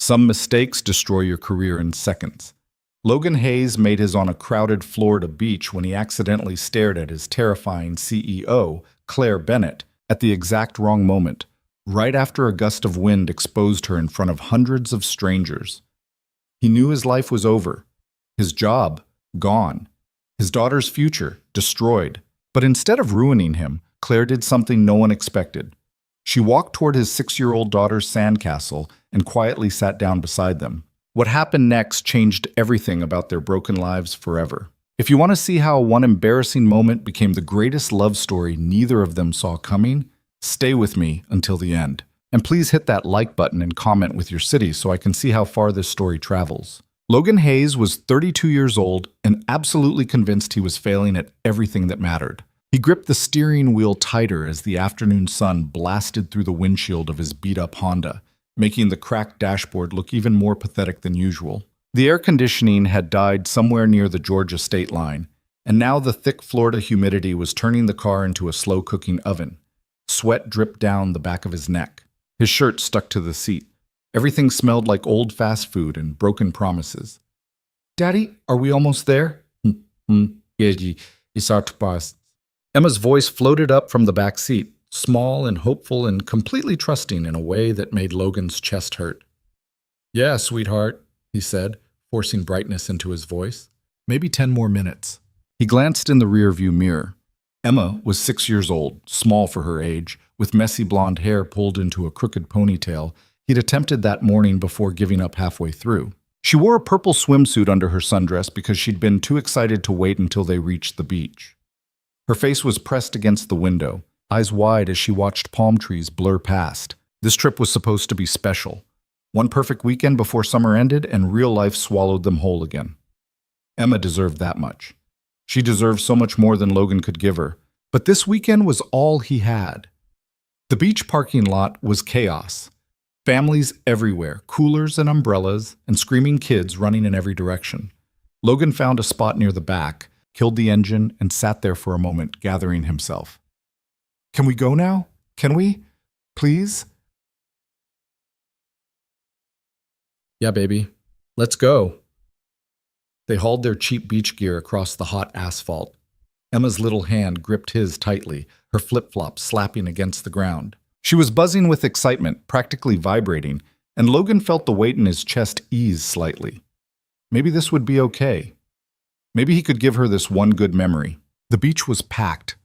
Some mistakes destroy your career in seconds. Logan Hayes made his on a crowded Florida beach when he accidentally stared at his terrifying CEO, Claire Bennett, at the exact wrong moment, right after a gust of wind exposed her in front of hundreds of strangers. He knew his life was over, his job gone, his daughter's future destroyed. But instead of ruining him, Claire did something no one expected. She walked toward his 6-year-old daughter's sandcastle and quietly sat down beside them. What happened next changed everything about their broken lives forever. If you want to see how one embarrassing moment became the greatest love story neither of them saw coming, stay with me until the end. And please hit that like button and comment with your city so I can see how far this story travels. Logan Hayes was 32 years old and absolutely convinced he was failing at everything that mattered. He gripped the steering wheel tighter as the afternoon sun blasted through the windshield of his beat-up Honda, making the cracked dashboard look even more pathetic than usual. The air conditioning had died somewhere near the Georgia state line, and now the thick Florida humidity was turning the car into a slow-cooking oven. Sweat dripped down the back of his neck. His shirt stuck to the seat. Everything smelled like old fast food and broken promises. "Daddy, are we almost there?" It's our pass. Emma's voice floated up from the back seat, small and hopeful and completely trusting in a way that made Logan's chest hurt. "Yeah, sweetheart," he said, forcing brightness into his voice. "Maybe 10 more minutes." He glanced in the rearview mirror. Emma was 6 years old, small for her age, with messy blonde hair pulled into a crooked ponytail he'd attempted that morning before giving up halfway through. She wore a purple swimsuit under her sundress because she'd been too excited to wait until they reached the beach. Her face was pressed against the window, eyes wide as she watched palm trees blur past. This trip was supposed to be special. One perfect weekend before summer ended and real life swallowed them whole again. Emma deserved that much. She deserved so much more than Logan could give her. But this weekend was all he had. The beach parking lot was chaos. Families everywhere, coolers and umbrellas, and screaming kids running in every direction. Logan found a spot near the back, killed the engine, and sat there for a moment, gathering himself. "Can we go now? Can we? Please?" "Yeah, baby. Let's go." They hauled their cheap beach gear across the hot asphalt. Emma's little hand gripped his tightly, her flip-flops slapping against the ground. She was buzzing with excitement, practically vibrating, and Logan felt the weight in his chest ease slightly. Maybe this would be okay. Maybe he could give her this one good memory. The beach was packed.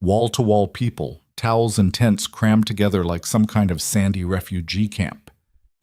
Wall-to-wall people, towels and tents crammed together like some kind of sandy refugee camp.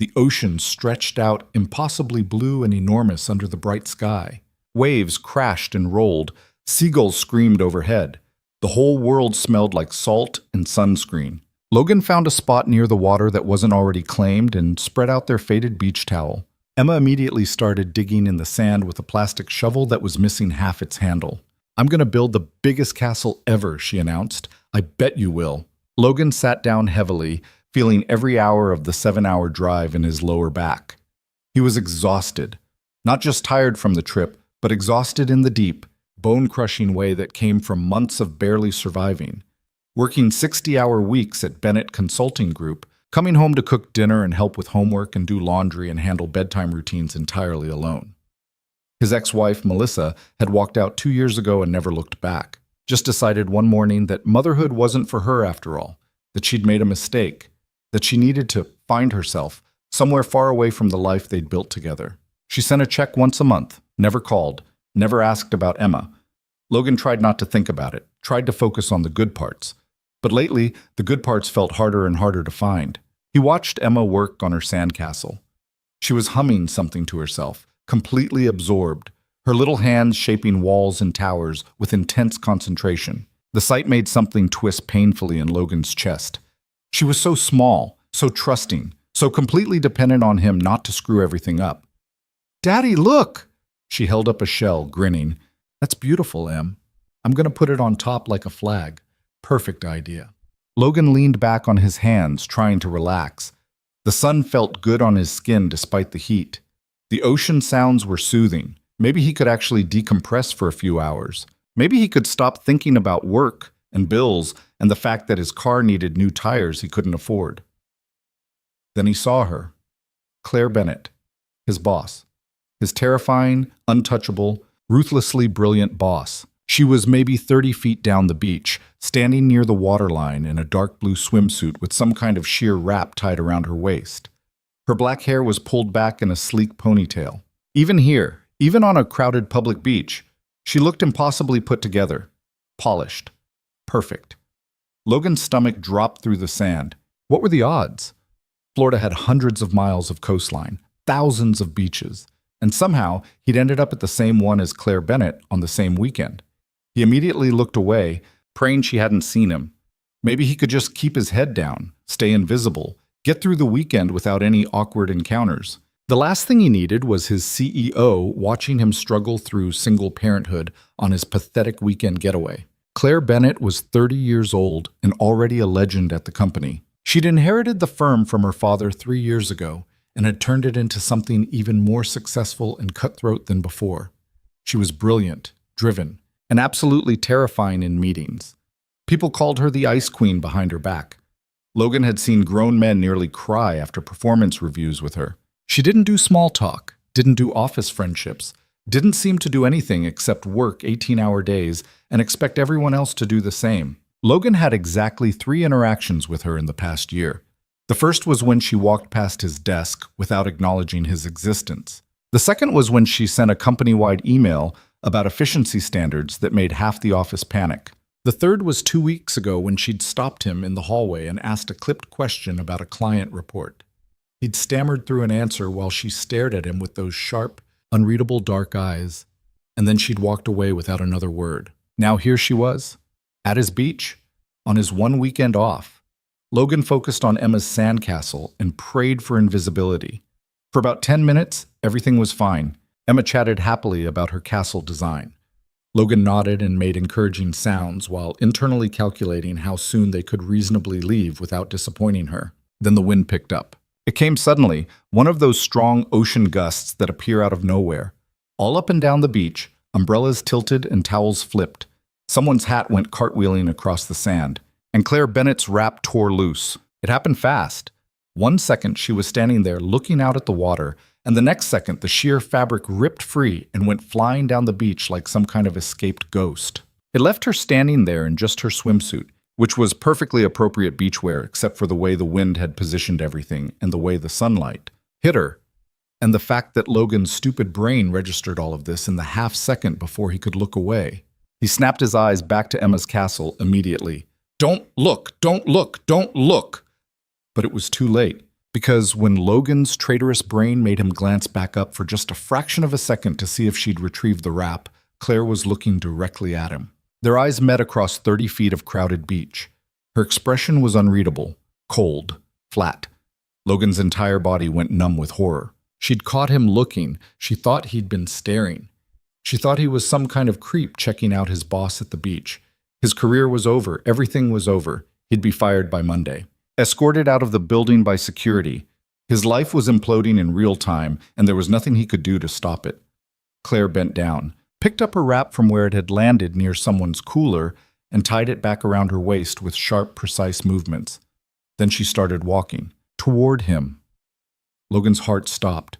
The ocean stretched out impossibly blue and enormous under the bright sky. Waves crashed and rolled. Seagulls screamed overhead. The whole world smelled like salt and sunscreen. Logan found a spot near the water that wasn't already claimed and spread out their faded beach towel. Emma immediately started digging in the sand with a plastic shovel that was missing half its handle. "I'm going to build the biggest castle ever," she announced. "I bet you will." Logan sat down heavily, feeling every hour of the 7-hour drive in his lower back. He was exhausted. Not just tired from the trip, but exhausted in the deep, bone-crushing way that came from months of barely surviving. Working 60-hour weeks at Bennett Consulting Group, coming home to cook dinner and help with homework and do laundry and handle bedtime routines entirely alone. His ex-wife, Melissa, had walked out 2 years ago and never looked back. Just decided one morning that motherhood wasn't for her after all, that she'd made a mistake, that she needed to find herself somewhere far away from the life they'd built together. She sent a check once a month, never called, never asked about Emma. Logan tried not to think about it, tried to focus on the good parts. But lately, the good parts felt harder and harder to find. He watched Emma work on her sandcastle. She was humming something to herself, completely absorbed, her little hands shaping walls and towers with intense concentration. The sight made something twist painfully in Logan's chest. She was so small, so trusting, so completely dependent on him not to screw everything up. "Daddy, look!" She held up a shell, grinning. "That's beautiful, Em. I'm going to put it on top like a flag. Perfect idea." Logan leaned back on his hands, trying to relax. The sun felt good on his skin despite the heat. The ocean sounds were soothing. Maybe he could actually decompress for a few hours. Maybe he could stop thinking about work and bills and the fact that his car needed new tires he couldn't afford. Then he saw her. Claire Bennett, His boss. His terrifying, untouchable, ruthlessly brilliant boss. She was maybe 30 feet down the beach, standing near the waterline in a dark blue swimsuit with some kind of sheer wrap tied around her waist. Her black hair was pulled back in a sleek ponytail. Even here, even on a crowded public beach, she looked impossibly put together. Polished. Perfect. Logan's stomach dropped through the sand. What were the odds? Florida had hundreds of miles of coastline, thousands of beaches, and somehow he'd ended up at the same one as Claire Bennett on the same weekend. He immediately looked away, praying she hadn't seen him. Maybe he could just keep his head down, stay invisible, get through the weekend without any awkward encounters. The last thing he needed was his CEO watching him struggle through single parenthood on his pathetic weekend getaway. Claire Bennett was 30 years old and already a legend at the company. She'd inherited the firm from her father 3 years ago and had turned it into something even more successful and cutthroat than before. She was brilliant, driven, and absolutely terrifying in meetings. People called her the Ice Queen behind her back. Logan had seen grown men nearly cry after performance reviews with her. She didn't do small talk, didn't do office friendships, didn't seem to do anything except work 18-hour days and expect everyone else to do the same. Logan had exactly 3 interactions with her in the past year. The first was when she walked past his desk without acknowledging his existence. The second was when she sent a company-wide email about efficiency standards that made half the office panic. The third was 2 weeks ago when she'd stopped him in the hallway and asked a clipped question about a client report. He'd stammered through an answer while she stared at him with those sharp, unreadable dark eyes, and then she'd walked away without another word. Now here she was, at his beach, on his one weekend off. Logan focused on Emma's sandcastle and prayed for invisibility. For about 10 minutes, everything was fine. Emma chatted happily about her castle design. Logan nodded and made encouraging sounds while internally calculating how soon they could reasonably leave without disappointing her. Then the wind picked up. It came suddenly, one of those strong ocean gusts that appear out of nowhere. All up and down the beach, umbrellas tilted and towels flipped. Someone's hat went cartwheeling across the sand, and Claire Bennett's wrap tore loose. It happened fast. 1 second she was standing there looking out at the water, and the next second the sheer fabric ripped free and went flying down the beach like some kind of escaped ghost. It left her standing there in just her swimsuit, which was perfectly appropriate beachwear except for the way the wind had positioned everything and the way the sunlight hit her, and the fact that Logan's stupid brain registered all of this in the half second before he could look away. He snapped his eyes back to Emma's castle immediately. "Don't look! Don't look! Don't look!" But it was too late, because when Logan's traitorous brain made him glance back up for just a fraction of a second to see if she'd retrieved the wrap, Claire was looking directly at him. Their eyes met across 30 feet of crowded beach. Her expression was unreadable, cold, flat. Logan's entire body went numb with horror. She'd caught him looking. She thought he'd been staring. She thought he was some kind of creep checking out his boss at the beach. His career was over. Everything was over. He'd be fired by Monday. Escorted out of the building by security. His life was imploding in real time, and there was nothing he could do to stop it. Claire bent down, picked up her wrap from where it had landed near someone's cooler, and tied it back around her waist with sharp, precise movements. Then she started walking, toward him. Logan's heart stopped.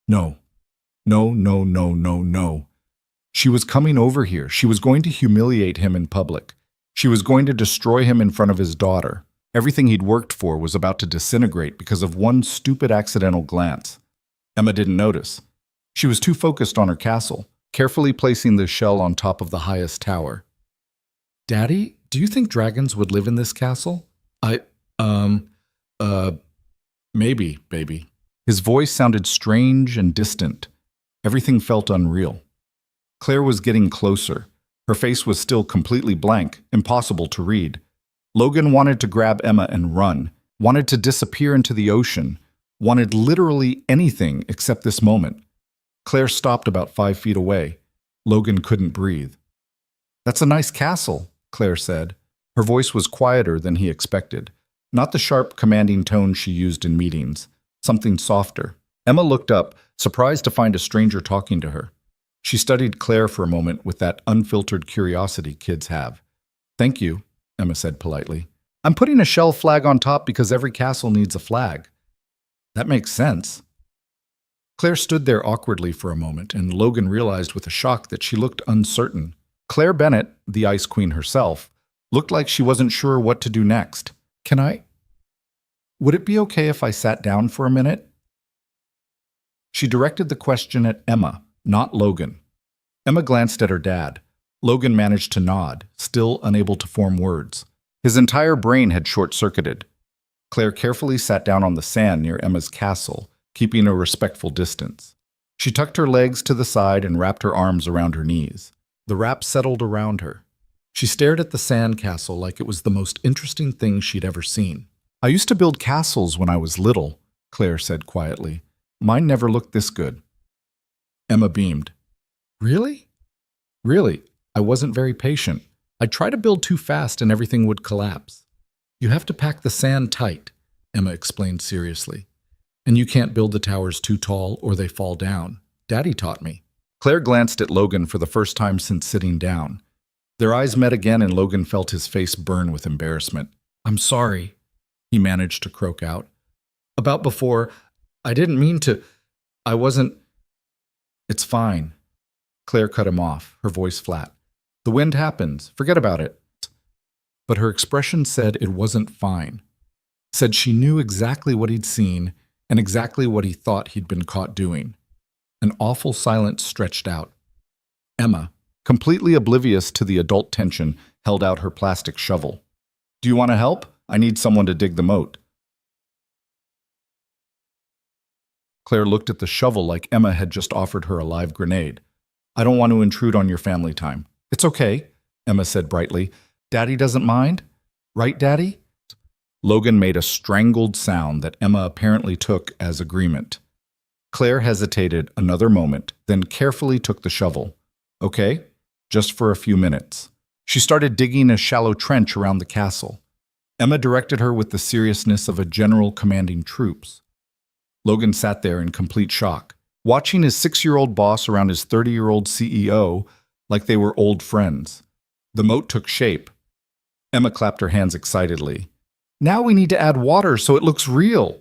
No. No, no, no, no, no. She was coming over here. She was going to humiliate him in public. She was going to destroy him in front of his daughter. Everything he'd worked for was about to disintegrate because of one stupid accidental glance. Emma didn't notice. She was too focused on her castle, carefully placing the shell on top of the highest tower. "Daddy, do you think dragons would live in this castle?" Maybe, baby." His voice sounded strange and distant. Everything felt unreal. Claire was getting closer. Her face was still completely blank, impossible to read. Logan wanted to grab Emma and run, wanted to disappear into the ocean, wanted literally anything except this moment. Claire stopped about 5 feet away. Logan couldn't breathe. "That's a nice castle," Claire said. Her voice was quieter than he expected. Not the sharp, commanding tone she used in meetings. Something softer. Emma looked up, surprised to find a stranger talking to her. She studied Claire for a moment with that unfiltered curiosity kids have. "Thank you," Emma said politely. "I'm putting a shell flag on top because every castle needs a flag." "That makes sense." Claire stood there awkwardly for a moment, and Logan realized with a shock that she looked uncertain. Claire Bennett, the Ice Queen herself, looked like she wasn't sure what to do next. Would it be okay if I sat down for a minute? She directed the question at Emma, not Logan. Emma glanced at her dad. Logan managed to nod, still unable to form words. His entire brain had short-circuited. Claire carefully sat down on the sand near Emma's castle, keeping a respectful distance. She tucked her legs to the side and wrapped her arms around her knees. The wrap settled around her. She stared at the sand castle like it was the most interesting thing she'd ever seen. I used to build castles when I was little, Claire said quietly. Mine never looked this good. Emma beamed. Really? Really, I wasn't very patient. I'd try to build too fast and everything would collapse. You have to pack the sand tight, Emma explained seriously. And you can't build the towers too tall or they fall down. Daddy taught me. Claire glanced at Logan for the first time since sitting down. Their eyes met again and Logan felt his face burn with embarrassment. I'm sorry, he managed to croak out. About before, I didn't mean to. I wasn't. It's fine. Claire cut him off, her voice flat. The wind happens. Forget about it. But her expression said it wasn't fine. Said she knew exactly what he'd seen and exactly what he thought he'd been caught doing. An awful silence stretched out. Emma, completely oblivious to the adult tension, held out her plastic shovel. Do you want to help? I need someone to dig the moat. Claire looked at the shovel like Emma had just offered her a live grenade. I don't want to intrude on your family time. It's okay, Emma said brightly. Daddy doesn't mind? Right, Daddy? Logan made a strangled sound that Emma apparently took as agreement. Claire hesitated another moment, then carefully took the shovel. Okay, just for a few minutes. She started digging a shallow trench around the castle. Emma directed her with the seriousness of a general commanding troops. Logan sat there in complete shock, watching his 6-year-old boss around his 30-year-old CEO like they were old friends. The moat took shape. Emma clapped her hands excitedly. Now we need to add water so it looks real.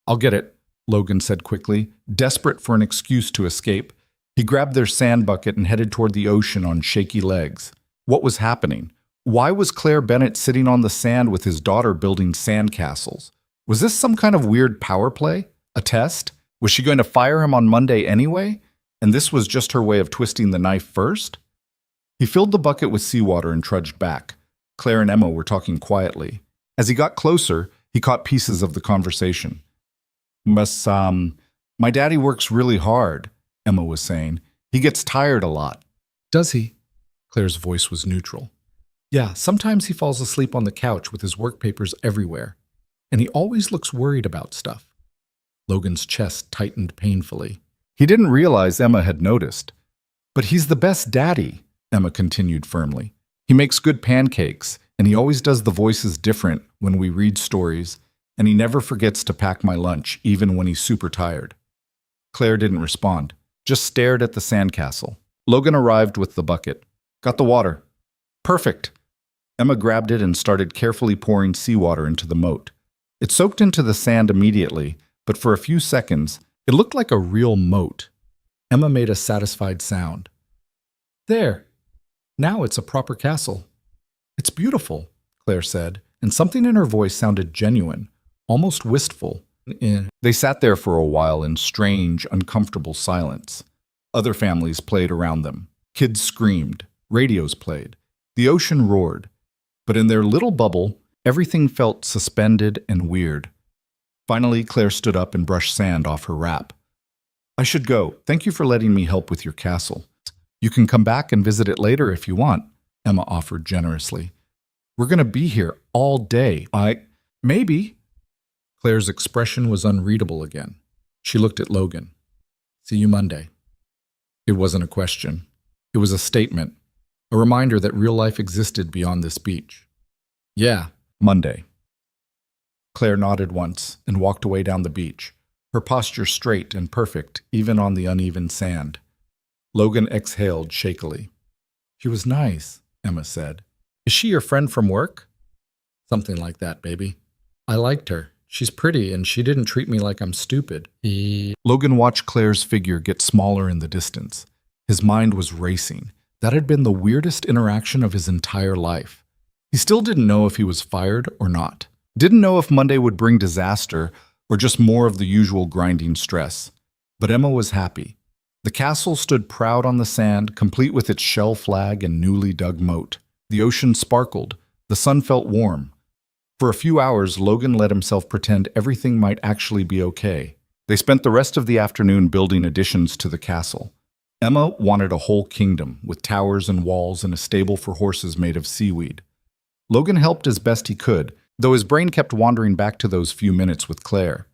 I'll get it, Logan said quickly, desperate for an excuse to escape. He grabbed their sand bucket and headed toward the ocean on shaky legs. What was happening? Why was Claire Bennett sitting on the sand with his daughter building sand castles? Was this some kind of weird power play? A test? Was she going to fire him on Monday anyway? And this was just her way of twisting the knife first? He filled the bucket with seawater and trudged back. Claire and Emma were talking quietly. As he got closer, he caught pieces of the conversation. My daddy works really hard, Emma was saying. He gets tired a lot. Does he? Claire's voice was neutral. Yeah, sometimes he falls asleep on the couch with his work papers everywhere. And he always looks worried about stuff. Logan's chest tightened painfully. He didn't realize Emma had noticed. But he's the best daddy, Emma continued firmly. He makes good pancakes, and he always does the voices different when we read stories, and he never forgets to pack my lunch, even when he's super tired. Claire didn't respond, just stared at the sandcastle. Logan arrived with the bucket. Got the water. Perfect. Emma grabbed it and started carefully pouring seawater into the moat. It soaked into the sand immediately, but for a few seconds, it looked like a real moat. Emma made a satisfied sound. There. Now it's a proper castle. It's beautiful, Claire said, and something in her voice sounded genuine, almost wistful. They sat there for a while in strange, uncomfortable silence. Other families played around them. Kids screamed. Radios played. The ocean roared. But in their little bubble, everything felt suspended and weird. Finally, Claire stood up and brushed sand off her wrap. I should go. Thank you for letting me help with your castle. You can come back and visit it later if you want, Emma offered generously. We're going to be here all day. Maybe. Claire's expression was unreadable again. She looked at Logan. See you Monday. It wasn't a question. It was a statement, a reminder that real life existed beyond this beach. Yeah, Monday. Claire nodded once and walked away down the beach, her posture straight and perfect, even on the uneven sand. Logan exhaled shakily. She was nice, Emma said. Is she your friend from work? Something like that, baby. I liked her. She's pretty, and she didn't treat me like I'm stupid. Logan watched Claire's figure get smaller in the distance. His mind was racing. That had been the weirdest interaction of his entire life. He still didn't know if he was fired or not. Didn't know if Monday would bring disaster or just more of the usual grinding stress. But Emma was happy. The castle stood proud on the sand, complete with its shell flag and newly dug moat. The ocean sparkled. The sun felt warm. For a few hours, Logan let himself pretend everything might actually be okay. They spent the rest of the afternoon building additions to the castle. Emma wanted a whole kingdom, with towers and walls and a stable for horses made of seaweed. Logan helped as best he could, though his brain kept wandering back to those few minutes with Claire.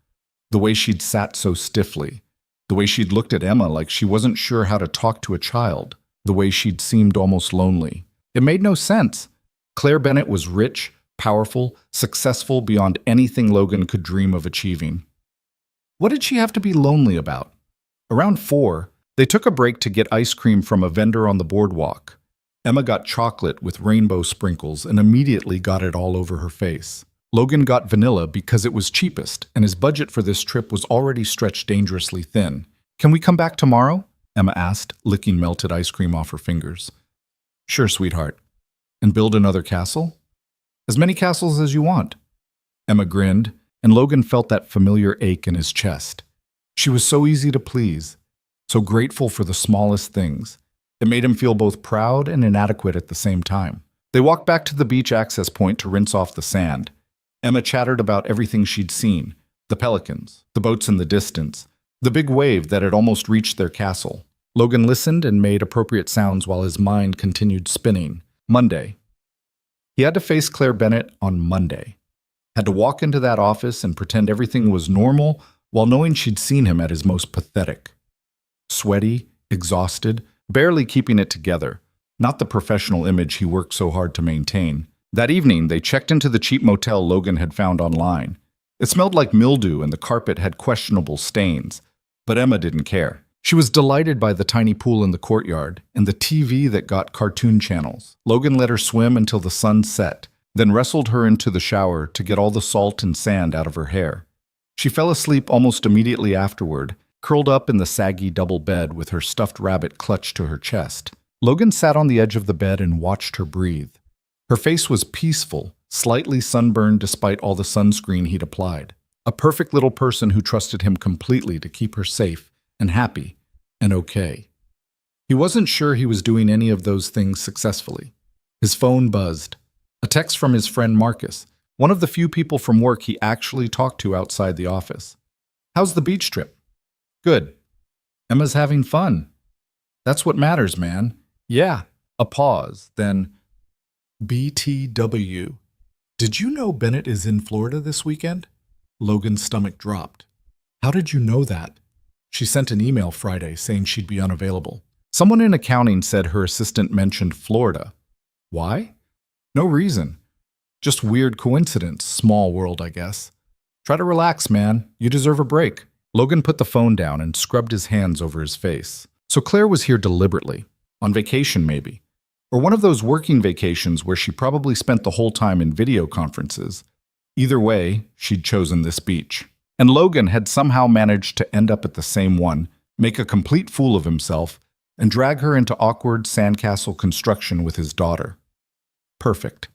The way she'd sat so stiffly. The way she'd looked at Emma like she wasn't sure how to talk to a child. The way she'd seemed almost lonely. It made no sense. Claire Bennett was rich, powerful, successful beyond anything Logan could dream of achieving. What did she have to be lonely about? Around 4, they took a break to get ice cream from a vendor on the boardwalk. Emma got chocolate with rainbow sprinkles and immediately got it all over her face. Logan got vanilla because it was cheapest, and his budget for this trip was already stretched dangerously thin. "Can we come back tomorrow?" Emma asked, licking melted ice cream off her fingers. "Sure, sweetheart." "And build another castle?" "As many castles as you want." Emma grinned, and Logan felt that familiar ache in his chest. She was so easy to please, so grateful for the smallest things. It made him feel both proud and inadequate at the same time. They walked back to the beach access point to rinse off the sand. Emma chattered about everything she'd seen, the pelicans, the boats in the distance, the big wave that had almost reached their castle. Logan listened and made appropriate sounds while his mind continued spinning. Monday. He had to face Claire Bennett on Monday. Had to walk into that office and pretend everything was normal while knowing she'd seen him at his most pathetic. Sweaty, exhausted, barely keeping it together. Not the professional image he worked so hard to maintain. That evening, they checked into the cheap motel Logan had found online. It smelled like mildew and the carpet had questionable stains. But Emma didn't care. She was delighted by the tiny pool in the courtyard and the TV that got cartoon channels. Logan let her swim until the sun set, then wrestled her into the shower to get all the salt and sand out of her hair. She fell asleep almost immediately afterward, curled up in the saggy double bed with her stuffed rabbit clutched to her chest. Logan sat on the edge of the bed and watched her breathe. Her face was peaceful, slightly sunburned despite all the sunscreen he'd applied. A perfect little person who trusted him completely to keep her safe and happy and okay. He wasn't sure he was doing any of those things successfully. His phone buzzed. A text from his friend Marcus, one of the few people from work he actually talked to outside the office. "How's the beach trip?" "Good." "Emma's having fun." "That's what matters, man." "Yeah." A pause, then, "BTW. Did you know Bennett is in Florida this weekend?" Logan's stomach dropped. "How did you know that?" She sent an email Friday saying she'd be unavailable. Someone in accounting said her assistant mentioned Florida. Why? No reason. Just weird coincidence. Small world, I guess. "Try to relax, man. You deserve a break." Logan put the phone down and scrubbed his hands over his face. So Claire was here deliberately. On vacation, maybe. Or one of those working vacations where she probably spent the whole time in video conferences. Either way, she'd chosen this beach. And Logan had somehow managed to end up at the same one, make a complete fool of himself, and drag her into awkward sandcastle construction with his daughter. Perfect.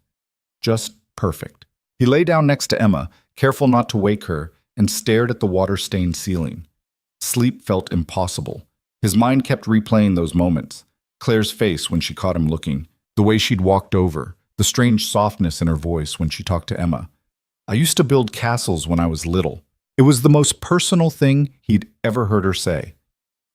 Just perfect. He lay down next to Emma, careful not to wake her, and stared at the water-stained ceiling. Sleep felt impossible. His mind kept replaying those moments. Claire's face when she caught him looking, the way she'd walked over, the strange softness in her voice when she talked to Emma. "I used to build castles when I was little." It was the most personal thing he'd ever heard her say.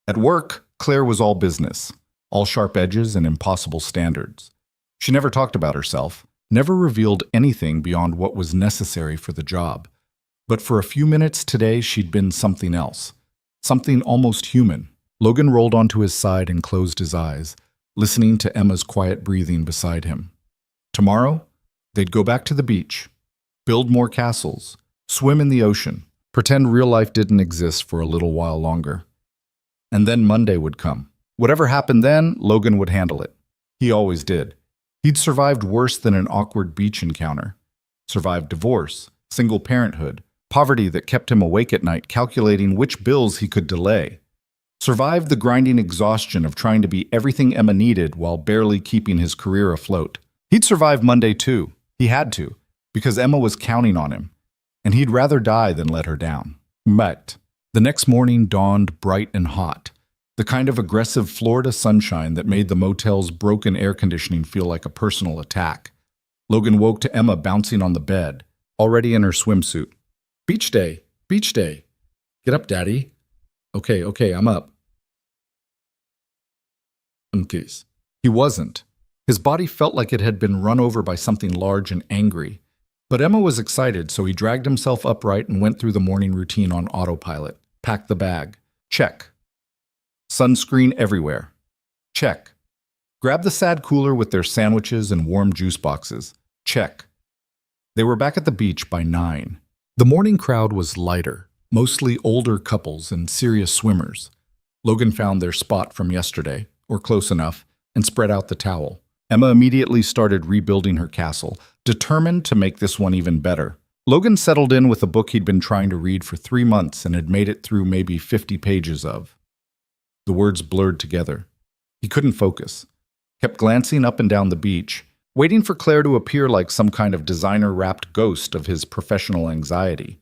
At work, Claire was all business, all sharp edges and impossible standards. She never talked about herself, never revealed anything beyond what was necessary for the job. But for a few minutes today, she'd been something else, something almost human. Logan rolled onto his side and closed his eyes, listening to Emma's quiet breathing beside him. Tomorrow, they'd go back to the beach, build more castles, swim in the ocean, pretend real life didn't exist for a little while longer. And then Monday would come. Whatever happened then, Logan would handle it. He always did. He'd survived worse than an awkward beach encounter. Survived divorce, single parenthood, Poverty that kept him awake at night calculating which bills he could delay. Survived the grinding exhaustion of trying to be everything Emma needed while barely keeping his career afloat. He'd survive Monday too. He had to, because Emma was counting on him, and he'd rather die than let her down. But the next morning dawned bright and hot, the kind of aggressive Florida sunshine that made the motel's broken air conditioning feel like a personal attack. Logan woke to Emma bouncing on the bed, already in her swimsuit. Beach day, beach day. Get up, Daddy. Okay, I'm up. He wasn't. His body felt like it had been run over by something large and angry. But Emma was excited, so he dragged himself upright and went through the morning routine on autopilot. Packed the bag. Check. Sunscreen everywhere. Check. Grab the sad cooler with their sandwiches and warm juice boxes. Check. They were back at the beach by 9. The morning crowd was lighter, mostly older couples and serious swimmers. Logan found their spot from yesterday, or close enough, and spread out the towel. Emma immediately started rebuilding her castle, determined to make this one even better. Logan settled in with a book he'd been trying to read for 3 months and had made it through maybe 50 pages of. The words blurred together. He couldn't focus. Kept glancing up and down the beach, waiting for Claire to appear like some kind of designer-wrapped ghost of his professional anxiety.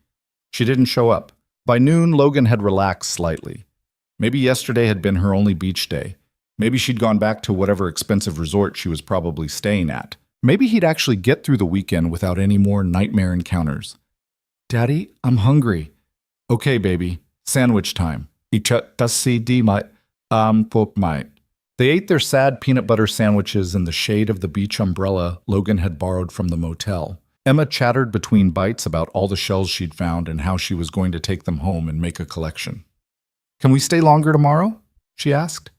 She didn't show up. By noon, Logan had relaxed slightly. Maybe yesterday had been her only beach day. Maybe she'd gone back to whatever expensive resort she was probably staying at. Maybe he'd actually get through the weekend without any more nightmare encounters. Daddy, I'm hungry. Okay, baby. Sandwich time. They ate their sad peanut butter sandwiches in the shade of the beach umbrella Logan had borrowed from the motel. Emma chattered between bites about all the shells she'd found and how she was going to take them home and make a collection. Can we stay longer tomorrow? She asked.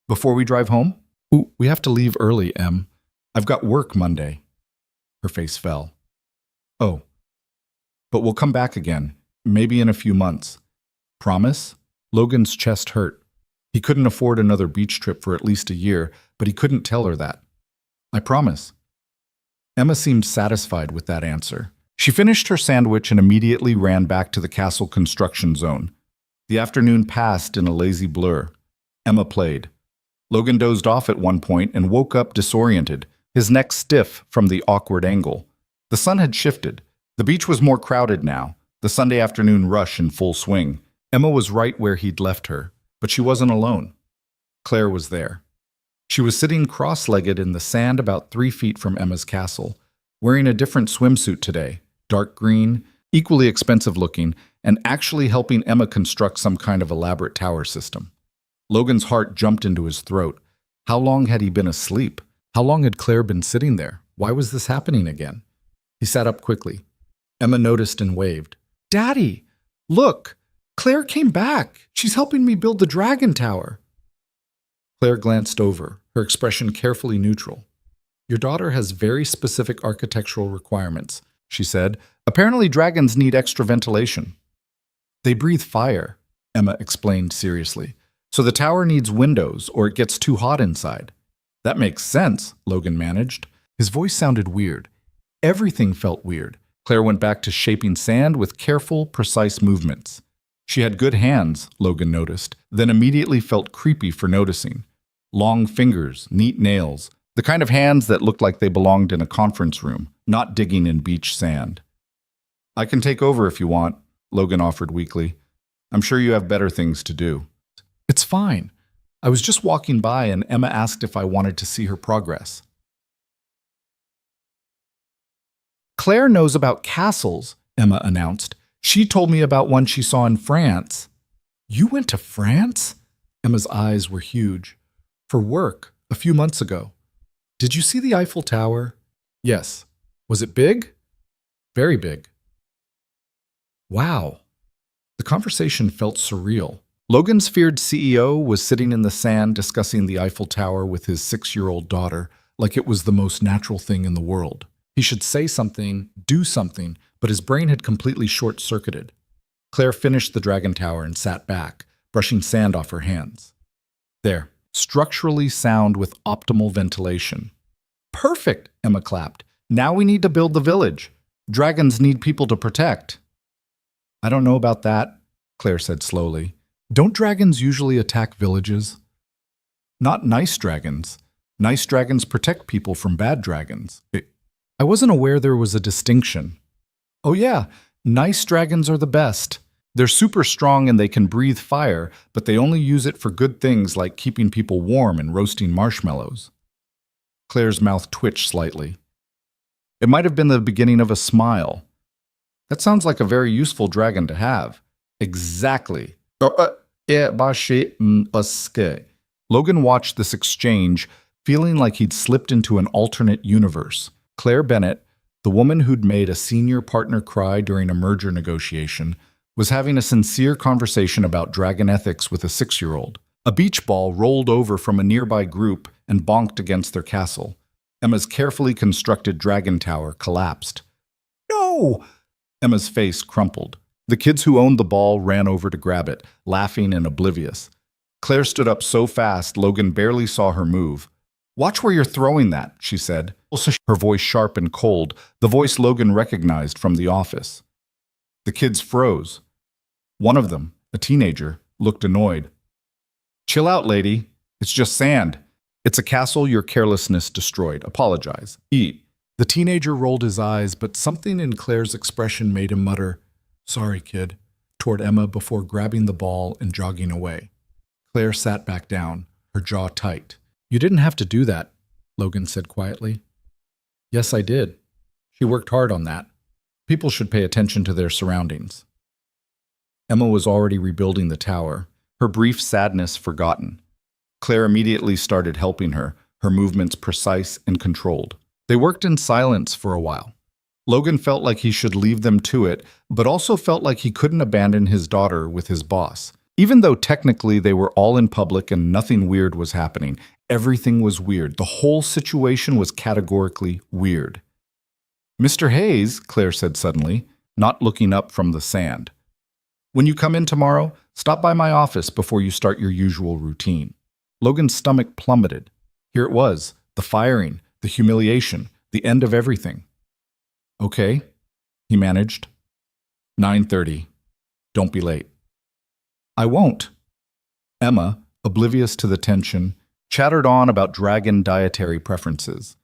Before we drive home? Ooh, we have to leave early, Em. I've got work Monday. Her face fell. Oh. But we'll come back again, maybe in a few months. Promise? Logan's chest hurt. He couldn't afford another beach trip for at least a year, but he couldn't tell her that. I promise. Emma seemed satisfied with that answer. She finished her sandwich and immediately ran back to the castle construction zone. The afternoon passed in a lazy blur. Emma played. Logan dozed off at one point and woke up disoriented, his neck stiff from the awkward angle. The sun had shifted. The beach was more crowded now, the Sunday afternoon rush in full swing. Emma was right where he'd left her, but she wasn't alone. Claire was there. She was sitting cross-legged in the sand about 3 feet from Emma's castle, wearing a different swimsuit today, dark green, equally expensive looking, and actually helping Emma construct some kind of elaborate tower system. Logan's heart jumped into his throat. How long had he been asleep? How long had Claire been sitting there? Why was this happening again? He sat up quickly. Emma noticed and waved. Daddy, look! Claire came back. She's helping me build the dragon tower. Claire glanced over, her expression carefully neutral. Your daughter has very specific architectural requirements, she said. Apparently dragons need extra ventilation. They breathe fire, Emma explained seriously. So the tower needs windows or it gets too hot inside. That makes sense, Logan managed. His voice sounded weird. Everything felt weird. Claire went back to shaping sand with careful, precise movements. She had good hands, Logan noticed, then immediately felt creepy for noticing. Long fingers, neat nails, the kind of hands that looked like they belonged in a conference room, not digging in beach sand. I can take over if you want, Logan offered weakly. I'm sure you have better things to do. It's fine. I was just walking by and Emma asked if I wanted to see her progress. Claire knows about castles, Emma announced. She told me about one she saw in France. You went to France? Emma's eyes were huge. For work, a few months ago. Did you see the Eiffel Tower? Yes. Was it big? Very big. Wow. The conversation felt surreal. Logan's feared CEO was sitting in the sand discussing the Eiffel Tower with his 6-year-old daughter like it was the most natural thing in the world. He should say something, do something, but his brain had completely short-circuited. Claire finished the Dragon Tower and sat back, brushing sand off her hands. There, structurally sound with optimal ventilation. Perfect, Emma clapped. Now we need to build the village. Dragons need people to protect. I don't know about that, Claire said slowly. Don't dragons usually attack villages? Not nice dragons. Nice dragons protect people from bad dragons. I wasn't aware there was a distinction. Oh yeah, nice dragons are the best. They're super strong and they can breathe fire, but they only use it for good things like keeping people warm and roasting marshmallows. Claire's mouth twitched slightly. It might have been the beginning of a smile. That sounds like a very useful dragon to have. Exactly. Logan watched this exchange, feeling like he'd slipped into an alternate universe. Claire Bennett, the woman who'd made a senior partner cry during a merger negotiation, was having a sincere conversation about dragon ethics with a 6-year-old. A beach ball rolled over from a nearby group and bonked against their castle. Emma's carefully constructed dragon tower collapsed. No! Emma's face crumpled. The kids who owned the ball ran over to grab it, laughing and oblivious. Claire stood up so fast Logan barely saw her move. Watch where you're throwing that, she said. Her voice sharp and cold, the voice Logan recognized from the office. The kids froze. One of them, a teenager, looked annoyed. Chill out, lady. It's just sand. It's a castle your carelessness destroyed. Apologize. Eat. The teenager rolled his eyes, but something in Claire's expression made him mutter, "Sorry, kid," toward Emma before grabbing the ball and jogging away. Claire sat back down, her jaw tight. You didn't have to do that, Logan said quietly. Yes, I did. She worked hard on that. People should pay attention to their surroundings. Emma was already rebuilding the tower, her brief sadness forgotten. Claire immediately started helping her, her movements precise and controlled. They worked in silence for a while. Logan felt like he should leave them to it, but also felt like he couldn't abandon his daughter with his boss. Even though technically they were all in public and nothing weird was happening, everything was weird. The whole situation was categorically weird. Mr. Hayes, Claire said suddenly, not looking up from the sand. When you come in tomorrow, stop by my office before you start your usual routine. Logan's stomach plummeted. Here it was, the firing, the humiliation, the end of everything. Okay, he managed. 9:30. Don't be late. I won't. Emma, oblivious to the tension, chattered on about dragon dietary preferences.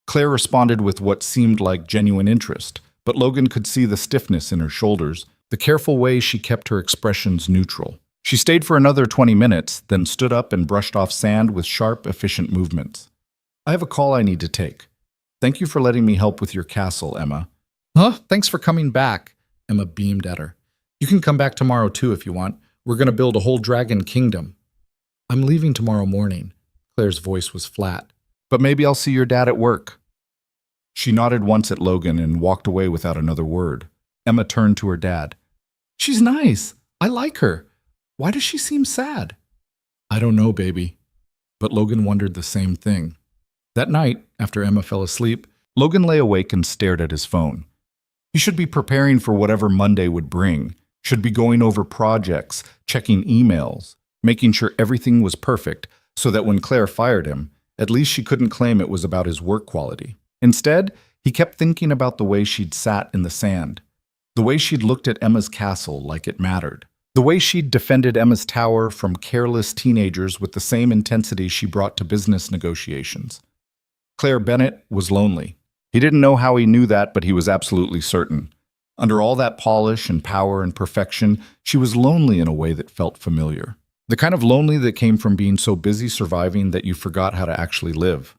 Claire responded with what seemed like genuine interest, but Logan could see the stiffness in her shoulders, the careful way she kept her expressions neutral. She stayed for another 20 minutes, then stood up and brushed off sand with sharp, efficient movements. I have a call I need to take. Thank you for letting me help with your castle, Emma. Huh? Thanks for coming back, Emma beamed at her. You can come back tomorrow too if you want. We're going to build a whole dragon kingdom. I'm leaving tomorrow morning. Claire's voice was flat. But maybe I'll see your dad at work. She nodded once at Logan and walked away without another word. Emma turned to her dad. She's nice. I like her. Why does she seem sad? I don't know, baby. But Logan wondered the same thing. That night, after Emma fell asleep, Logan lay awake and stared at his phone. He should be preparing for whatever Monday would bring, should be going over projects, checking emails, making sure everything was perfect so that when Claire fired him, at least she couldn't claim it was about his work quality. Instead, he kept thinking about the way she'd sat in the sand, the way she'd looked at Emma's castle like it mattered, the way she'd defended Emma's tower from careless teenagers with the same intensity she brought to business negotiations. Claire Bennett was lonely. He didn't know how he knew that, but he was absolutely certain. Under all that polish and power and perfection, she was lonely in a way that felt familiar. The kind of lonely that came from being so busy surviving that you forgot how to actually live.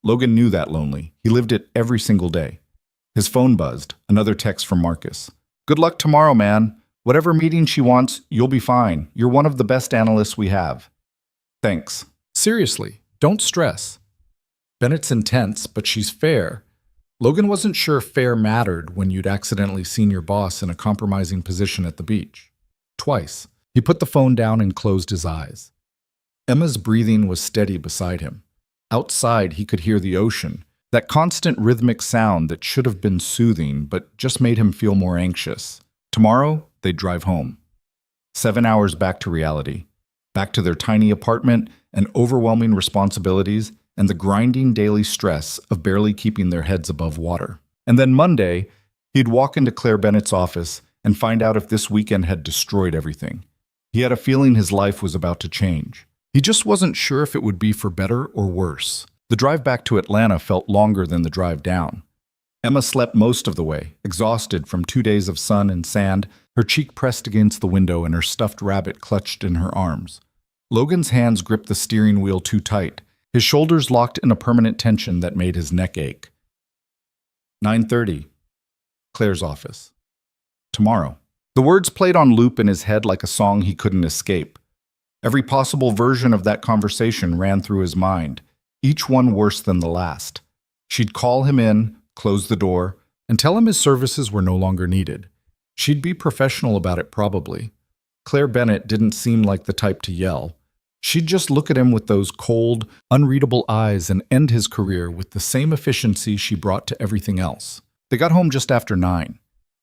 Logan knew that lonely. He lived it every single day. His phone buzzed, another text from Marcus. Good luck tomorrow, man. Whatever meeting she wants, you'll be fine. You're one of the best analysts we have. Thanks. Seriously, don't stress. Bennett's intense, but she's fair. Logan wasn't sure fair mattered when you'd accidentally seen your boss in a compromising position at the beach. Twice. He put the phone down and closed his eyes. Emma's breathing was steady beside him. Outside, he could hear the ocean, that constant rhythmic sound that should have been soothing but just made him feel more anxious. Tomorrow, they'd drive home. 7 hours back to reality, back to their tiny apartment and overwhelming responsibilities and the grinding daily stress of barely keeping their heads above water. And then Monday, he'd walk into Claire Bennett's office and find out if this weekend had destroyed everything. He had a feeling his life was about to change. He just wasn't sure if it would be for better or worse. The drive back to Atlanta felt longer than the drive down. Emma slept most of the way, exhausted from 2 days of sun and sand, her cheek pressed against the window and her stuffed rabbit clutched in her arms. Logan's hands gripped the steering wheel too tight, his shoulders locked in a permanent tension that made his neck ache. 9:30. Claire's office. Tomorrow. The words played on loop in his head like a song he couldn't escape. Every possible version of that conversation ran through his mind, each one worse than the last. She'd call him in, close the door, and tell him his services were no longer needed. She'd be professional about it probably. Claire Bennett didn't seem like the type to yell. She'd just look at him with those cold, unreadable eyes and end his career with the same efficiency she brought to everything else. They got home just after 9.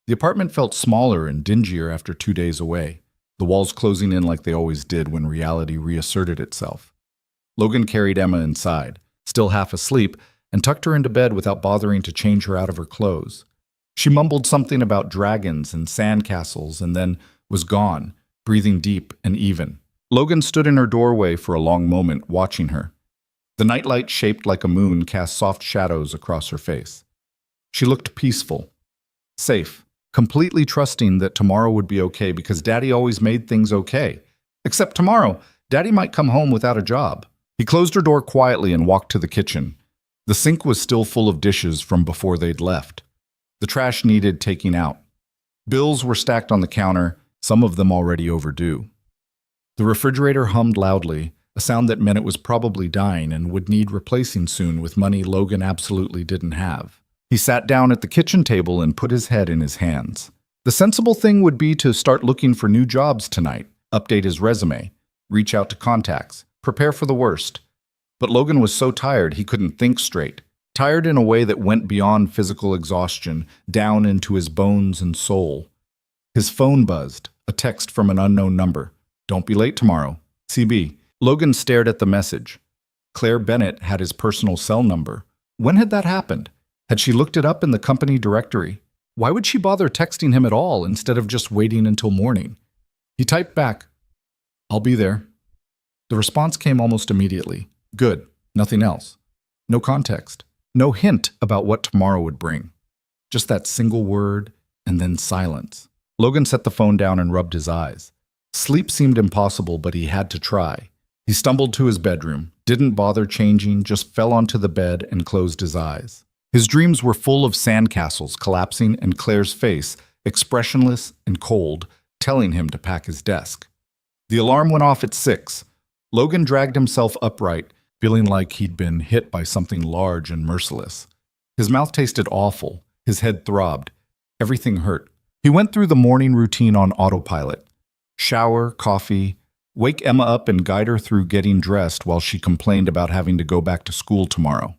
The apartment felt smaller and dingier after 2 days away, the walls closing in like they always did when reality reasserted itself. Logan carried Emma inside, still half asleep, and tucked her into bed without bothering to change her out of her clothes. She mumbled something about dragons and sandcastles and then was gone, breathing deep and even. Logan stood in her doorway for a long moment, watching her. The nightlight shaped like a moon cast soft shadows across her face. She looked peaceful, safe, completely trusting that tomorrow would be okay because Daddy always made things okay. Except tomorrow, Daddy might come home without a job. He closed her door quietly and walked to the kitchen. The sink was still full of dishes from before they'd left. The trash needed taking out. Bills were stacked on the counter, some of them already overdue. The refrigerator hummed loudly, a sound that meant it was probably dying and would need replacing soon with money Logan absolutely didn't have. He sat down at the kitchen table and put his head in his hands. The sensible thing would be to start looking for new jobs tonight, update his resume, reach out to contacts, prepare for the worst. But Logan was so tired he couldn't think straight, tired in a way that went beyond physical exhaustion, down into his bones and soul. His phone buzzed, a text from an unknown number. "Don't be late tomorrow. CB." Logan stared at the message. Claire Bennett had his personal cell number. When had that happened? Had she looked it up in the company directory? Why would she bother texting him at all instead of just waiting until morning? He typed back, "I'll be there." The response came almost immediately. Good. Nothing else. No context. No hint about what tomorrow would bring. Just that single word and then silence. Logan set the phone down and rubbed his eyes. Sleep seemed impossible, but he had to try. He stumbled to his bedroom, didn't bother changing, just fell onto the bed and closed his eyes. His dreams were full of sandcastles collapsing and Claire's face, expressionless and cold, telling him to pack his desk. The alarm went off at 6. Logan dragged himself upright, feeling like he'd been hit by something large and merciless. His mouth tasted awful, his head throbbed, everything hurt. He went through the morning routine on autopilot. Shower, coffee, wake Emma up and guide her through getting dressed while she complained about having to go back to school tomorrow.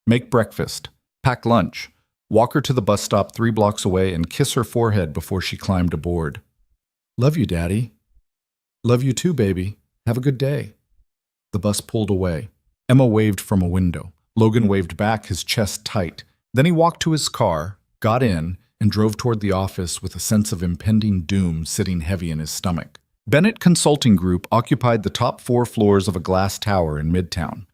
Make breakfast, pack lunch, walk her to the bus stop 3 blocks away and kiss her forehead before she climbed aboard. "Love you, Daddy." "Love you too, baby. Have a good day." The bus pulled away. Emma waved from a window. Logan waved back, his chest tight. Then he walked to his car, got in, and drove toward the office with a sense of impending doom sitting heavy in his stomach. Bennett Consulting Group occupied the top 4 floors of a glass tower in Midtown.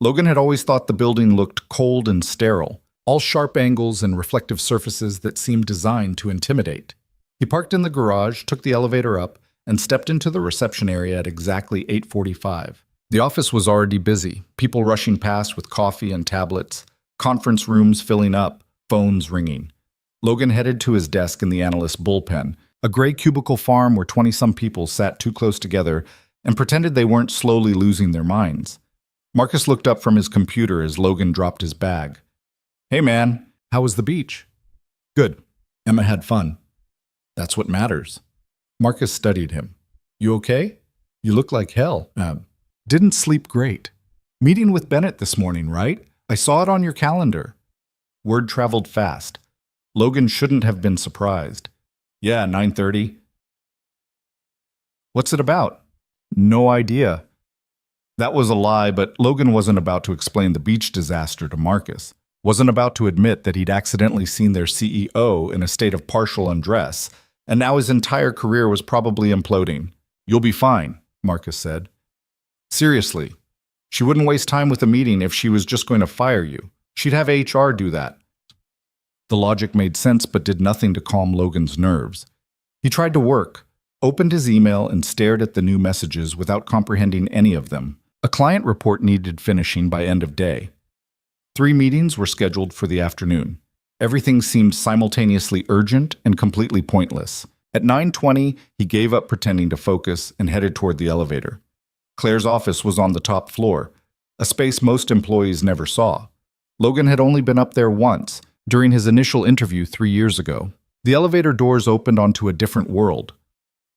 Logan had always thought the building looked cold and sterile, all sharp angles and reflective surfaces that seemed designed to intimidate. He parked in the garage, took the elevator up, and stepped into the reception area at exactly 8:45. The office was already busy, people rushing past with coffee and tablets, conference rooms filling up, phones ringing. Logan headed to his desk in the analyst bullpen, a gray cubicle farm where 20-some people sat too close together and pretended they weren't slowly losing their minds. Marcus looked up from his computer as Logan dropped his bag. "Hey man, how was the beach?" "Good. Emma had fun." "That's what matters." Marcus studied him. "You okay? You look like hell." Didn't sleep great. "Meeting with Bennett this morning, right? I saw it on your calendar." Word traveled fast. Logan shouldn't have been surprised. "Yeah, 9:30. "What's it about?" "No idea." That was a lie, but Logan wasn't about to explain the beach disaster to Marcus. wasn't about to admit that he'd accidentally seen their CEO in a state of partial undress, and now his entire career was probably imploding. "You'll be fine," Marcus said. Seriously, she wouldn't waste time with a meeting if she was just going to fire you. She'd have HR do that. The logic made sense but did nothing to calm Logan's nerves. He tried to work, opened his email and stared at the new messages without comprehending any of them. A client report needed finishing by end of day. 3 meetings were scheduled for the afternoon. Everything seemed simultaneously urgent and completely pointless. At 9:20, he gave up pretending to focus and headed toward the elevator. Claire's office was on the top floor, a space most employees never saw. Logan had only been up there once, during his initial interview 3 years ago. The elevator doors opened onto a different world.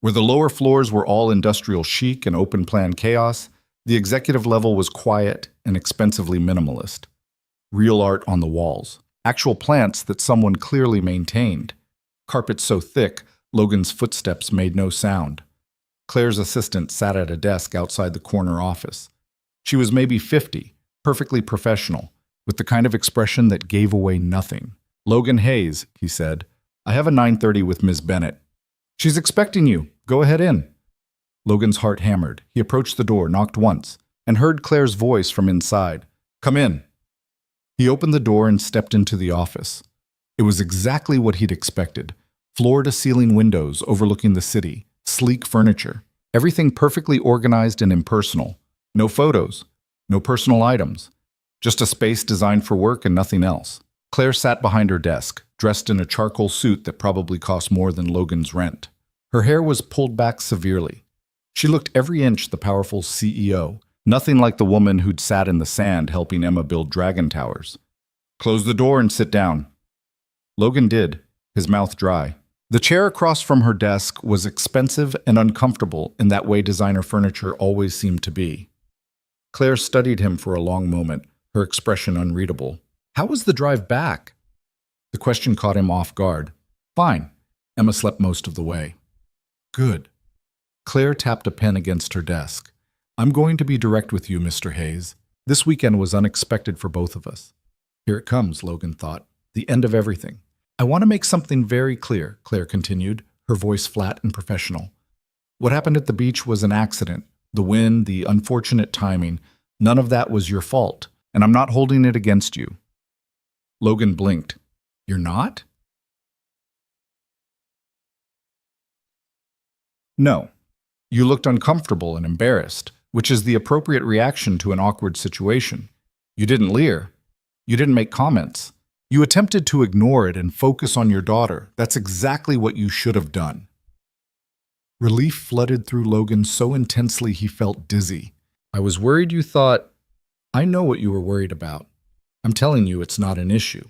Where the lower floors were all industrial chic and open-plan chaos, the executive level was quiet and expensively minimalist. Real art on the walls, actual plants that someone clearly maintained. Carpets so thick, Logan's footsteps made no sound. Claire's assistant sat at a desk outside the corner office. She was maybe 50, perfectly professional, with the kind of expression that gave away nothing. "Logan Hayes," he said. "I have a 9:30 with Ms. Bennett." "She's expecting you. Go ahead in." Logan's heart hammered. He approached the door, knocked once, and heard Claire's voice from inside. "Come in." He opened the door and stepped into the office. It was exactly what he'd expected. Floor-to-ceiling windows overlooking the city, sleek furniture, everything perfectly organized and impersonal. No photos, no personal items, just a space designed for work and nothing else. Claire sat behind her desk, dressed in a charcoal suit that probably cost more than Logan's rent. Her hair was pulled back severely. She looked every inch the powerful CEO, nothing like the woman who'd sat in the sand helping Emma build dragon towers. "Close the door and sit down." Logan did, his mouth dry. The chair across from her desk was expensive and uncomfortable in that way designer furniture always seemed to be. Claire studied him for a long moment, her expression unreadable. "How was the drive back?" The question caught him off guard. "Fine." Emma slept most of the way. "Good." Claire tapped a pen against her desk. "I'm going to be direct with you, Mr. Hayes. This weekend was unexpected for both of us." Here it comes, Logan thought. The end of everything. "I want to make something very clear," Claire continued, her voice flat and professional. "What happened at the beach was an accident. The wind, the unfortunate timing, none of that was your fault, and I'm not holding it against you." Logan blinked. "You're not?" "No. You looked uncomfortable and embarrassed, which is the appropriate reaction to an awkward situation. You didn't leer. You didn't make comments. You attempted to ignore it and focus on your daughter. That's exactly what you should have done." Relief flooded through Logan so intensely he felt dizzy. "I was worried you thought—" "I know what you were worried about. I'm telling you it's not an issue."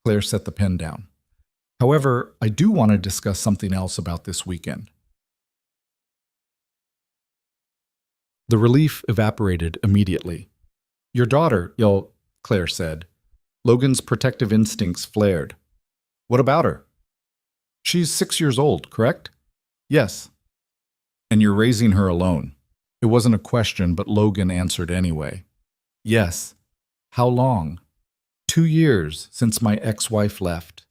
Claire set the pen down. "However, I do want to discuss something else about this weekend." The relief evaporated immediately. "Your daughter, Claire said. Logan's protective instincts flared. "What about her?" "She's 6 years old, correct?" "Yes." "And you're raising her alone?" It wasn't a question, but Logan answered anyway. "Yes." "How long?" 2 years, since my ex-wife left."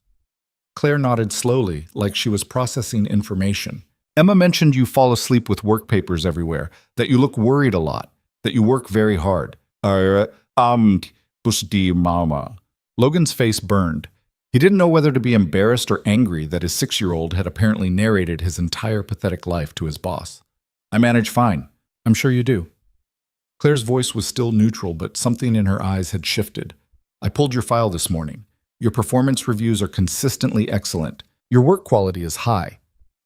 Claire nodded slowly, like she was processing information. "Emma mentioned you fall asleep with work papers everywhere, that you look worried a lot, that you work very hard." Busdi mama." Logan's face burned. He didn't know whether to be embarrassed or angry that his 6-year-old had apparently narrated his entire pathetic life to his boss. "I manage fine. I'm sure you do." Claire's voice was still neutral, but something in her eyes had shifted. "I pulled your file this morning. Your performance reviews are consistently excellent. Your work quality is high.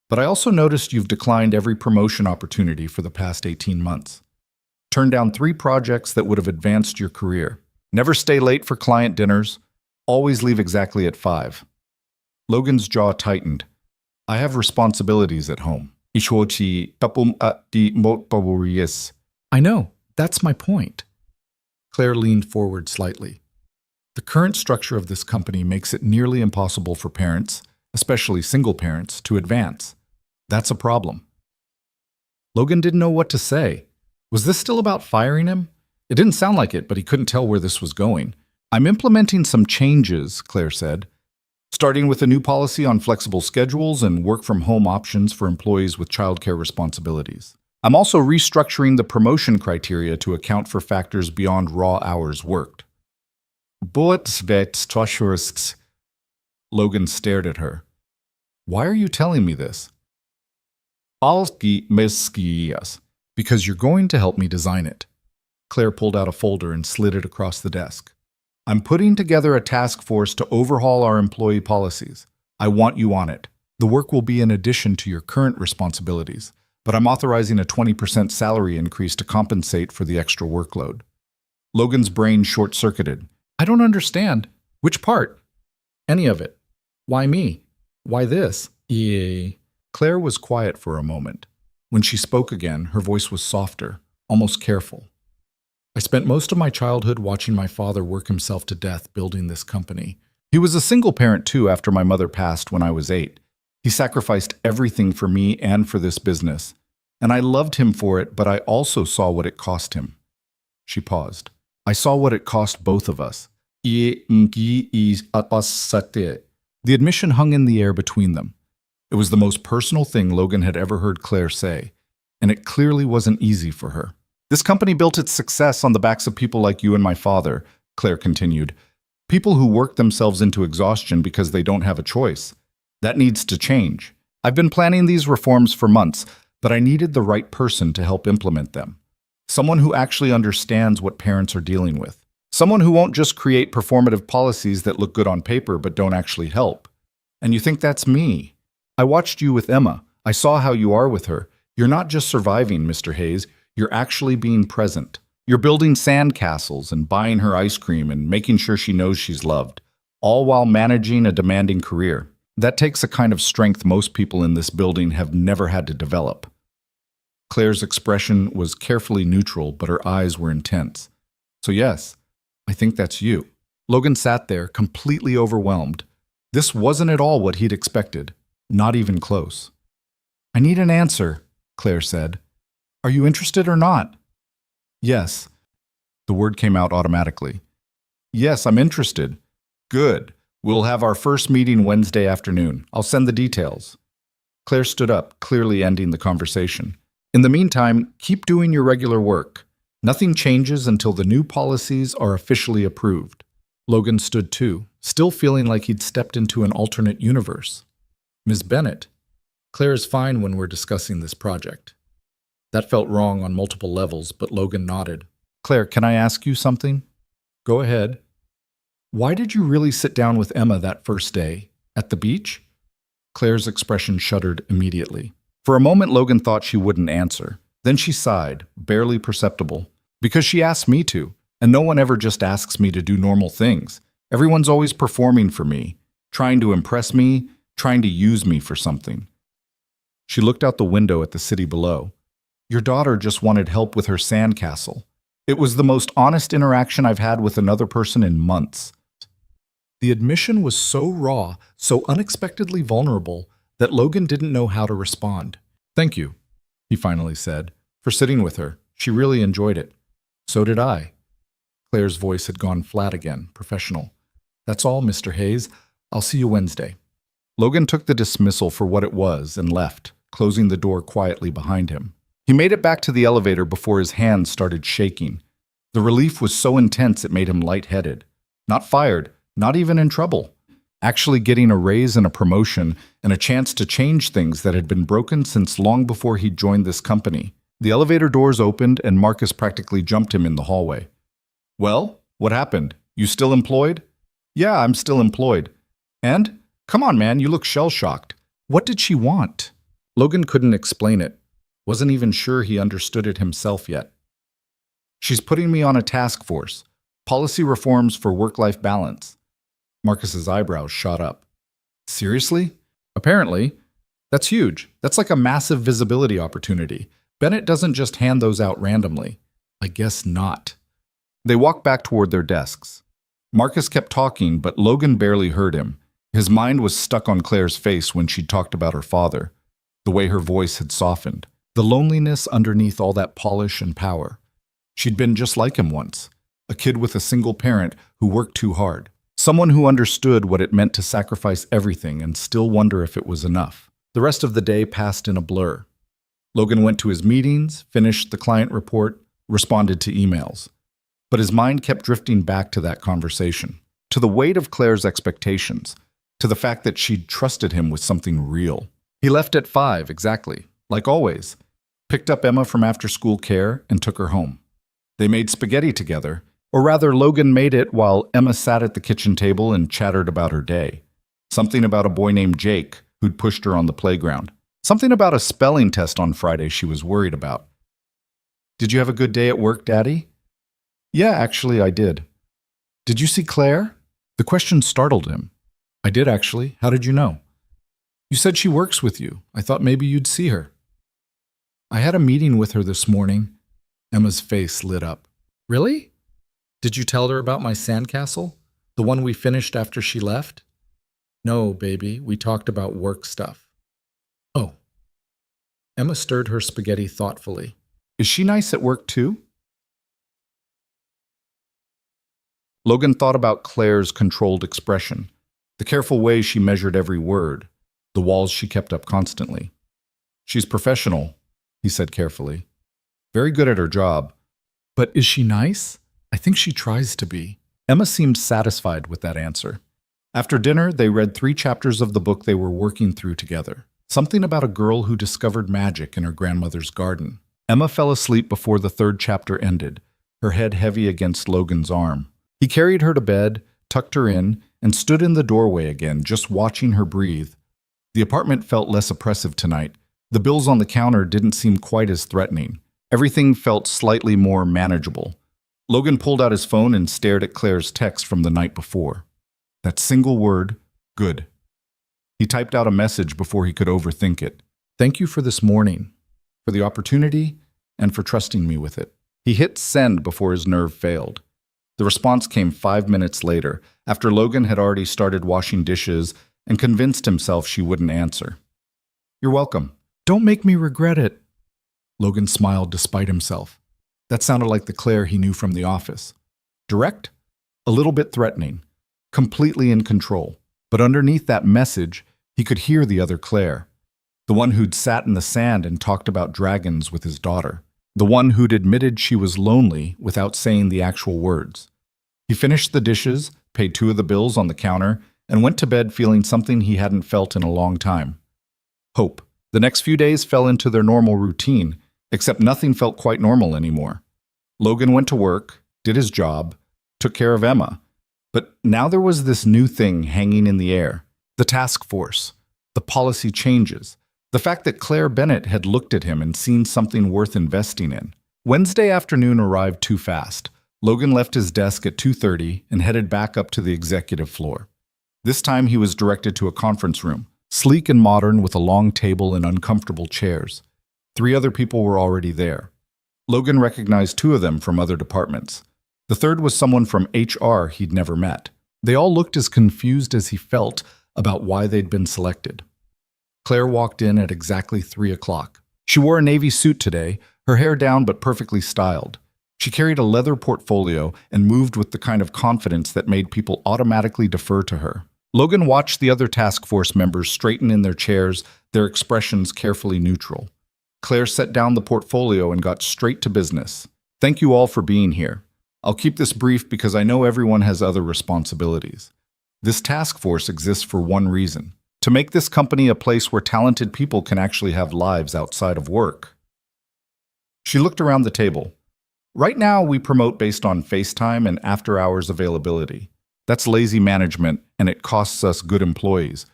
But I also noticed you've declined every promotion opportunity for the past 18 months. Turned down 3 projects that would have advanced your career. Never stay late for client dinners. Always leave exactly at 5. Logan's jaw tightened. "I have responsibilities at home." "I know. That's my point." Claire leaned forward slightly. "The current structure of this company makes it nearly impossible for parents, especially single parents, to advance. That's a problem." Logan didn't know what to say. Was this still about firing him? It didn't sound like it, but he couldn't tell where this was going. I'm implementing some changes, Claire said, starting with a new policy on flexible schedules and work-from-home options for employees with childcare responsibilities. I'm also restructuring the promotion criteria to account for factors beyond raw hours worked. Logan stared at her. Why are you telling me this? Because you're going to help me design it. Claire pulled out a folder and slid it across the desk. I'm putting together a task force to overhaul our employee policies. I want you on it. The work will be in addition to your current responsibilities, but I'm authorizing a 20% salary increase to compensate for the extra workload. Logan's brain short-circuited. I don't understand. Which part? Any of it. Why me? Why this? Claire was quiet for a moment. When she spoke again, her voice was softer, almost careful. I spent most of my childhood watching my father work himself to death building this company. He was a single parent too after my mother passed when I was 8. He sacrificed everything for me and for this business. And I loved him for it, but I also saw what it cost him. She paused. I saw what it cost both of us. The admission hung in the air between them. It was the most personal thing Logan had ever heard Claire say, and it clearly wasn't easy for her. This company built its success on the backs of people like you and my father, Claire continued. People who work themselves into exhaustion because they don't have a choice. That needs to change. I've been planning these reforms for months, but I needed the right person to help implement them. Someone who actually understands what parents are dealing with. Someone who won't just create performative policies that look good on paper but don't actually help. And you think that's me? I watched you with Emma. I saw how you are with her. You're not just surviving, Mr. Hayes. You're actually being present. You're building sandcastles and buying her ice cream and making sure she knows she's loved, all while managing a demanding career. That takes a kind of strength most people in this building have never had to develop. Claire's expression was carefully neutral, but her eyes were intense. So yes, I think that's you. Logan sat there, completely overwhelmed. This wasn't at all what he'd expected. Not even close. I need an answer, Claire said. Are you interested or not? Yes. The word came out automatically. Yes, I'm interested. Good. We'll have our first meeting Wednesday afternoon. I'll send the details. Claire stood up, clearly ending the conversation. In the meantime, keep doing your regular work. Nothing changes until the new policies are officially approved. Logan stood too, still feeling like he'd stepped into an alternate universe. Ms. Bennett, Claire is fine when we're discussing this project. That felt wrong on multiple levels, but Logan nodded. Claire, can I ask you something? Go ahead. Why did you really sit down with Emma that first day? At the beach? Claire's expression shuddered immediately. For a moment, Logan thought she wouldn't answer. Then she sighed, barely perceptible. Because she asked me to, and no one ever just asks me to do normal things. Everyone's always performing for me, trying to impress me, trying to use me for something. She looked out the window at the city below. Your daughter just wanted help with her sandcastle. It was the most honest interaction I've had with another person in months. The admission was so raw, so unexpectedly vulnerable, that Logan didn't know how to respond. Thank you, he finally said, for sitting with her. She really enjoyed it. So did I. Claire's voice had gone flat again, professional. That's all, Mr. Hayes. I'll see you Wednesday. Logan took the dismissal for what it was and left, closing the door quietly behind him. He made it back to the elevator before his hands started shaking. The relief was so intense it made him lightheaded. Not fired, not even in trouble. Actually getting a raise and a promotion and a chance to change things that had been broken since long before he joined this company. The elevator doors opened and Marcus practically jumped him in the hallway. Well, what happened? You still employed? Yeah, I'm still employed. And? Come on, man, you look shell-shocked. What did she want? Logan couldn't explain it. Wasn't even sure he understood it himself yet. She's putting me on a task force. Policy reforms for work-life balance. Marcus's eyebrows shot up. Seriously? Apparently. That's huge. That's like a massive visibility opportunity. Bennett doesn't just hand those out randomly. I guess not. They walked back toward their desks. Marcus kept talking, but Logan barely heard him. His mind was stuck on Claire's face when she talked about her father, the way her voice had softened, the loneliness underneath all that polish and power. She'd been just like him once, a kid with a single parent who worked too hard. Someone who understood what it meant to sacrifice everything and still wonder if it was enough. The rest of the day passed in a blur. Logan went to his meetings, finished the client report, responded to emails. But his mind kept drifting back to that conversation, to the weight of Claire's expectations, to the fact that she'd trusted him with something real. He left at 5, exactly, like always, picked up Emma from after-school care and took her home. They made spaghetti together, or rather Logan made it while Emma sat at the kitchen table and chattered about her day. Something about a boy named Jake who'd pushed her on the playground. Something about a spelling test on Friday she was worried about. "Did you have a good day at work, Daddy?" "Yeah, actually, I did." "Did you see Claire?" The question startled him. "I did, actually. How did you know?" "You said she works with you. I thought maybe you'd see her." "I had a meeting with her this morning." Emma's face lit up. "Really? Did you tell her about my sandcastle? The one we finished after she left?" "No, baby. We talked about work stuff." "Oh." Emma stirred her spaghetti thoughtfully. "Is she nice at work too?" Logan thought about Claire's controlled expression, the careful way she measured every word, the walls she kept up constantly. "She's professional," he said carefully. "Very good at her job. But is she nice? I think she tries to be." Emma seemed satisfied with that answer. After dinner, they read 3 chapters of the book they were working through together. Something about a girl who discovered magic in her grandmother's garden. Emma fell asleep before the 3rd chapter ended, her head heavy against Logan's arm. He carried her to bed, tucked her in, and stood in the doorway again, just watching her breathe. The apartment felt less oppressive tonight. The bills on the counter didn't seem quite as threatening. Everything felt slightly more manageable. Logan pulled out his phone and stared at Claire's text from the night before. That single word, good. He typed out a message before he could overthink it. "Thank you for this morning, for the opportunity, and for trusting me with it." He hit send before his nerve failed. The response came 5 minutes later, after Logan had already started washing dishes and convinced himself she wouldn't answer. "You're welcome. Don't make me regret it." Logan smiled despite himself. That sounded like the Claire he knew from the office. Direct, a little bit threatening, completely in control. But underneath that message, he could hear the other Claire, the one who'd sat in the sand and talked about dragons with his daughter, the one who'd admitted she was lonely without saying the actual words. He finished the dishes, paid 2 of the bills on the counter, and went to bed feeling something he hadn't felt in a long time. Hope. The next few days fell into their normal routine, except nothing felt quite normal anymore. Logan went to work, did his job, took care of Emma. But now there was this new thing hanging in the air. The task force, the policy changes, the fact that Claire Bennett had looked at him and seen something worth investing in. Wednesday afternoon arrived too fast. Logan left his desk at 2:30 and headed back up to the executive floor. This time he was directed to a conference room, sleek and modern with a long table and uncomfortable chairs. 3 other people were already there. Logan recognized 2 of them from other departments. The 3rd was someone from HR he'd never met. They all looked as confused as he felt about why they'd been selected. Claire walked in at exactly 3 o'clock. She wore a navy suit today, her hair down but perfectly styled. She carried a leather portfolio and moved with the kind of confidence that made people automatically defer to her. Logan watched the other task force members straighten in their chairs, their expressions carefully neutral. Claire set down the portfolio and got straight to business. "Thank you all for being here. I'll keep this brief because I know everyone has other responsibilities. This task force exists for one reason: to make this company a place where talented people can actually have lives outside of work." She looked around the table. "Right now, we promote based on FaceTime and after-hours availability. That's lazy management, and it costs us good employees.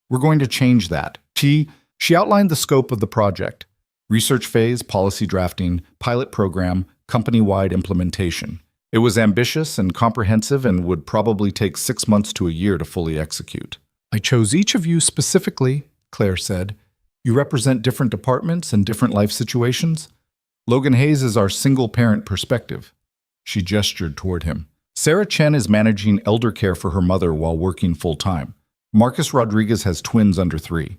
We're going to change that." She outlined the scope of the project: research phase, policy drafting, pilot program, company-wide implementation. It was ambitious and comprehensive and would probably take 6 months to a year to fully execute. "I chose each of you specifically," Claire said. "You represent different departments and different life situations. Logan Hayes is our single-parent perspective." She gestured toward him. "Sarah Chen is managing elder care for her mother while working full-time. Marcus Rodriguez has twins under 3.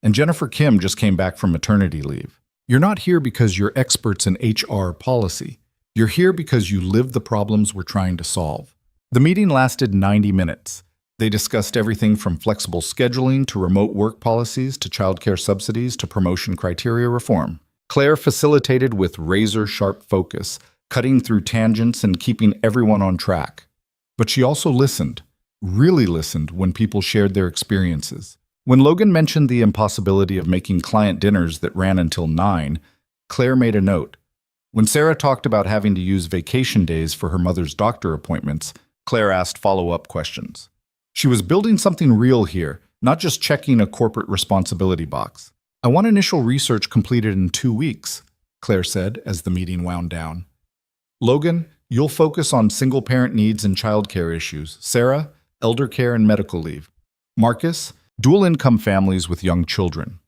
And Jennifer Kim just came back from maternity leave. You're not here because you're experts in HR policy. You're here because you live the problems we're trying to solve. The meeting lasted 90 minutes. They discussed everything from flexible scheduling to remote work policies to childcare subsidies to promotion criteria reform. Claire facilitated with razor-sharp focus, cutting through tangents and keeping everyone on track. But she also listened, really listened when people shared their experiences. When Logan mentioned the impossibility of making client dinners that ran until 9, Claire made a note. When Sarah talked about having to use vacation days for her mother's doctor appointments, Claire asked follow-up questions. She was building something real here, not just checking a corporate responsibility box. I want initial research completed in 2 weeks, Claire said as the meeting wound down. Logan, you'll focus on single-parent needs and childcare issues. Sarah, elder care and medical leave. Marcus, dual-income families with young children.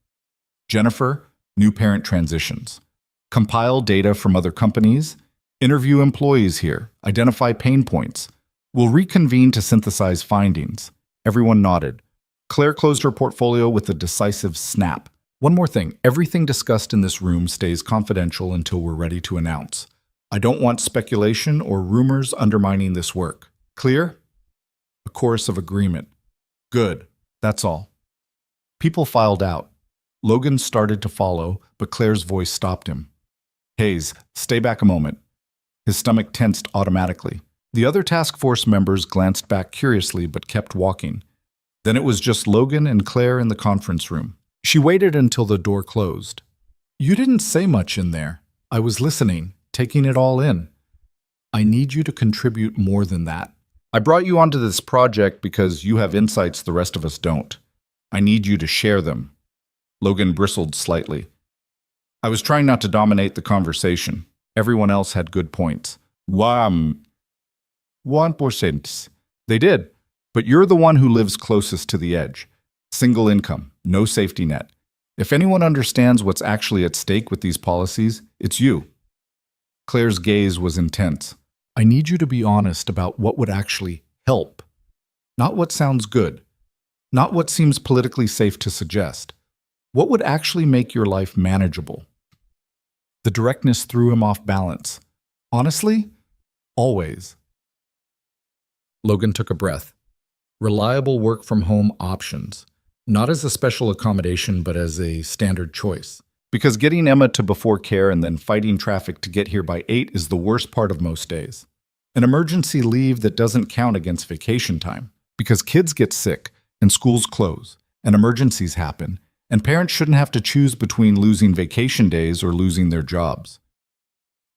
Jennifer, new parent transitions. Compile data from other companies. Interview employees here. Identify pain points. We'll reconvene to synthesize findings. Everyone nodded. Claire closed her portfolio with a decisive snap. One more thing, everything discussed in this room stays confidential until we're ready to announce. I don't want speculation or rumors undermining this work. Clear? A chorus of agreement. Good. That's all. People filed out. Logan started to follow, but Claire's voice stopped him. Hayes, stay back a moment. His stomach tensed automatically. The other task force members glanced back curiously but kept walking. Then it was just Logan and Claire in the conference room. She waited until the door closed. You didn't say much in there. I was listening, taking it all in. I need you to contribute more than that. I brought you onto this project because you have insights the rest of us don't. I need you to share them. Logan bristled slightly. I was trying not to dominate the conversation. Everyone else had good points. 1%. They did, but you're the one who lives closest to the edge. Single income, no safety net. If anyone understands what's actually at stake with these policies, it's you. Claire's gaze was intense. I need you to be honest about what would actually help. Not what sounds good. Not what seems politically safe to suggest. What would actually make your life manageable? The directness threw him off balance. Honestly, always. Logan took a breath. Reliable work-from-home options. Not as a special accommodation, but as a standard choice. Because getting Emma to before care and then fighting traffic to get here by 8 is the worst part of most days. An emergency leave that doesn't count against vacation time. Because kids get sick, and schools close, and emergencies happen, and parents shouldn't have to choose between losing vacation days or losing their jobs.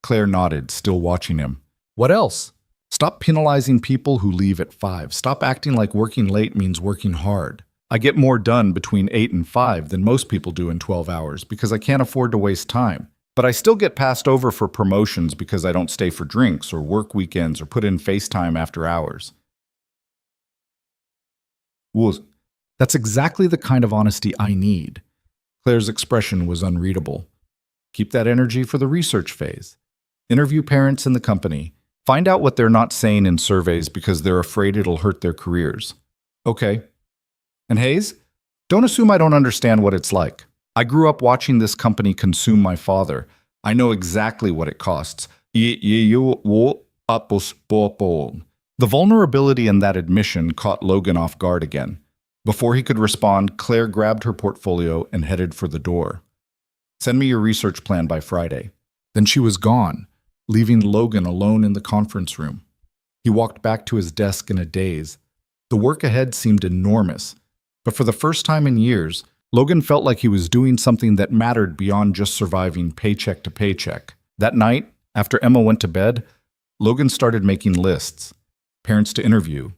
Claire nodded, still watching him. What else? Stop penalizing people who leave at 5. Stop acting like working late means working hard. I get more done between 8 and 5 than most people do in 12 hours because I can't afford to waste time. But I still get passed over for promotions because I don't stay for drinks or work weekends or put in FaceTime after hours. That's exactly the kind of honesty I need. Claire's expression was unreadable. Keep that energy for the research phase. Interview parents in the company. Find out what they're not saying in surveys because they're afraid it'll hurt their careers. Okay. And Hayes, don't assume I don't understand what it's like. I grew up watching this company consume my father. I know exactly what it costs. The vulnerability in that admission caught Logan off guard again. Before he could respond, Claire grabbed her portfolio and headed for the door. Send me your research plan by Friday. Then she was gone, leaving Logan alone in the conference room. He walked back to his desk in a daze. The work ahead seemed enormous, but for the first time in years, Logan felt like he was doing something that mattered beyond just surviving paycheck to paycheck. That night, after Emma went to bed, Logan started making lists. Parents to interview,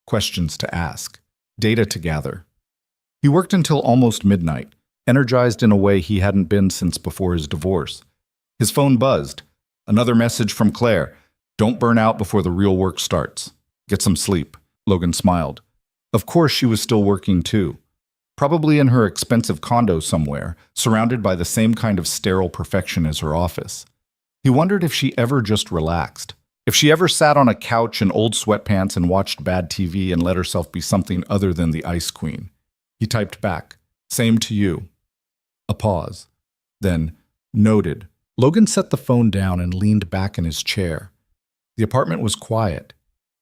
questions to ask, data to gather. He worked until almost midnight, energized in a way he hadn't been since before his divorce. His phone buzzed. Another message from Claire. Don't burn out before the real work starts. Get some sleep. Logan smiled. Of course she was still working too. Probably in her expensive condo somewhere, surrounded by the same kind of sterile perfection as her office. He wondered if she ever just relaxed. If she ever sat on a couch in old sweatpants and watched bad TV and let herself be something other than the Ice Queen. He typed back, same to you. A pause. Then, noted, Logan set the phone down and leaned back in his chair. The apartment was quiet.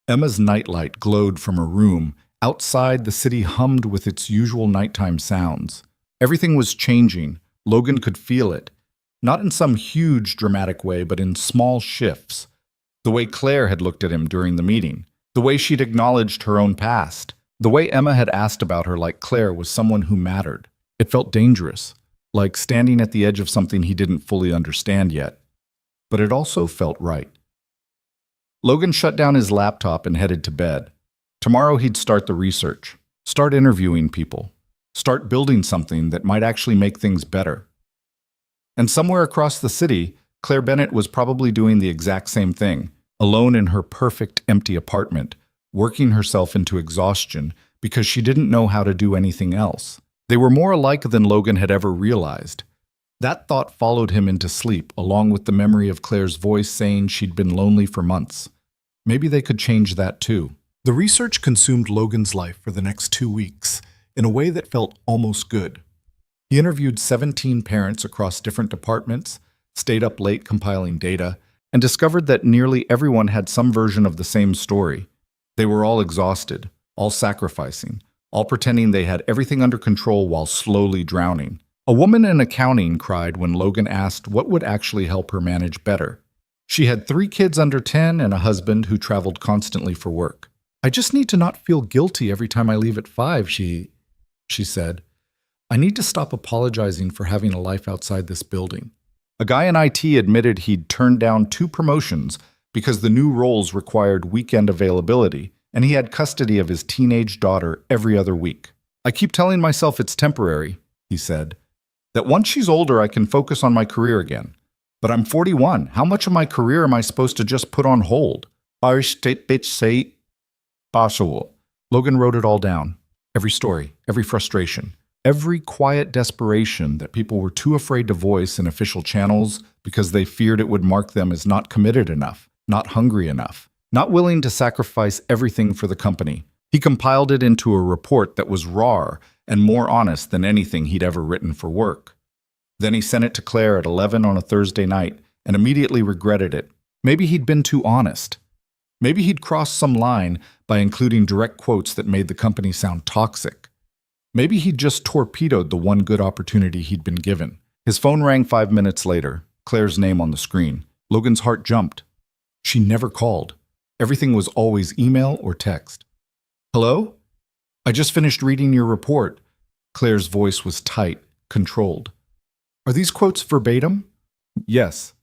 Emma's nightlight glowed from her room. Outside, the city hummed with its usual nighttime sounds. Everything was changing. Logan could feel it. Not in some huge, dramatic way, but in small shifts. The way Claire had looked at him during the meeting. The way she'd acknowledged her own past. The way Emma had asked about her like Claire was someone who mattered. It felt dangerous, like standing at the edge of something he didn't fully understand yet. But it also felt right. Logan shut down his laptop and headed to bed. Tomorrow he'd start the research, start interviewing people, start building something that might actually make things better. And somewhere across the city, Claire Bennett was probably doing the exact same thing, alone in her perfect empty apartment, working herself into exhaustion because she didn't know how to do anything else. They were more alike than Logan had ever realized. That thought followed him into sleep, along with the memory of Claire's voice saying she'd been lonely for months. Maybe they could change that too. The research consumed Logan's life for the next 2 weeks, in a way that felt almost good. He interviewed 17 parents across different departments, stayed up late compiling data, and discovered that nearly everyone had some version of the same story. They were all exhausted, all sacrificing, all pretending they had everything under control while slowly drowning. A woman in accounting cried when Logan asked what would actually help her manage better. She had 3 kids under 10 and a husband who traveled constantly for work. "I just need to not feel guilty every time I leave at 5, she said. "I need to stop apologizing for having a life outside this building." A guy in IT admitted he'd turned down 2 promotions because the new roles required weekend availability, and he had custody of his teenage daughter every other week. "I keep telling myself it's temporary," he said. "That once she's older, I can focus on my career again. But I'm 41. How much of my career am I supposed to just put on hold?" Logan wrote it all down. Every story, every frustration, every quiet desperation that people were too afraid to voice in official channels because they feared it would mark them as not committed enough, not hungry enough, not willing to sacrifice everything for the company. He compiled it into a report that was raw and more honest than anything he'd ever written for work. Then he sent it to Claire at 11 on a Thursday night and immediately regretted it. Maybe he'd been too honest. Maybe he'd crossed some line by including direct quotes that made the company sound toxic. Maybe he'd just torpedoed the one good opportunity he'd been given. His phone rang 5 minutes later, Claire's name on the screen. Logan's heart jumped. She never called. Everything was always email or text. "Hello? I just finished reading your report." Claire's voice was tight, controlled. "Are these quotes verbatim?" "Yes."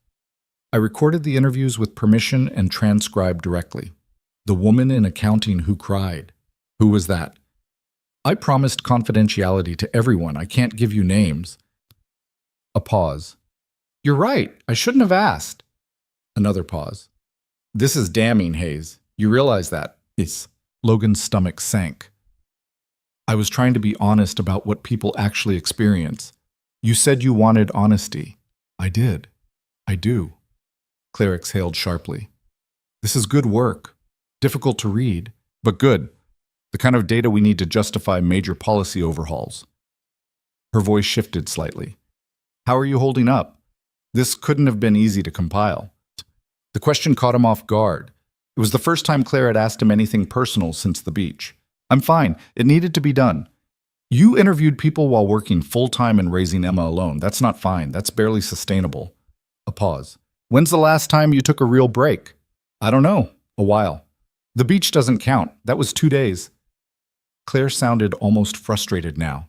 "I recorded the interviews with permission and transcribed directly. The woman in accounting who cried. Who was that?" "I promised confidentiality to everyone. I can't give you names." A pause. "You're right. I shouldn't have asked." Another pause. "This is damning, Hayes. You realize that?" Yes. Logan's stomach sank. "I was trying to be honest about what people actually experience. You said you wanted honesty." "I did. I do." Claire exhaled sharply. "This is good work. Difficult to read, but good. The kind of data we need to justify major policy overhauls." Her voice shifted slightly. "How are you holding up? This couldn't have been easy to compile." The question caught him off guard. It was the first time Claire had asked him anything personal since the beach. "I'm fine. It needed to be done." "You interviewed people while working full-time and raising Emma alone. That's not fine. That's barely sustainable." A pause. "When's the last time you took a real break?" "I don't know. A while." "The beach doesn't count. That was 2 days." Claire sounded almost frustrated now.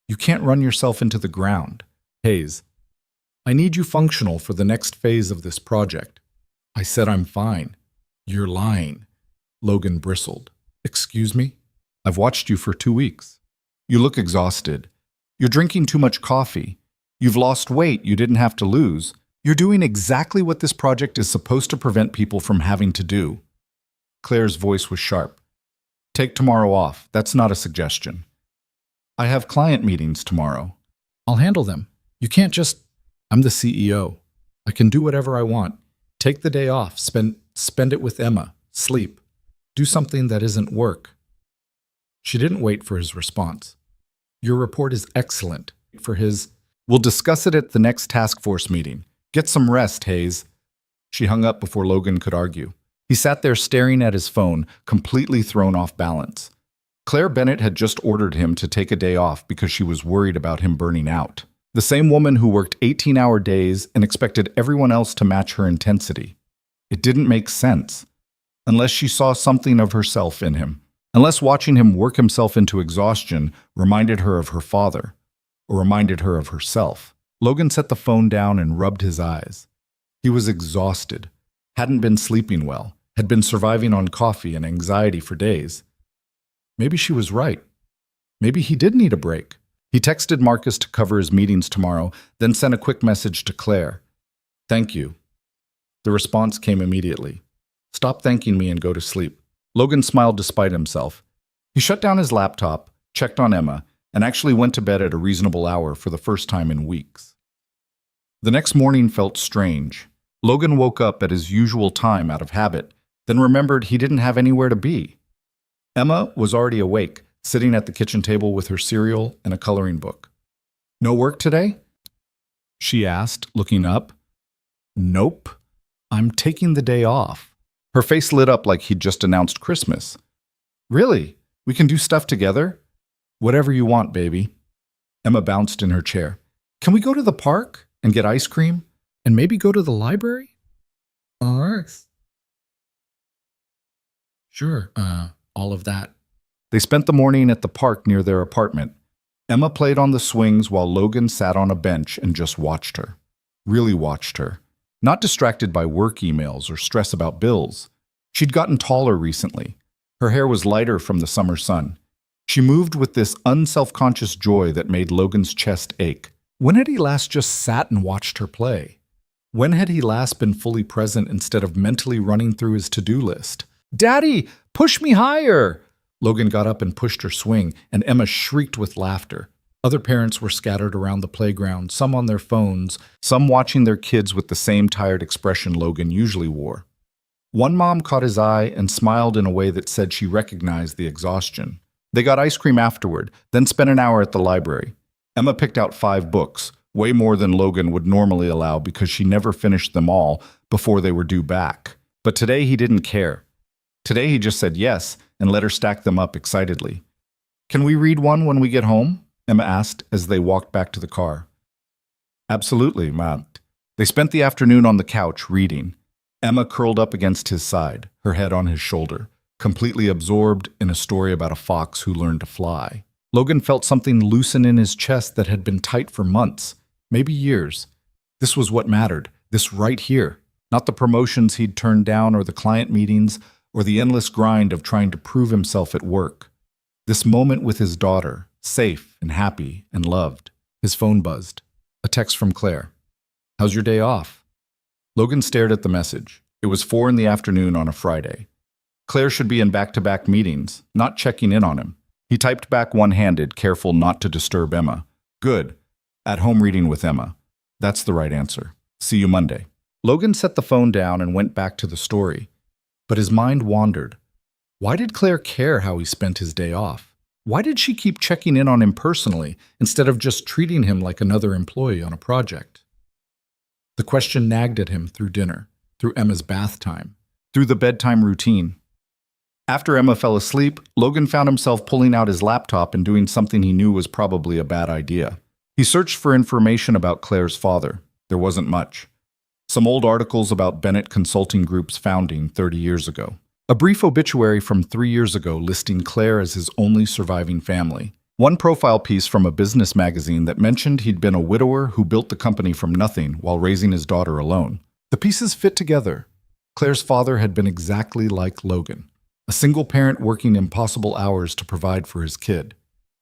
"You can't run yourself into the ground." "Hayes, I need you functional for the next phase of this project." "I said I'm fine." "You're lying." Logan bristled. "Excuse me? I've watched you for 2 weeks. You look exhausted. You're drinking too much coffee. You've lost weight you didn't have to lose. You're doing exactly what this project is supposed to prevent people from having to do." Claire's voice was sharp. "Take tomorrow off. That's not a suggestion." "I have client meetings tomorrow." "I'll handle them. You can't just—" "I'm the CEO. I can do whatever I want. Take the day off. Spend it with Emma. Sleep. Do something that isn't work." She didn't wait for his response. "Your report is excellent." For his, "We'll discuss it at the next task force meeting. Get some rest, Hayes. She hung up before Logan could argue. He sat there staring at his phone, completely thrown off balance. Claire Bennett had just ordered him to take a day off because she was worried about him burning out. The same woman who worked 18-hour days and expected everyone else to match her intensity. It didn't make sense. Unless she saw something of herself in him. Unless watching him work himself into exhaustion reminded her of her father, or reminded her of herself. Logan set the phone down and rubbed his eyes. He was exhausted, hadn't been sleeping well, had been surviving on coffee and anxiety for days. Maybe she was right. Maybe he did need a break. He texted Marcus to cover his meetings tomorrow, then sent a quick message to Claire. "Thank you." The response came immediately. "Stop thanking me and go to sleep." Logan smiled despite himself. He shut down his laptop, checked on Emma, and actually went to bed at a reasonable hour for the first time in weeks. The next morning felt strange. Logan woke up at his usual time out of habit, then remembered he didn't have anywhere to be. Emma was already awake, sitting at the kitchen table with her cereal and a coloring book. "No work today?" she asked, looking up. "Nope. I'm taking the day off." Her face lit up like he'd just announced Christmas. "Really? We can do stuff together?" "Whatever you want, baby." Emma bounced in her chair. "Can we go to the park and get ice cream? And maybe go to the library?" Sure, all of that. They spent the morning at the park near their apartment. Emma played on the swings while Logan sat on a bench and just watched her. Really watched her. Not distracted by work emails or stress about bills. She'd gotten taller recently. Her hair was lighter from the summer sun. She moved with this unselfconscious joy that made Logan's chest ache. When had he last just sat and watched her play? When had he last been fully present instead of mentally running through his to-do list? "Daddy, push me higher!" Logan got up and pushed her swing, and Emma shrieked with laughter. Other parents were scattered around the playground, some on their phones, some watching their kids with the same tired expression Logan usually wore. One mom caught his eye and smiled in a way that said she recognized the exhaustion. They got ice cream afterward, then spent an hour at the library. Emma picked out 5 books, way more than Logan would normally allow because she never finished them all before they were due back. But today he didn't care. Today he just said yes and let her stack them up excitedly. "Can we read one when we get home?" Emma asked as they walked back to the car. "Absolutely, Ma." They spent the afternoon on the couch reading. Emma curled up against his side, her head on his shoulder, completely absorbed in a story about a fox who learned to fly. Logan felt something loosen in his chest that had been tight for months, maybe years. This was what mattered, this right here, not the promotions he'd turned down or the client meetings or the endless grind of trying to prove himself at work. This moment with his daughter, safe and happy and loved. His phone buzzed. A text from Claire. "How's your day off?" Logan stared at the message. It was 4 in the afternoon on a Friday. Claire should be in back-to-back meetings, not checking in on him. He typed back one-handed, careful not to disturb Emma. "Good. At home reading with Emma. That's the right answer. See you Monday." Logan set the phone down and went back to the story. But his mind wandered. Why did Claire care how he spent his day off? Why did she keep checking in on him personally instead of just treating him like another employee on a project? The question nagged at him through dinner, through Emma's bath time, through the bedtime routine. After Emma fell asleep, Logan found himself pulling out his laptop and doing something he knew was probably a bad idea. He searched for information about Claire's father. There wasn't much. Some old articles about Bennett Consulting Group's founding 30 years ago. A brief obituary from 3 years ago listing Claire as his only surviving family. One profile piece from a business magazine that mentioned he'd been a widower who built the company from nothing while raising his daughter alone. The pieces fit together. Claire's father had been exactly like Logan. A single parent working impossible hours to provide for his kid.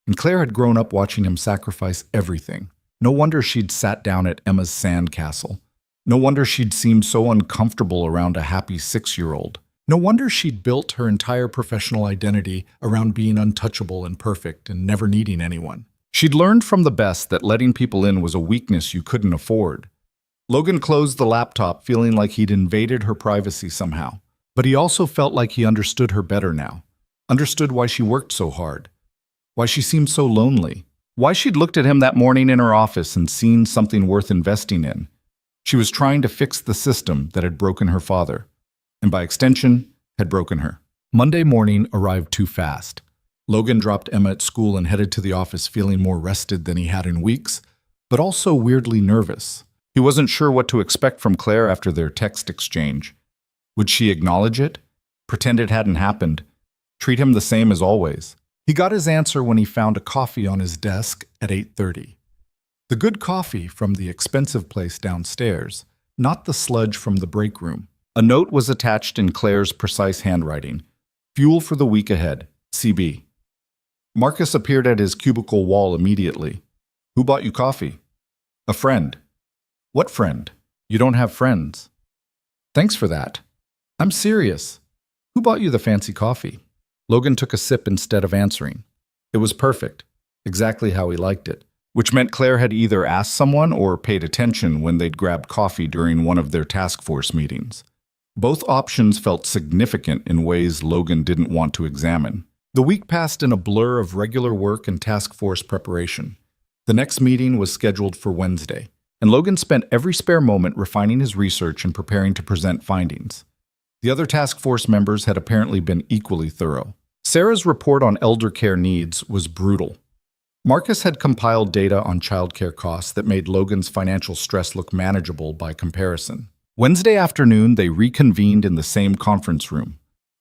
And Claire had grown up watching him sacrifice everything. No wonder she'd sat down at Emma's sandcastle. No wonder she'd seemed so uncomfortable around a happy 6-year-old. No wonder she'd built her entire professional identity around being untouchable and perfect and never needing anyone. She'd learned from the best that letting people in was a weakness you couldn't afford. Logan closed the laptop feeling like he'd invaded her privacy somehow. But he also felt like he understood her better now. Understood why she worked so hard. Why she seemed so lonely. Why she'd looked at him that morning in her office and seen something worth investing in. She was trying to fix the system that had broken her father, and by extension, had broken her. Monday morning arrived too fast. Logan dropped Emma at school and headed to the office feeling more rested than he had in weeks, but also weirdly nervous. He wasn't sure what to expect from Claire after their text exchange. Would she acknowledge it? Pretend it hadn't happened? Treat him the same as always? He got his answer when he found a coffee on his desk at 8:30. The good coffee from the expensive place downstairs, not the sludge from the break room. A note was attached in Claire's precise handwriting. Fuel for the week ahead, CB. Marcus appeared at his cubicle wall immediately. Who bought you coffee? A friend. What friend? You don't have friends. Thanks for that. I'm serious. Who bought you the fancy coffee? Logan took a sip instead of answering. It was perfect, exactly how he liked it, which meant Claire had either asked someone or paid attention when they'd grabbed coffee during one of their task force meetings. Both options felt significant in ways Logan didn't want to examine. The week passed in a blur of regular work and task force preparation. The next meeting was scheduled for Wednesday, and Logan spent every spare moment refining his research and preparing to present findings. The other task force members had apparently been equally thorough. Sarah's report on elder care needs was brutal. Marcus had compiled data on childcare costs that made Logan's financial stress look manageable by comparison. Wednesday afternoon, they reconvened in the same conference room.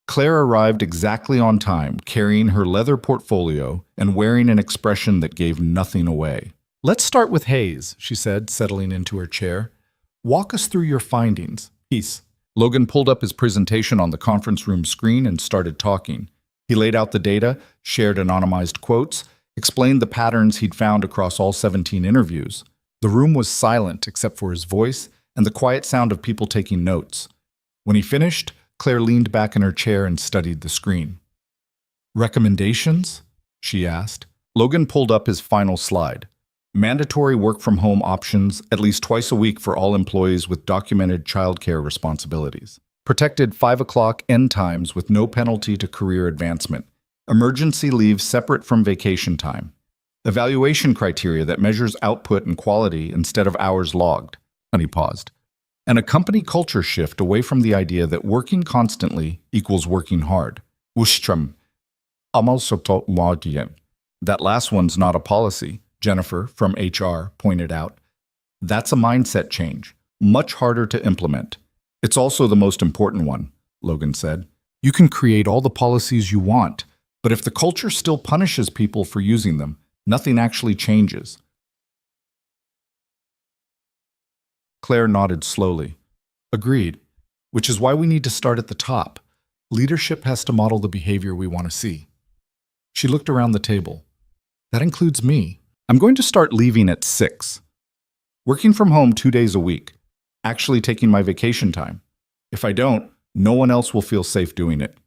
Claire arrived exactly on time, carrying her leather portfolio and wearing an expression that gave nothing away. Let's start with Hayes, she said, settling into her chair. Walk us through your findings. Peace. Logan pulled up his presentation on the conference room screen and started talking. He laid out the data, shared anonymized quotes, explained the patterns he'd found across all 17 interviews. The room was silent except for his voice and the quiet sound of people taking notes. When he finished, Claire leaned back in her chair and studied the screen. Recommendations? She asked. Logan pulled up his final slide. Mandatory work-from-home options at least twice a week for all employees with documented childcare responsibilities. Protected 5 o'clock end times with no penalty to career advancement. Emergency leave separate from vacation time. Evaluation criteria that measures output and quality instead of hours logged. And he paused. And a company culture shift away from the idea that working constantly equals working hard. That last one's not a policy, Jennifer from HR pointed out. That's a mindset change, much harder to implement. It's also the most important one, Logan said. You can create all the policies you want, but if the culture still punishes people for using them, nothing actually changes. Claire nodded slowly. Agreed, which is why we need to start at the top. Leadership has to model the behavior we want to see. She looked around the table. That includes me. I'm going to start leaving at 6. Working from home 2 days a week. Actually taking my vacation time. If I don't, no one else will feel safe doing it.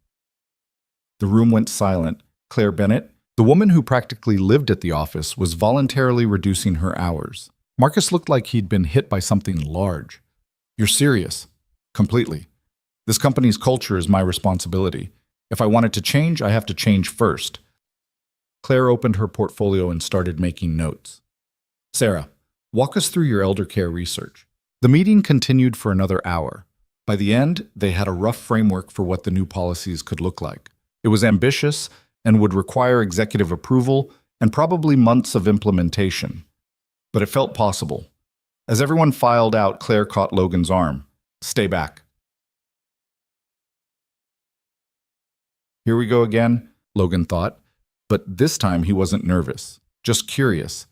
The room went silent. Claire Bennett, the woman who practically lived at the office, was voluntarily reducing her hours. Marcus looked like he'd been hit by something large. You're serious? Completely. This company's culture is my responsibility. If I want it to change, I have to change first. Claire opened her portfolio and started making notes. Sarah, walk us through your elder care research. The meeting continued for another hour. By the end, they had a rough framework for what the new policies could look like. It was ambitious and would require executive approval and probably months of implementation. But it felt possible. As everyone filed out, Claire caught Logan's arm. Stay back. Here we go again, Logan thought. But this time he wasn't nervous, just curious.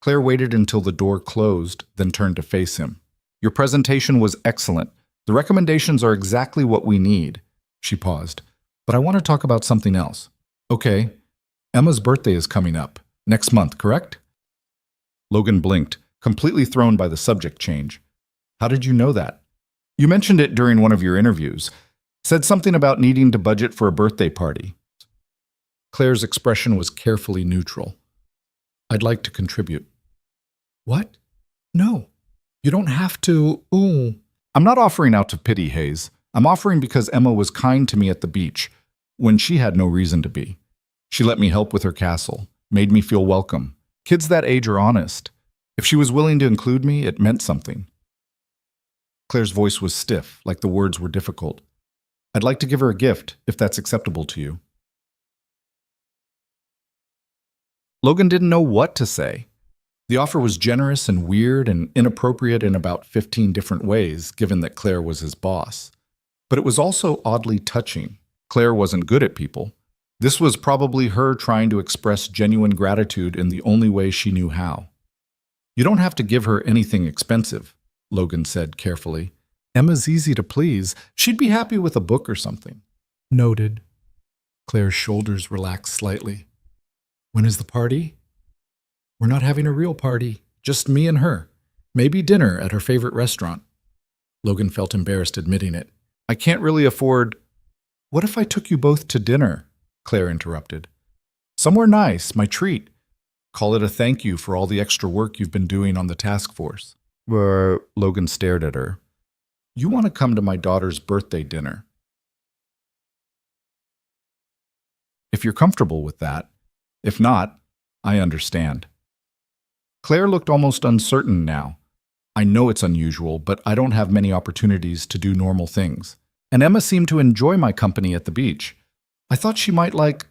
Claire waited until the door closed, then turned to face him. Your presentation was excellent. The recommendations are exactly what we need. She paused. But I want to talk about something else. Okay, Emma's birthday is coming up. Next month, correct? Logan blinked, completely thrown by the subject change. How did you know that? You mentioned it during one of your interviews. Said something about needing to budget for a birthday party. Claire's expression was carefully neutral. I'd like to contribute. What? No. You don't have to. Ooh. I'm not offering out to pity, Hayes. I'm offering because Emma was kind to me at the beach, when she had no reason to be. She let me help with her castle, made me feel welcome. Kids that age are honest. If she was willing to include me, it meant something. Claire's voice was stiff, like the words were difficult. I'd like to give her a gift, if that's acceptable to you. Logan didn't know what to say. The offer was generous and weird and inappropriate in about 15 different ways, given that Claire was his boss. But it was also oddly touching. Claire wasn't good at people. This was probably her trying to express genuine gratitude in the only way she knew how. You don't have to give her anything expensive, Logan said carefully. Emma's easy to please. She'd be happy with a book or something. Noted. Claire's shoulders relaxed slightly. When is the party? We're not having a real party, just me and her. Maybe dinner at her favorite restaurant. Logan felt embarrassed admitting it. I can't really afford... What if I took you both to dinner? Claire interrupted. Somewhere nice, my treat. Call it a thank you for all the extra work you've been doing on the task force. Logan stared at her. You want to come to my daughter's birthday dinner. If you're comfortable with that. If not, I understand. Claire looked almost uncertain now. I know it's unusual, but I don't have many opportunities to do normal things. And Emma seemed to enjoy my company at the beach. I thought she might like...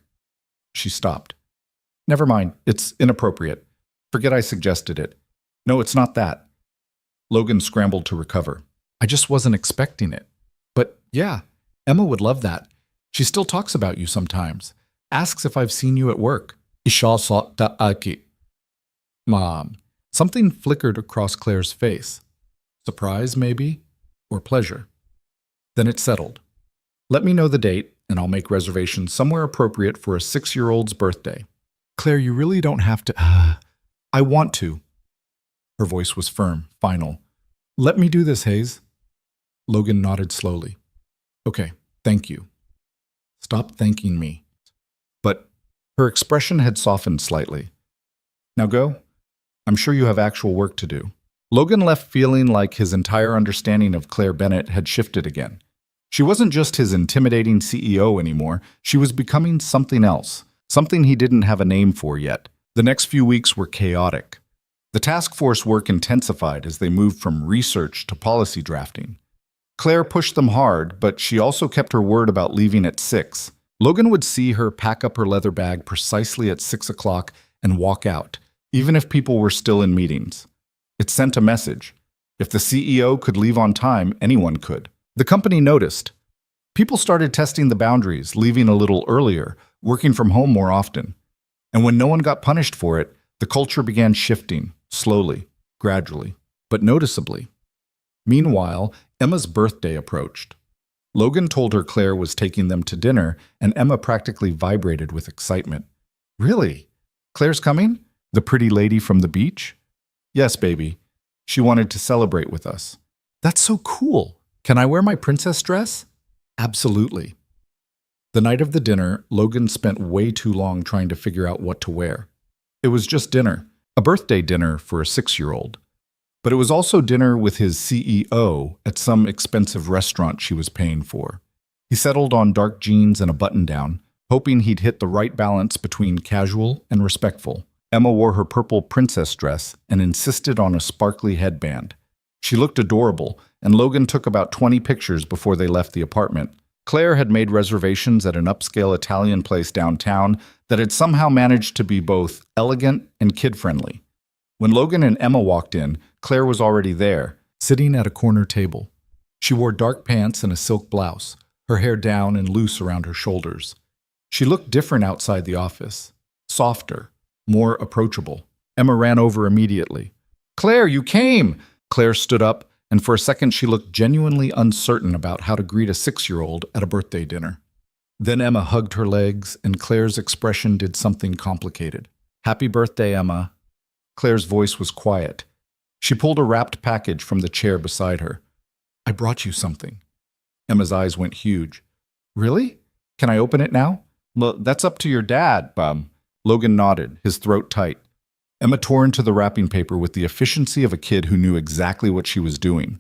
She stopped. Never mind, it's inappropriate. Forget I suggested it. No, it's not that. Logan scrambled to recover. I just wasn't expecting it. But yeah, Emma would love that. She still talks about you sometimes. Asks if I've seen you at work. Mom. Something flickered across Claire's face. Surprise, maybe? Or pleasure. Then it settled. Let me know the date, and I'll make reservations somewhere appropriate for a 6-year-old's birthday. Claire, you really don't have to... I want to. Her voice was firm, final. Let me do this, Hayes. Logan nodded slowly. Okay, thank you. Stop thanking me. But her expression had softened slightly. Now go. I'm sure you have actual work to do. Logan left feeling like his entire understanding of Claire Bennett had shifted again. She wasn't just his intimidating CEO anymore. She was becoming something else, something he didn't have a name for yet. The next few weeks were chaotic. The task force work intensified as they moved from research to policy drafting. Claire pushed them hard, but she also kept her word about leaving at 6. Logan would see her pack up her leather bag precisely at 6 o'clock and walk out, even if people were still in meetings. It sent a message. If the CEO could leave on time, anyone could. The company noticed. People started testing the boundaries, leaving a little earlier, working from home more often. And when no one got punished for it, the culture began shifting, slowly, gradually, but noticeably. Meanwhile, Emma's birthday approached. Logan told her Claire was taking them to dinner, and Emma practically vibrated with excitement. Really? Claire's coming? The pretty lady from the beach? Yes, baby. She wanted to celebrate with us. That's so cool. Can I wear my princess dress? Absolutely. The night of the dinner, Logan spent way too long trying to figure out what to wear. It was just dinner, a birthday dinner for a 6-year-old. But it was also dinner with his CEO at some expensive restaurant she was paying for. He settled on dark jeans and a button-down, hoping he'd hit the right balance between casual and respectful. Emma wore her purple princess dress and insisted on a sparkly headband. She looked adorable, and Logan took about 20 pictures before they left the apartment. Claire had made reservations at an upscale Italian place downtown that had somehow managed to be both elegant and kid-friendly. When Logan and Emma walked in, Claire was already there, sitting at a corner table. She wore dark pants and a silk blouse, her hair down and loose around her shoulders. She looked different outside the office, softer, more approachable. Emma ran over immediately. Claire, you came! Claire stood up, and for a second she looked genuinely uncertain about how to greet a 6-year-old at a birthday dinner. Then Emma hugged her legs, and Claire's expression did something complicated. Happy birthday, Emma. Claire's voice was quiet. She pulled a wrapped package from the chair beside her. I brought you something. Emma's eyes went huge. Really? Can I open it now? Well, that's up to your dad, bum. Logan nodded, his throat tight. Emma tore into the wrapping paper with the efficiency of a kid who knew exactly what she was doing.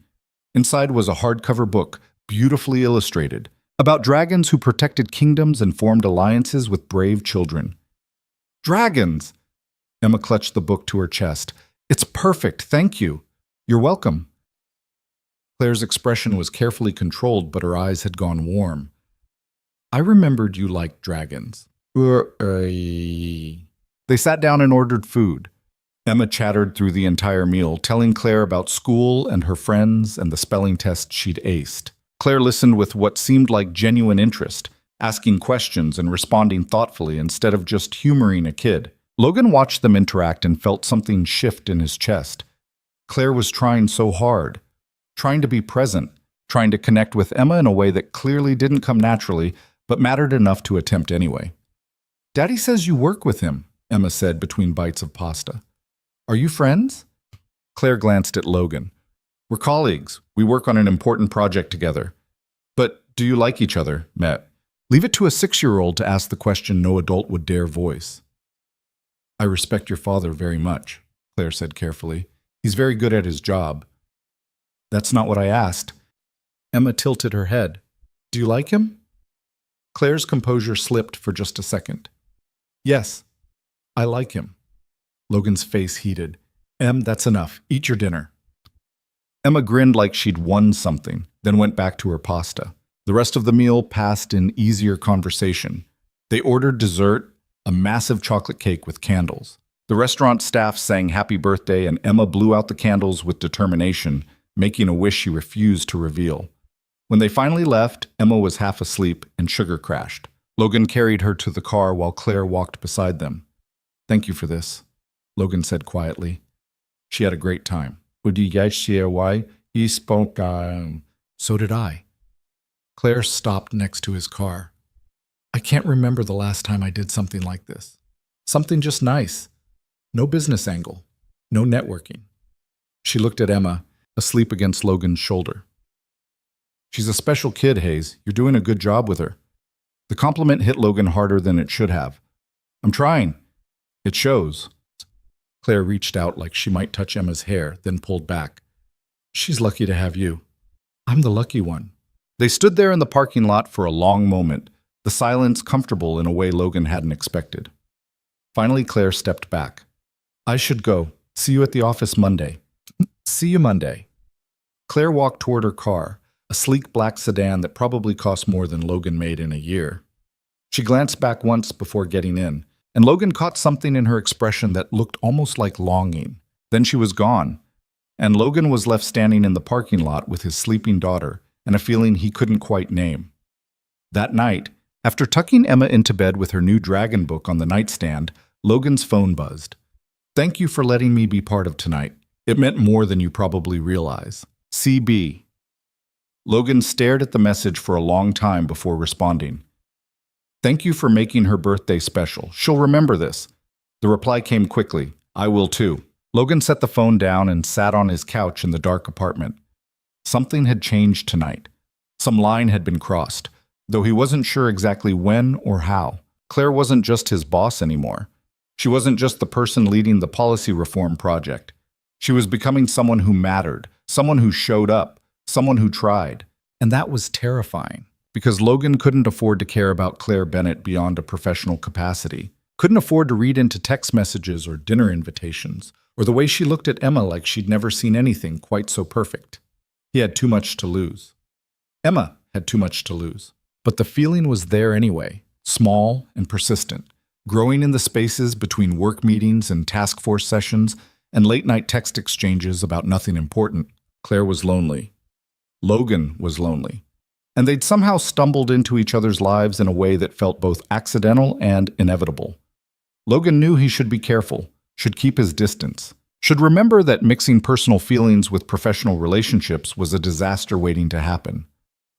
Inside was a hardcover book, beautifully illustrated, about dragons who protected kingdoms and formed alliances with brave children. Dragons! Emma clutched the book to her chest. It's perfect, thank you. You're welcome. Claire's expression was carefully controlled, but her eyes had gone warm. I remembered you liked dragons. They sat down and ordered food. Emma chattered through the entire meal, telling Claire about school and her friends and the spelling test she'd aced. Claire listened with what seemed like genuine interest, asking questions and responding thoughtfully instead of just humoring a kid. Logan watched them interact and felt something shift in his chest. Claire was trying so hard, trying to be present, trying to connect with Emma in a way that clearly didn't come naturally, but mattered enough to attempt anyway. Daddy says you work with him, Emma said between bites of pasta. Are you friends? Claire glanced at Logan. We're colleagues. We work on an important project together. But do you like each other, Matt? Leave it to a 6-year-old to ask the question no adult would dare voice. I respect your father very much, Claire said carefully. He's very good at his job. That's not what I asked. Emma tilted her head. Do you like him? Claire's composure slipped for just a second. Yes, I like him. Logan's face heated. Em, that's enough. Eat your dinner. Emma grinned like she'd won something, then went back to her pasta. The rest of the meal passed in easier conversation. They ordered dessert, a massive chocolate cake with candles. The restaurant staff sang happy birthday, and Emma blew out the candles with determination, making a wish she refused to reveal. When they finally left, Emma was half asleep and sugar crashed. Logan carried her to the car while Claire walked beside them. Thank you for this, Logan said quietly. She had a great time. Would you guys share why he spoke? So did I. Claire stopped next to his car. I can't remember the last time I did something like this. Something just nice. No business angle. No networking. She looked at Emma, asleep against Logan's shoulder. She's a special kid, Hayes. You're doing a good job with her. The compliment hit Logan harder than it should have. I'm trying. It shows. Claire reached out like she might touch Emma's hair, then pulled back. She's lucky to have you. I'm the lucky one. They stood there in the parking lot for a long moment, the silence comfortable in a way Logan hadn't expected. Finally, Claire stepped back. I should go. See you at the office Monday. See you Monday. Claire walked toward her car, a sleek black sedan that probably cost more than Logan made in a year. She glanced back once before getting in, and Logan caught something in her expression that looked almost like longing. Then she was gone, and Logan was left standing in the parking lot with his sleeping daughter and a feeling he couldn't quite name. That night, after tucking Emma into bed with her new dragon book on the nightstand, Logan's phone buzzed. Thank you for letting me be part of tonight. It meant more than you probably realize. CB. Logan stared at the message for a long time before responding. Thank you for making her birthday special. She'll remember this. The reply came quickly. I will too. Logan set the phone down and sat on his couch in the dark apartment. Something had changed tonight. Some line had been crossed, though he wasn't sure exactly when or how. Claire wasn't just his boss anymore. She wasn't just the person leading the policy reform project. She was becoming someone who mattered, someone who showed up, someone who tried. And that was terrifying, because Logan couldn't afford to care about Claire Bennett beyond a professional capacity. Couldn't afford to read into text messages or dinner invitations, or the way she looked at Emma like she'd never seen anything quite so perfect. He had too much to lose. Emma had too much to lose. But the feeling was there anyway, small and persistent, growing in the spaces between work meetings and task force sessions and late-night text exchanges about nothing important. Claire was lonely. Logan was lonely. And they'd somehow stumbled into each other's lives in a way that felt both accidental and inevitable. Logan knew he should be careful, should keep his distance, should remember that mixing personal feelings with professional relationships was a disaster waiting to happen.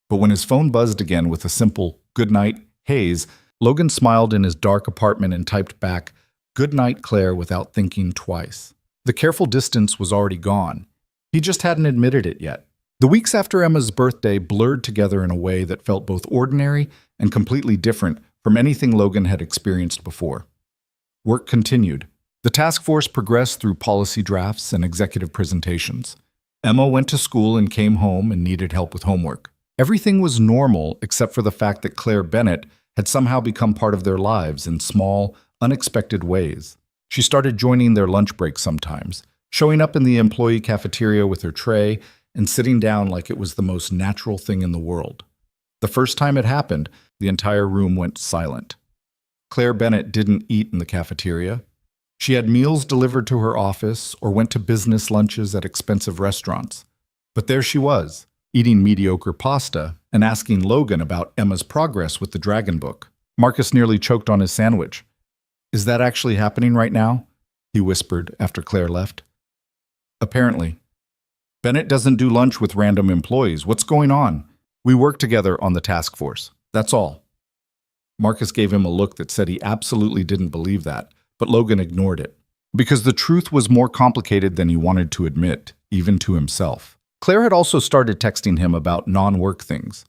But when his phone buzzed again with a simple, "Good night, Hayes," Logan smiled in his dark apartment and typed back, "Good night, Claire," without thinking twice. The careful distance was already gone. He just hadn't admitted it yet. The weeks after Emma's birthday blurred together in a way that felt both ordinary and completely different from anything Logan had experienced before. Work continued. The task force progressed through policy drafts and executive presentations. Emma went to school and came home and needed help with homework. Everything was normal except for the fact that Claire Bennett had somehow become part of their lives in small, unexpected ways. She started joining their lunch break sometimes, showing up in the employee cafeteria with her tray, and sitting down like it was the most natural thing in the world. The first time it happened, the entire room went silent. Claire Bennett didn't eat in the cafeteria. She had meals delivered to her office or went to business lunches at expensive restaurants. But there she was, eating mediocre pasta and asking Logan about Emma's progress with the Dragon Book. Marcus nearly choked on his sandwich. "Is that actually happening right now?" he whispered after Claire left. "Apparently. Bennett doesn't do lunch with random employees. What's going on? We work together on the task force. That's all." Marcus gave him a look that said he absolutely didn't believe that, but Logan ignored it. Because the truth was more complicated than he wanted to admit, even to himself. Claire had also started texting him about non-work things,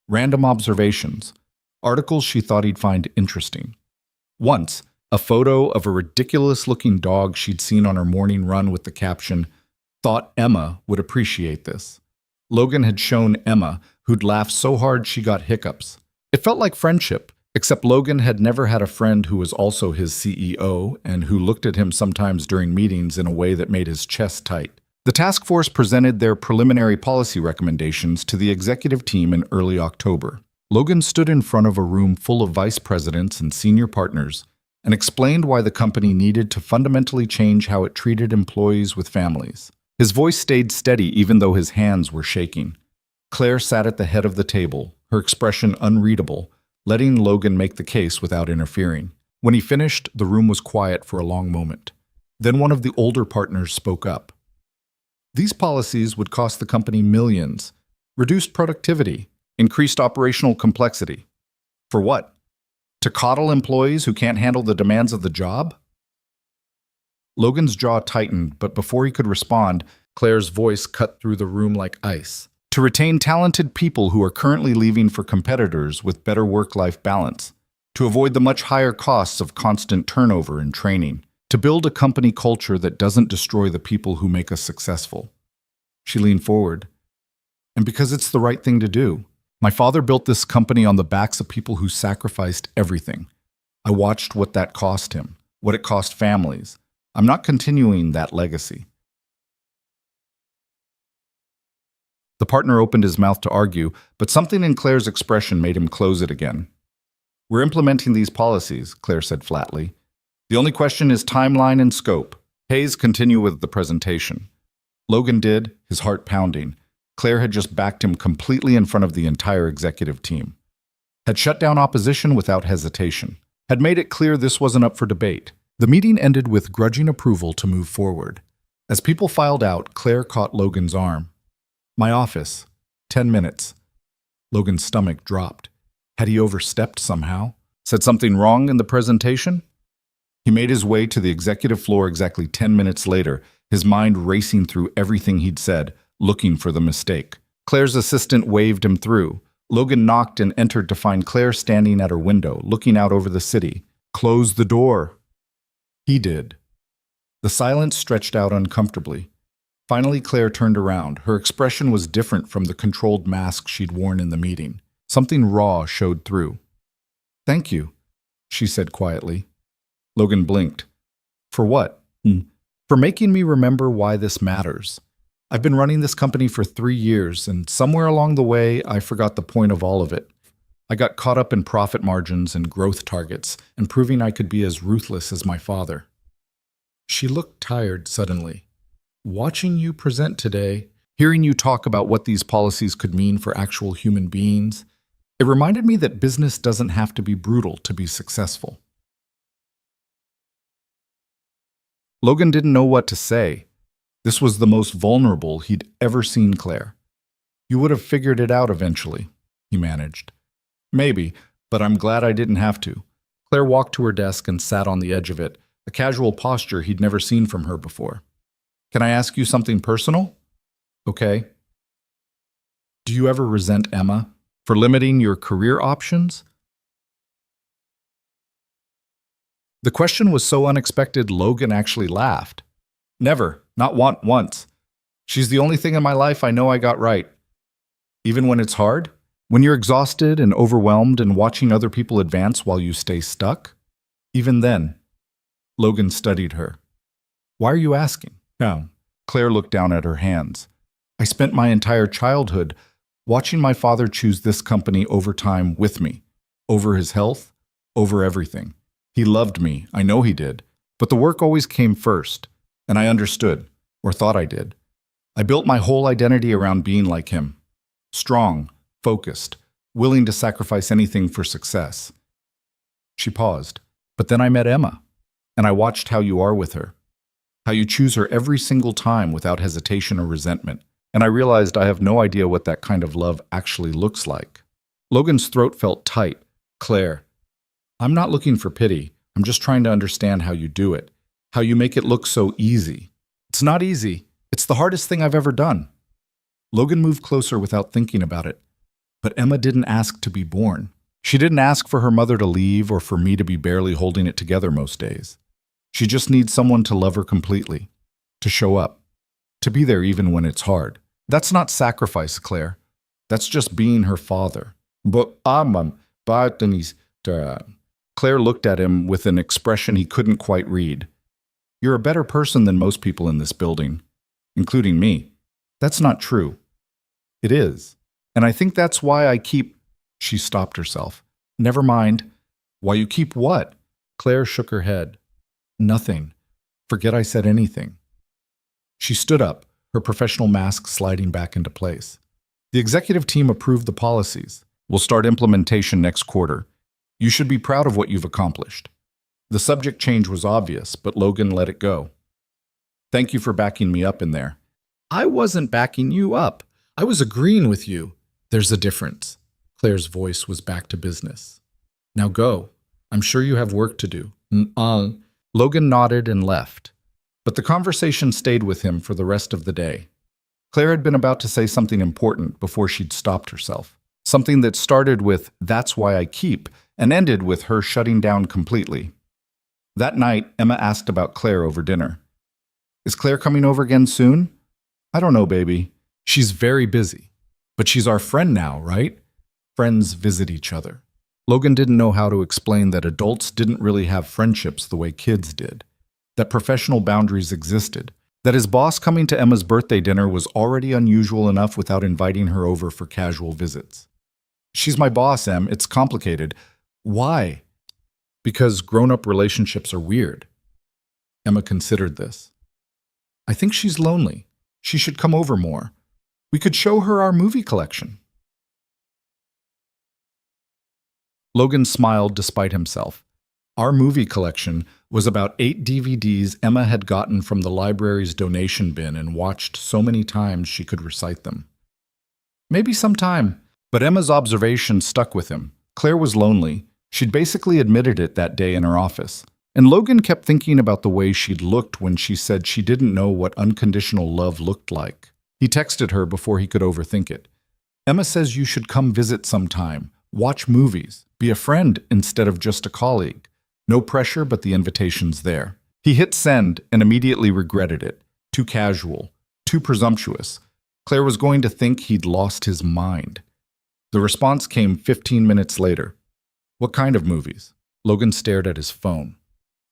random observations, articles she thought he'd find interesting. Once, a photo of a ridiculous-looking dog she'd seen on her morning run with the caption, "Thought Emma would appreciate this." Logan had shown Emma, who'd laughed so hard she got hiccups. It felt like friendship, except Logan had never had a friend who was also his CEO and who looked at him sometimes during meetings in a way that made his chest tight. The task force presented their preliminary policy recommendations to the executive team in early October. Logan stood in front of a room full of vice presidents and senior partners and explained why the company needed to fundamentally change how it treated employees with families. His voice stayed steady even though his hands were shaking. Claire sat at the head of the table, her expression unreadable, letting Logan make the case without interfering. When he finished, the room was quiet for a long moment. Then one of the older partners spoke up. These policies would cost the company millions, reduced productivity, increased operational complexity. For what? To coddle employees who can't handle the demands of the job? Logan's jaw tightened, but before he could respond, Claire's voice cut through the room like ice. To retain talented people who are currently leaving for competitors with better work-life balance. To avoid the much higher costs of constant turnover and training. To build a company culture that doesn't destroy the people who make us successful. She leaned forward. And because it's the right thing to do. My father built this company on the backs of people who sacrificed everything. I watched what that cost him, what it cost families. I'm not continuing that legacy. The partner opened his mouth to argue, but something in Claire's expression made him close it again. "We're implementing these policies," Claire said flatly. "The only question is timeline and scope." Hayes continued with the presentation. Logan did, his heart pounding. Claire had just backed him completely in front of the entire executive team. Had shut down opposition without hesitation. Had made it clear this wasn't up for debate. The meeting ended with grudging approval to move forward. As people filed out, Claire caught Logan's arm. "My office. 10 minutes. Logan's stomach dropped. Had he overstepped somehow? Said something wrong in the presentation? He made his way to the executive floor exactly 10 minutes later, his mind racing through everything he'd said, looking for the mistake. Claire's assistant waved him through. Logan knocked and entered to find Claire standing at her window, looking out over the city. "Close the door." He did. The silence stretched out uncomfortably. Finally, Claire turned around. Her expression was different from the controlled mask she'd worn in the meeting. Something raw showed through. "Thank you," she said quietly. Logan blinked. "For what?" "For making me remember why this matters. I've been running this company for 3 years, and somewhere along the way, I forgot the point of all of it. I got caught up in profit margins and growth targets, and proving I could be as ruthless as my father." She looked tired suddenly. "Watching you present today, hearing you talk about what these policies could mean for actual human beings, it reminded me that business doesn't have to be brutal to be successful." Logan didn't know what to say. This was the most vulnerable he'd ever seen Claire. "You would have figured it out eventually," he managed. "Maybe, but I'm glad I didn't have to." Claire walked to her desk and sat on the edge of it, a casual posture he'd never seen from her before. "Can I ask you something personal?" "Okay." "Do you ever resent Emma for limiting your career options?" The question was so unexpected, Logan actually laughed. "Never, not once. She's the only thing in my life I know I got right. Even when it's hard? When you're exhausted and overwhelmed and watching other people advance while you stay stuck? Even then." Logan studied her. "Why are you asking?" "No." Claire looked down at her hands. I spent my entire childhood watching my father choose this company over time with me, over his health, over everything. He loved me, I know he did, but the work always came first, and I understood, or thought I did. I built my whole identity around being like him. Strong, focused, willing to sacrifice anything for success. She paused. But then I met Emma, and I watched how you are with her, how you choose her every single time without hesitation or resentment, and I realized I have no idea what that kind of love actually looks like. Logan's throat felt tight. Claire, I'm not looking for pity. I'm just trying to understand how you do it, how you make it look so easy. It's not easy. It's the hardest thing I've ever done. Logan moved closer without thinking about it. But Emma didn't ask to be born. She didn't ask for her mother to leave or for me to be barely holding it together most days. She just needs someone to love her completely, to show up, to be there even when it's hard. That's not sacrifice, Claire. That's just being her father. But Claire looked at him with an expression he couldn't quite read. You're a better person than most people in this building, including me. That's not true. It is. And I think that's why I keep... She stopped herself. Never mind. Why you keep what? Claire shook her head. Nothing. Forget I said anything. She stood up, her professional mask sliding back into place. The executive team approved the policies. We'll start implementation next quarter. You should be proud of what you've accomplished. The subject change was obvious, but Logan let it go. Thank you for backing me up in there. I wasn't backing you up. I was agreeing with you. There's a difference. Claire's voice was back to business. Now go. I'm sure you have work to do. Logan nodded and left, but the conversation stayed with him for the rest of the day. Claire had been about to say something important before she'd stopped herself. Something that started with, "That's why I keep," and ended with her shutting down completely. That night, Emma asked about Claire over dinner. Is Claire coming over again soon? I don't know, baby. She's very busy. But she's our friend now, right? Friends visit each other. Logan didn't know how to explain that adults didn't really have friendships the way kids did, that professional boundaries existed, that his boss coming to Emma's birthday dinner was already unusual enough without inviting her over for casual visits. She's my boss, Em. It's complicated. Why? Because grown-up relationships are weird. Emma considered this. I think she's lonely. She should come over more. We could show her our movie collection. Logan smiled despite himself. Our movie collection was about 8 DVDs Emma had gotten from the library's donation bin and watched so many times she could recite them. Maybe sometime. But Emma's observation stuck with him. Claire was lonely. She'd basically admitted it that day in her office. And Logan kept thinking about the way she'd looked when she said she didn't know what unconditional love looked like. He texted her before he could overthink it. Emma says you should come visit sometime, watch movies, be a friend instead of just a colleague. No pressure, but the invitation's there. He hit send and immediately regretted it. Too casual, too presumptuous. Claire was going to think he'd lost his mind. The response came 15 minutes later. What kind of movies? Logan stared at his phone.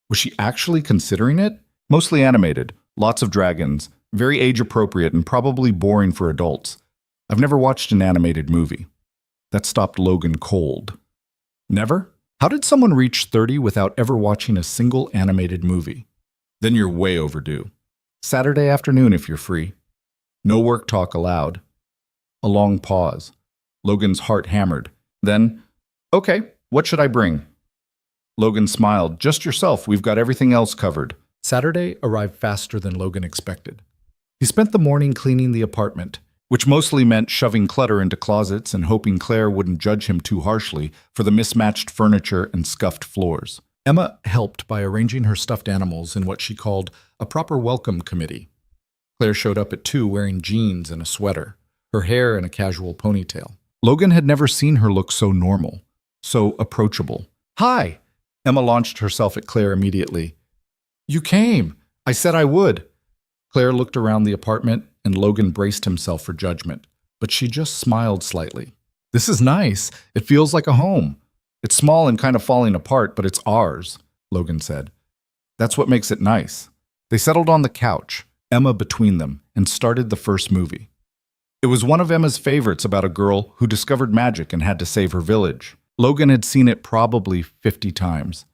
Was she actually considering it? Mostly animated, lots of dragons, very age-appropriate and probably boring for adults. I've never watched an animated movie. That stopped Logan cold. Never? How did someone reach 30 without ever watching a single animated movie? Then you're way overdue. Saturday afternoon if you're free. No work talk allowed. A long pause. Logan's heart hammered. Then, okay, what should I bring? Logan smiled. Just yourself. We've got everything else covered. Saturday arrived faster than Logan expected. He spent the morning cleaning the apartment, which mostly meant shoving clutter into closets and hoping Claire wouldn't judge him too harshly for the mismatched furniture and scuffed floors. Emma helped by arranging her stuffed animals in what she called a proper welcome committee. Claire showed up at 2 wearing jeans and a sweater, her hair in a casual ponytail. Logan had never seen her look so normal, so approachable. Hi! Emma launched herself at Claire immediately. You came! I said I would! Claire looked around the apartment and Logan braced himself for judgment, but she just smiled slightly. This is nice. It feels like a home. It's small and kind of falling apart, but it's ours, Logan said. That's what makes it nice. They settled on the couch, Emma between them, and started the first movie. It was one of Emma's favorites about a girl who discovered magic and had to save her village. Logan had seen it probably 50 times.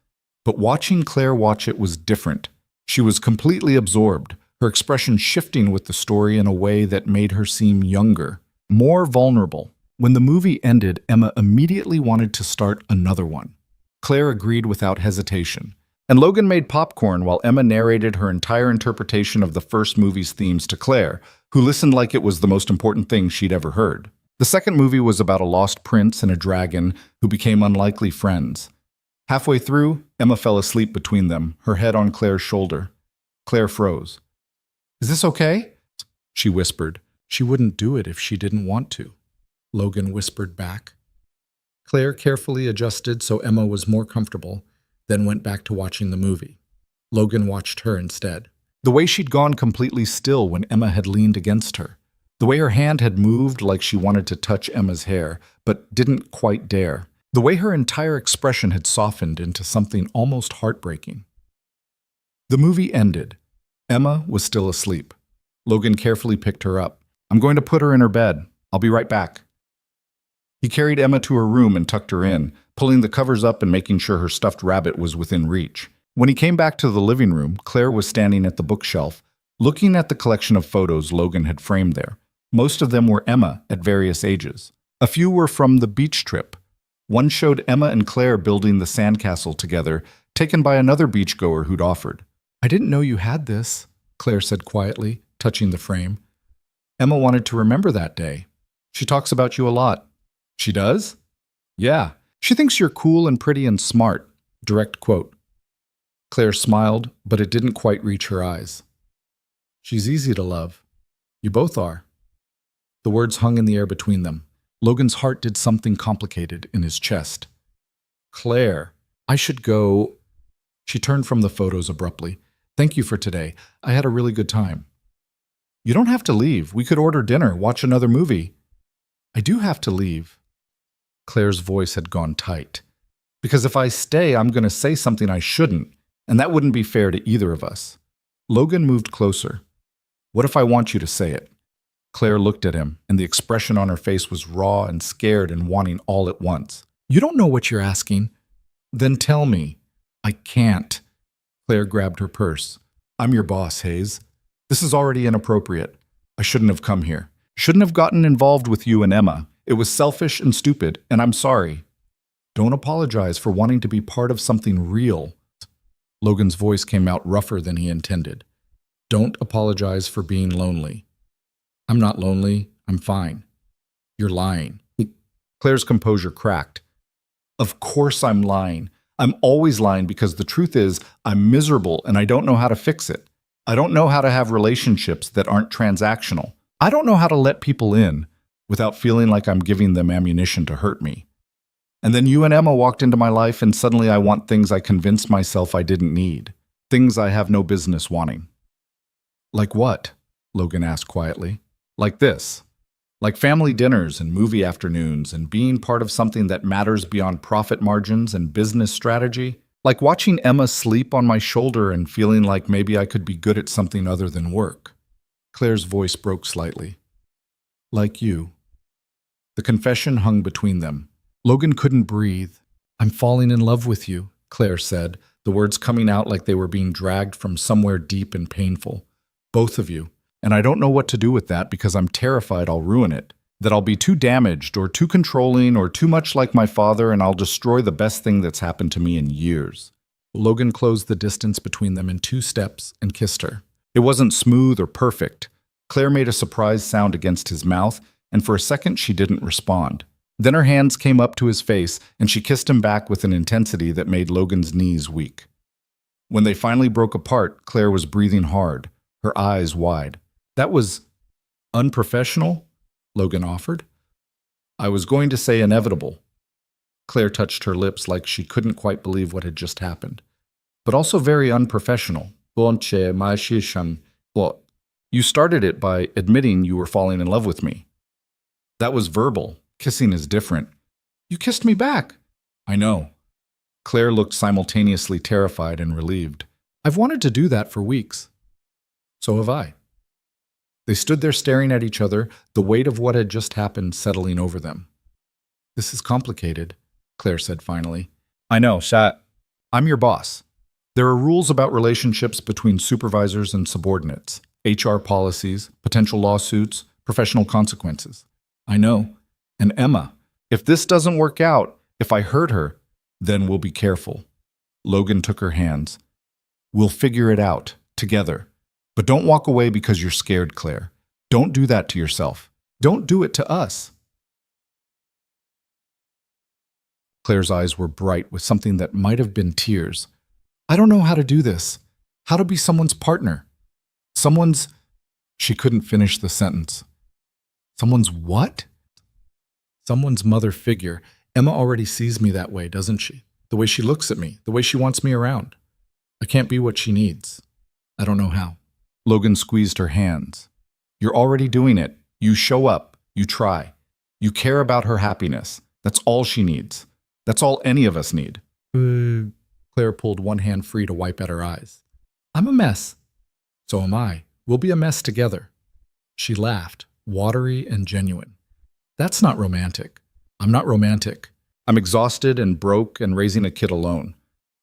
But watching Claire watch it was different. She was completely absorbed, her expression shifting with the story in a way that made her seem younger, more vulnerable. When the movie ended, Emma immediately wanted to start another one. Claire agreed without hesitation. And Logan made popcorn while Emma narrated her entire interpretation of the first movie's themes to Claire, who listened like it was the most important thing she'd ever heard. The second movie was about a lost prince and a dragon who became unlikely friends. Halfway through, Emma fell asleep between them, her head on Claire's shoulder. Claire froze. "Is this okay?" she whispered. "She wouldn't do it if she didn't want to," Logan whispered back. Claire carefully adjusted so Emma was more comfortable, then went back to watching the movie. Logan watched her instead. The way she'd gone completely still when Emma had leaned against her. The way her hand had moved like she wanted to touch Emma's hair, but didn't quite dare. The way her entire expression had softened into something almost heartbreaking. The movie ended. Emma was still asleep. Logan carefully picked her up. "I'm going to put her in her bed. I'll be right back." He carried Emma to her room and tucked her in, pulling the covers up and making sure her stuffed rabbit was within reach. When he came back to the living room, Claire was standing at the bookshelf, looking at the collection of photos Logan had framed there. Most of them were Emma at various ages. A few were from the beach trip. One showed Emma and Claire building the sandcastle together, taken by another beachgoer who'd offered. "I didn't know you had this," Claire said quietly, touching the frame. "Emma wanted to remember that day. She talks about you a lot." "She does?" "Yeah. She thinks you're cool and pretty and smart." Direct quote. Claire smiled, but it didn't quite reach her eyes. "She's easy to love. You both are." The words hung in the air between them. Logan's heart did something complicated in his chest. "Claire, I should go." She turned from the photos abruptly. "Thank you for today. I had a really good time." "You don't have to leave. We could order dinner, watch another movie." "I do have to leave." Claire's voice had gone tight. "Because if I stay, I'm going to say something I shouldn't, and that wouldn't be fair to either of us." Logan moved closer. "What if I want you to say it?" Claire looked at him, and the expression on her face was raw and scared and wanting all at once. "You don't know what you're asking." "Then tell me." "I can't." Claire grabbed her purse. "I'm your boss, Hayes. This is already inappropriate. I shouldn't have come here. Shouldn't have gotten involved with you and Emma. It was selfish and stupid, and I'm sorry." "Don't apologize for wanting to be part of something real." Logan's voice came out rougher than he intended. "Don't apologize for being lonely." "I'm not lonely. I'm fine." "You're lying." Claire's composure cracked. "Of course I'm lying. I'm always lying because the truth is I'm miserable and I don't know how to fix it. I don't know how to have relationships that aren't transactional. I don't know how to let people in without feeling like I'm giving them ammunition to hurt me. And then you and Emma walked into my life and suddenly I want things I convinced myself I didn't need. Things I have no business wanting." "Like what?" Logan asked quietly. "Like this. Like family dinners and movie afternoons and being part of something that matters beyond profit margins and business strategy. Like watching Emma sleep on my shoulder and feeling like maybe I could be good at something other than work." Claire's voice broke slightly. "Like you." The confession hung between them. Logan couldn't breathe. "I'm falling in love with you," Claire said, the words coming out like they were being dragged from somewhere deep and painful. "Both of you. And I don't know what to do with that because I'm terrified I'll ruin it, that I'll be too damaged or too controlling or too much like my father and I'll destroy the best thing that's happened to me in years." Logan closed the distance between them in 2 steps and kissed her. It wasn't smooth or perfect. Claire made a surprised sound against his mouth, and for a second she didn't respond. Then her hands came up to his face and she kissed him back with an intensity that made Logan's knees weak. When they finally broke apart, Claire was breathing hard, her eyes wide. "That was unprofessional," Logan offered. "I was going to say inevitable." Claire touched her lips like she couldn't quite believe what had just happened. "But also very unprofessional." "What? You started it by admitting you were falling in love with me." "That was verbal. Kissing is different." "You kissed me back." "I know." Claire looked simultaneously terrified and relieved. "I've wanted to do that for weeks." "So have I." They stood there staring at each other, the weight of what had just happened settling over them. "This is complicated," Claire said finally. "I know, Shat. I'm your boss. There are rules about relationships between supervisors and subordinates, HR policies, potential lawsuits, professional consequences. I know. And Emma, if this doesn't work out, if I hurt her, then we'll be careful." Logan took her hands. "We'll figure it out, together. But don't walk away because you're scared, Claire. Don't do that to yourself. Don't do it to us." Claire's eyes were bright with something that might have been tears. "I don't know how to do this. How to be someone's partner. Someone's—" She couldn't finish the sentence. "Someone's what?" "Someone's mother figure. Emma already sees me that way, doesn't she? The way she looks at me, the way she wants me around. I can't be what she needs. I don't know how." Logan squeezed her hands. "You're already doing it. You show up. You try. You care about her happiness. That's all she needs. That's all any of us need." Claire pulled one hand free to wipe at her eyes. "I'm a mess." "So am I. We'll be a mess together." She laughed, watery and genuine. "That's not romantic. I'm not romantic. I'm exhausted and broke and raising a kid alone.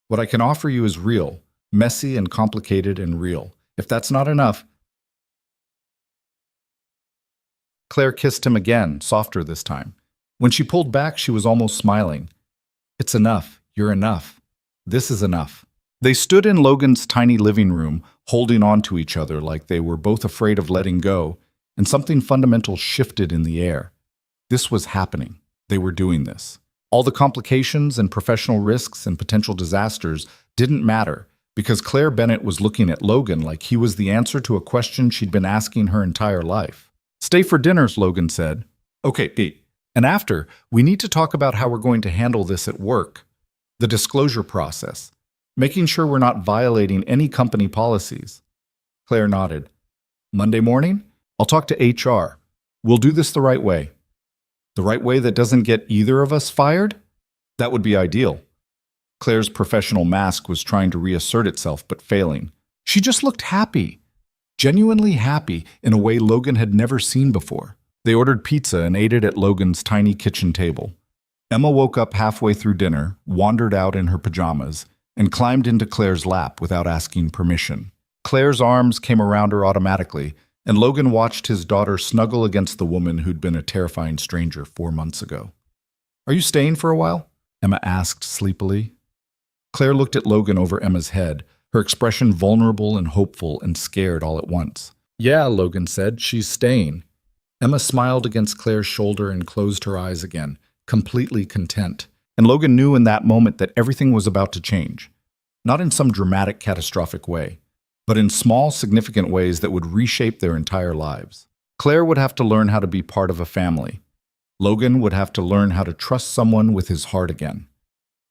What I can offer you is real, messy and complicated and real. If that's not enough..." Claire kissed him again, softer this time. When she pulled back, she was almost smiling. "It's enough. You're enough. This is enough." They stood in Logan's tiny living room, holding on to each other like they were both afraid of letting go, and something fundamental shifted in the air. This was happening. They were doing this. All the complications and professional risks and potential disasters didn't matter, because Claire Bennett was looking at Logan like he was the answer to a question she'd been asking her entire life. "Stay for dinners," Logan said. "Okay, Pete. And after, we need to talk about how we're going to handle this at work. The disclosure process. Making sure we're not violating any company policies." Claire nodded. "Monday morning? I'll talk to HR. We'll do this the right way." "The right way that doesn't get either of us fired? That would be ideal." Claire's professional mask was trying to reassert itself, but failing. She just looked happy. Genuinely happy in a way Logan had never seen before. They ordered pizza and ate it at Logan's tiny kitchen table. Emma woke up halfway through dinner, wandered out in her pajamas, and climbed into Claire's lap without asking permission. Claire's arms came around her automatically, and Logan watched his daughter snuggle against the woman who'd been a terrifying stranger 4 months ago. "Are you staying for a while?" Emma asked sleepily. Claire looked at Logan over Emma's head, her expression vulnerable and hopeful and scared all at once. "Yeah," Logan said, "she's staying." Emma smiled against Claire's shoulder and closed her eyes again, completely content. And Logan knew in that moment that everything was about to change. Not in some dramatic, catastrophic way, but in small, significant ways that would reshape their entire lives. Claire would have to learn how to be part of a family. Logan would have to learn how to trust someone with his heart again.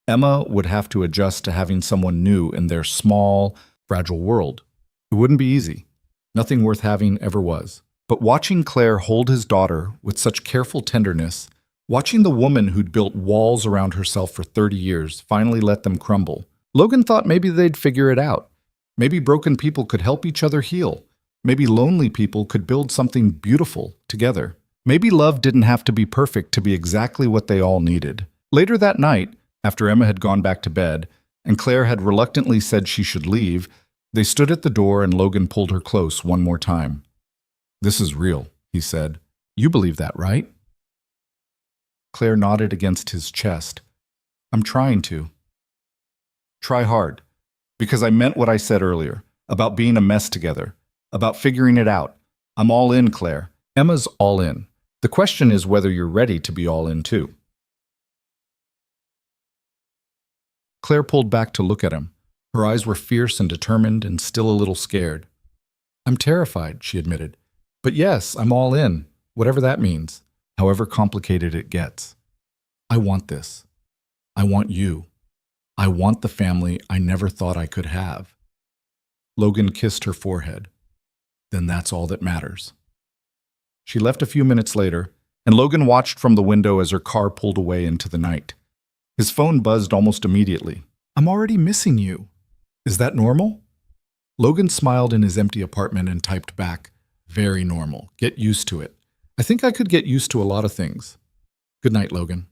Emma would have to adjust to having someone new in their small, fragile world. It wouldn't be easy. Nothing worth having ever was. But watching Claire hold his daughter with such careful tenderness, watching the woman who'd built walls around herself for 30 years finally let them crumble, Logan thought maybe they'd figure it out. Maybe broken people could help each other heal. Maybe lonely people could build something beautiful together. Maybe love didn't have to be perfect to be exactly what they all needed. Later that night, after Emma had gone back to bed, and Claire had reluctantly said she should leave, they stood at the door and Logan pulled her close one more time. "This is real," he said. "You believe that, right?" Claire nodded against his chest. "I'm trying to. Try hard. Because I meant what I said earlier, about being a mess together, about figuring it out. I'm all in, Claire. Emma's all in. The question is whether you're ready to be all in too." Claire pulled back to look at him. Her eyes were fierce and determined and still a little scared. "I'm terrified," she admitted. "But yes, I'm all in, whatever that means, however complicated it gets. I want this. I want you. I want the family I never thought I could have." Logan kissed her forehead. "Then that's all that matters." She left a few minutes later, and Logan watched from the window as her car pulled away into the night. His phone buzzed almost immediately. "I'm already missing you. Is that normal?" Logan smiled in his empty apartment and typed back, Very normal. Get used to it. I think I could get used to a lot of things. Good night, Logan.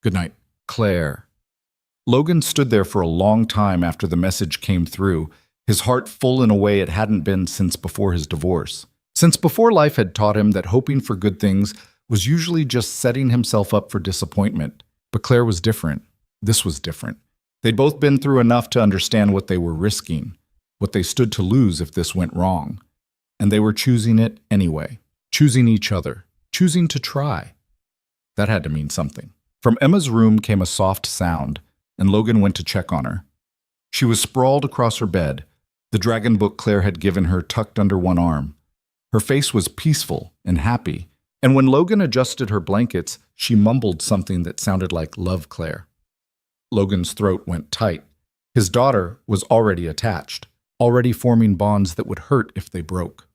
Good night, Claire. Logan stood there for a long time after the message came through, his heart full in a way it hadn't been since before his divorce. Since before life had taught him that hoping for good things was usually just setting himself up for disappointment. But Claire was different. This was different. They'd both been through enough to understand what they were risking, what they stood to lose if this went wrong. And they were choosing it anyway, choosing each other, choosing to try. That had to mean something. From Emma's room came a soft sound, and Logan went to check on her. She was sprawled across her bed, the dragon book Claire had given her tucked under one arm. Her face was peaceful and happy, and when Logan adjusted her blankets, she mumbled something that sounded like "Love, Claire." Logan's throat went tight. His daughter was already attached, already forming bonds that would hurt if they broke.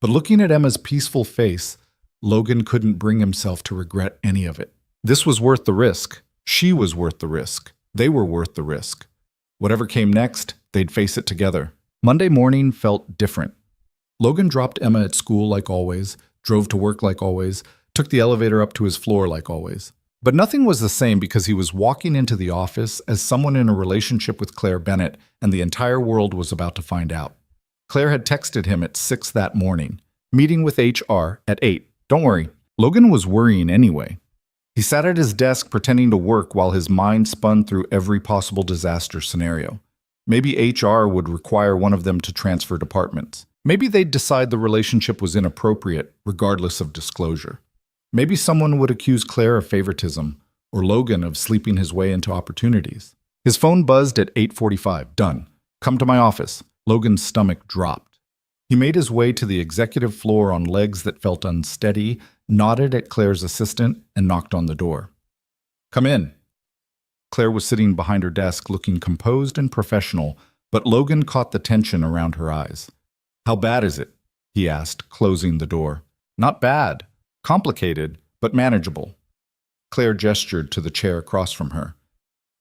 But looking at Emma's peaceful face, Logan couldn't bring himself to regret any of it. This was worth the risk. She was worth the risk. They were worth the risk. Whatever came next, they'd face it together. Monday morning felt different. Logan dropped Emma at school like always, drove to work like always, took the elevator up to his floor like always. But nothing was the same because he was walking into the office as someone in a relationship with Claire Bennett, and the entire world was about to find out. Claire had texted him at 6 that morning, meeting with HR at 8. Don't worry, Logan was worrying anyway. He sat at his desk pretending to work while his mind spun through every possible disaster scenario. Maybe HR would require one of them to transfer departments. Maybe they'd decide the relationship was inappropriate, regardless of disclosure. Maybe someone would accuse Claire of favoritism, or Logan of sleeping his way into opportunities. His phone buzzed at 8:45. Done. Come to my office. Logan's stomach dropped. He made his way to the executive floor on legs that felt unsteady, nodded at Claire's assistant, and knocked on the door. Come in. Claire was sitting behind her desk looking composed and professional, but Logan caught the tension around her eyes. How bad is it? He asked, closing the door. Not bad. Complicated, but manageable. Claire gestured to the chair across from her.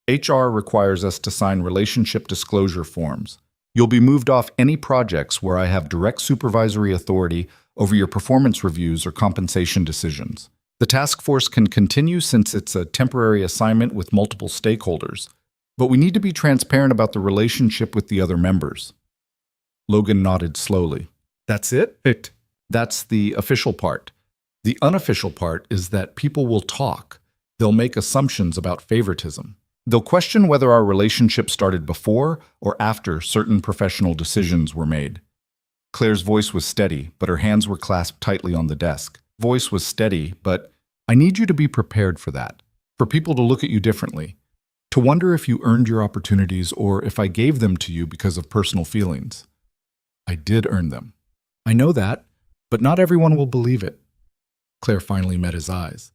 HR requires us to sign relationship disclosure forms. You'll be moved off any projects where I have direct supervisory authority over your performance reviews or compensation decisions. The task force can continue since it's a temporary assignment with multiple stakeholders, but we need to be transparent about the relationship with the other members. Logan nodded slowly. That's it? That's the official part. The unofficial part is that people will talk. They'll make assumptions about favoritism. They'll question whether our relationship started before or after certain professional decisions were made. Claire's voice was steady, but her hands were clasped tightly on the desk. Voice was steady, but I need you to be prepared for that, for people to look at you differently, to wonder if you earned your opportunities or if I gave them to you because of personal feelings. I did earn them. I know that, but not everyone will believe it. Claire finally met his eyes.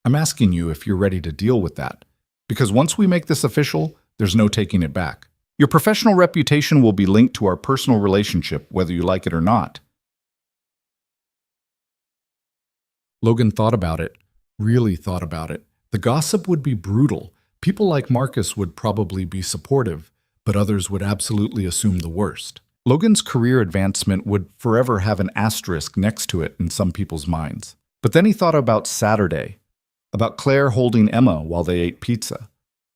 I'm asking you if you're ready to deal with that, because once we make this official, there's no taking it back. Your professional reputation will be linked to our personal relationship, whether you like it or not. Logan thought about it, really thought about it. The gossip would be brutal. People like Marcus would probably be supportive, but others would absolutely assume the worst. Logan's career advancement would forever have an asterisk next to it in some people's minds. But then he thought about Saturday, about Claire holding Emma while they ate pizza,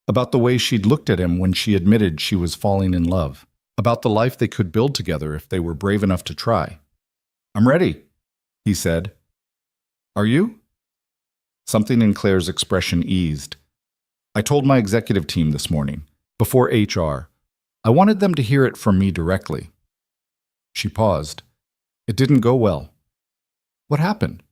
about the way she'd looked at him when she admitted she was falling in love, about the life they could build together if they were brave enough to try. I'm ready, he said. Are you? Something in Claire's expression eased. I told my executive team this morning, before HR. I wanted them to hear it from me directly. She paused. It didn't go well. What happened?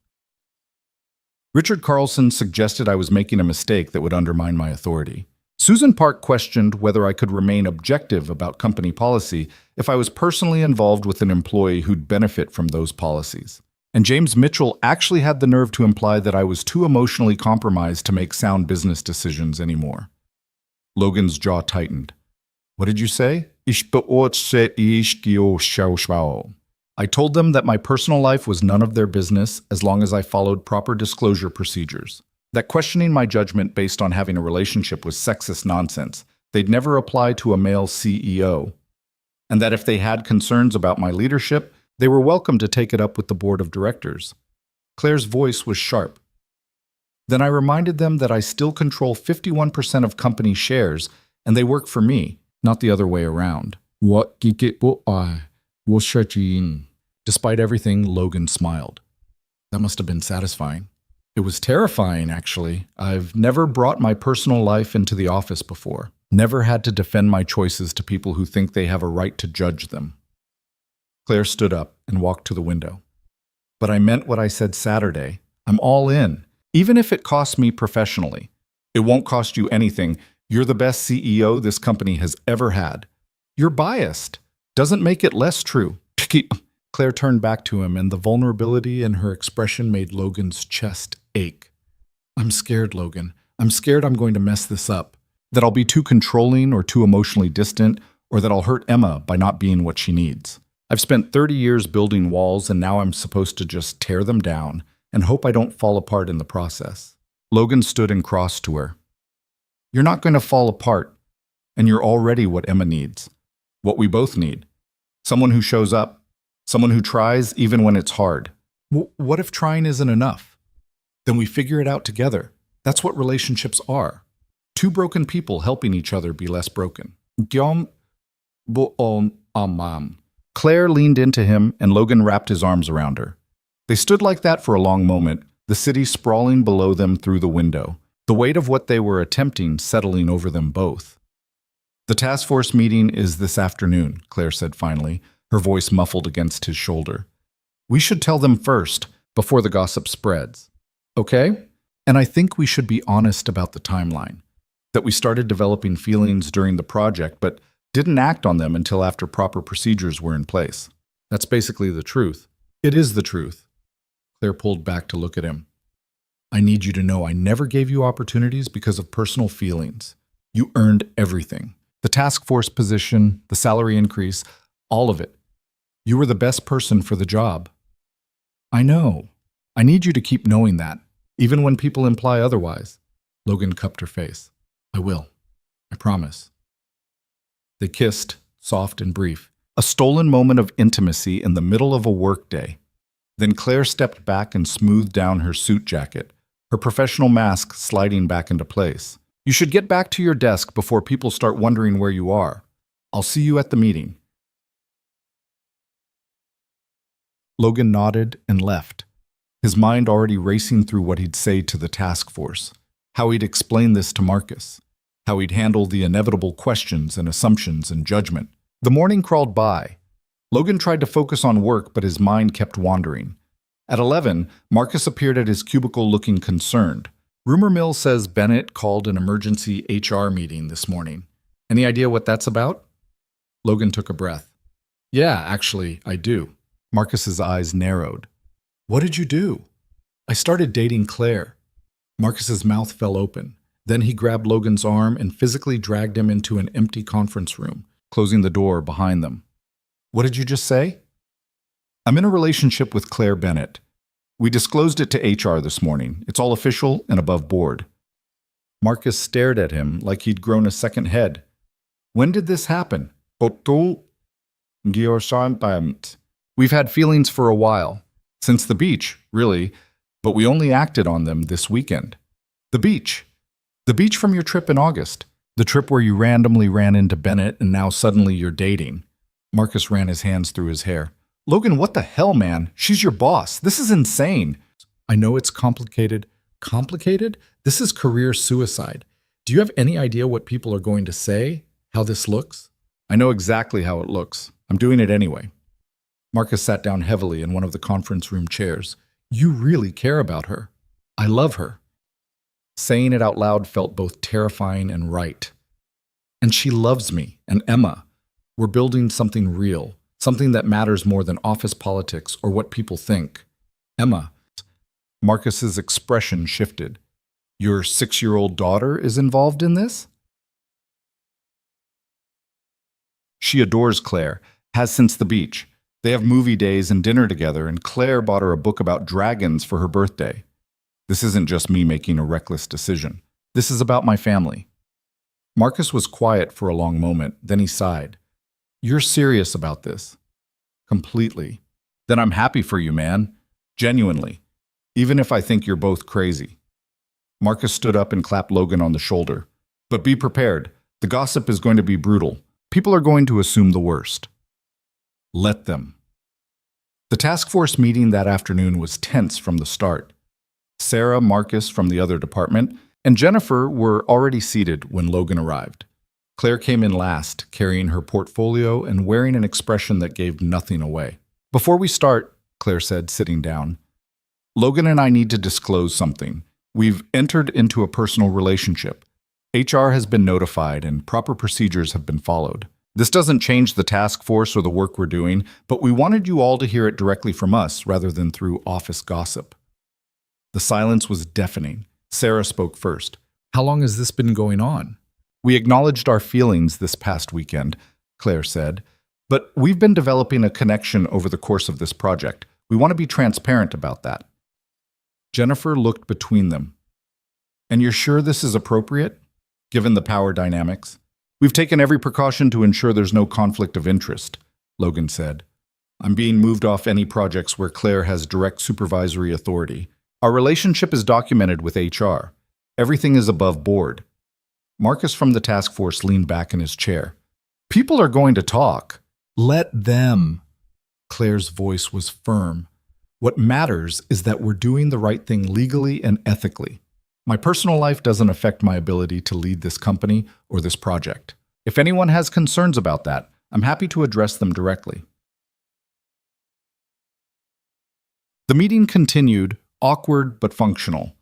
Richard Carlson suggested I was making a mistake that would undermine my authority. Susan Park questioned whether I could remain objective about company policy if I was personally involved with an employee who'd benefit from those policies. And James Mitchell actually had the nerve to imply that I was too emotionally compromised to make sound business decisions anymore. Logan's jaw tightened. What did you say? I told them that my personal life was none of their business as long as I followed proper disclosure procedures. That questioning my judgment based on having a relationship was sexist nonsense. They'd never apply to a male CEO. And that if they had concerns about my leadership, They were welcome to take it up with the board of directors. Claire's voice was sharp. Then I reminded them that I still control 51% of company shares, and they work for me, not the other way around. Despite everything, Logan smiled. That must have been satisfying. It was terrifying, actually. I've never brought my personal life into the office before. Never had to defend my choices to people who think they have a right to judge them. Claire stood up and walked to the window. But I meant what I said Saturday. I'm all in, even if it costs me professionally. It won't cost you anything. You're the best CEO this company has ever had. You're biased. Doesn't make it less true. Claire turned back to him, and the vulnerability in her expression made Logan's chest ache. I'm scared, Logan. I'm scared I'm going to mess this up. That I'll be too controlling or too emotionally distant, or that I'll hurt Emma by not being what she needs. I've spent 30 years building walls, and now I'm supposed to just tear them down and hope I don't fall apart in the process. Logan stood and crossed to her. You're not going to fall apart, and you're already what Emma needs. What we both need. Someone who shows up. Someone who tries even when it's hard. What if trying isn't enough? Then we figure it out together. That's what relationships are. Two broken people helping each other be less broken. Claire leaned into him, and Logan wrapped his arms around her. They stood like that for a long moment, the city sprawling below them through the window, the weight of what they were attempting settling over them both. The task force meeting is this afternoon, Claire said finally, her voice muffled against his shoulder. We should tell them first, before the gossip spreads. Okay? And I think we should be honest about the timeline. That we started developing feelings during the project, but didn't act on them until after proper procedures were in place. That's basically the truth. It is the truth. Claire pulled back to look at him. I need you to know I never gave you opportunities because of personal feelings. You earned everything. The task force position, the salary increase, all of it. You were the best person for the job. I know. I need you to keep knowing that, even when people imply otherwise. Logan cupped her face. I will. I promise. They kissed, soft and brief, a stolen moment of intimacy in the middle of a workday. Then Claire stepped back and smoothed down her suit jacket, her professional mask sliding back into place. You should get back to your desk before people start wondering where you are. I'll see you at the meeting. Logan nodded and left, his mind already racing through what he'd say to the task force, how he'd explain this to Marcus, how he'd handle the inevitable questions and assumptions and judgment. The morning crawled by. Logan tried to focus on work, but his mind kept wandering. At 11, Marcus appeared at his cubicle looking concerned. Rumor mill says Bennett called an emergency HR meeting this morning. Any idea what that's about? Logan took a breath. Yeah, actually, I do. Marcus's eyes narrowed. What did you do? I started dating Claire. Marcus's mouth fell open. Then he grabbed Logan's arm and physically dragged him into an empty conference room, closing the door behind them. What did you just say? I'm in a relationship with Claire Bennett. We disclosed it to HR this morning. It's all official and above board. Marcus stared at him like he'd grown a second head. When did this happen? We've had feelings for a while. Since the beach, really, but we only acted on them this weekend. The beach. The beach from your trip in August. The trip where you randomly ran into Bennett and now suddenly you're dating. Marcus ran his hands through his hair. Logan, what the hell, man? She's your boss. This is insane. I know it's complicated. Complicated? This is career suicide. Do you have any idea what people are going to say? How this looks? I know exactly how it looks. I'm doing it anyway. Marcus sat down heavily in one of the conference room chairs. You really care about her. I love her. Saying it out loud felt both terrifying and right. And she loves me and Emma. We're building something real, something that matters more than office politics or what people think. Emma. Marcus's expression shifted. Your 6-year-old daughter is involved in this? She adores Claire, has since the beach. They have movie days and dinner together, and Claire bought her a book about dragons for her birthday. This isn't just me making a reckless decision. This is about my family. Marcus was quiet for a long moment, then he sighed. You're serious about this? Completely. Then I'm happy for you, man. Genuinely. Even if I think you're both crazy. Marcus stood up and clapped Logan on the shoulder. But be prepared. The gossip is going to be brutal. People are going to assume the worst. Let them. The task force meeting that afternoon was tense from the start. Sarah, Marcus from the other department, and Jennifer were already seated when Logan arrived. Claire came in last, carrying her portfolio and wearing an expression that gave nothing away. Before we start, Claire said, sitting down, Logan and I need to disclose something. We've entered into a personal relationship. HR has been notified and proper procedures have been followed. This doesn't change the task force or the work we're doing, but we wanted you all to hear it directly from us rather than through office gossip. The silence was deafening. Sarah spoke first. How long has this been going on? We acknowledged our feelings this past weekend, Claire said, but we've been developing a connection over the course of this project. We want to be transparent about that. Jennifer looked between them. And you're sure this is appropriate, given the power dynamics? We've taken every precaution to ensure there's no conflict of interest, Logan said. I'm being moved off any projects where Claire has direct supervisory authority. Our relationship is documented with HR. Everything is above board. Marcus from the task force leaned back in his chair. People are going to talk. Let them. Claire's voice was firm. What matters is that we're doing the right thing legally and ethically. My personal life doesn't affect my ability to lead this company or this project. If anyone has concerns about that, I'm happy to address them directly. The meeting continued, awkward but functional.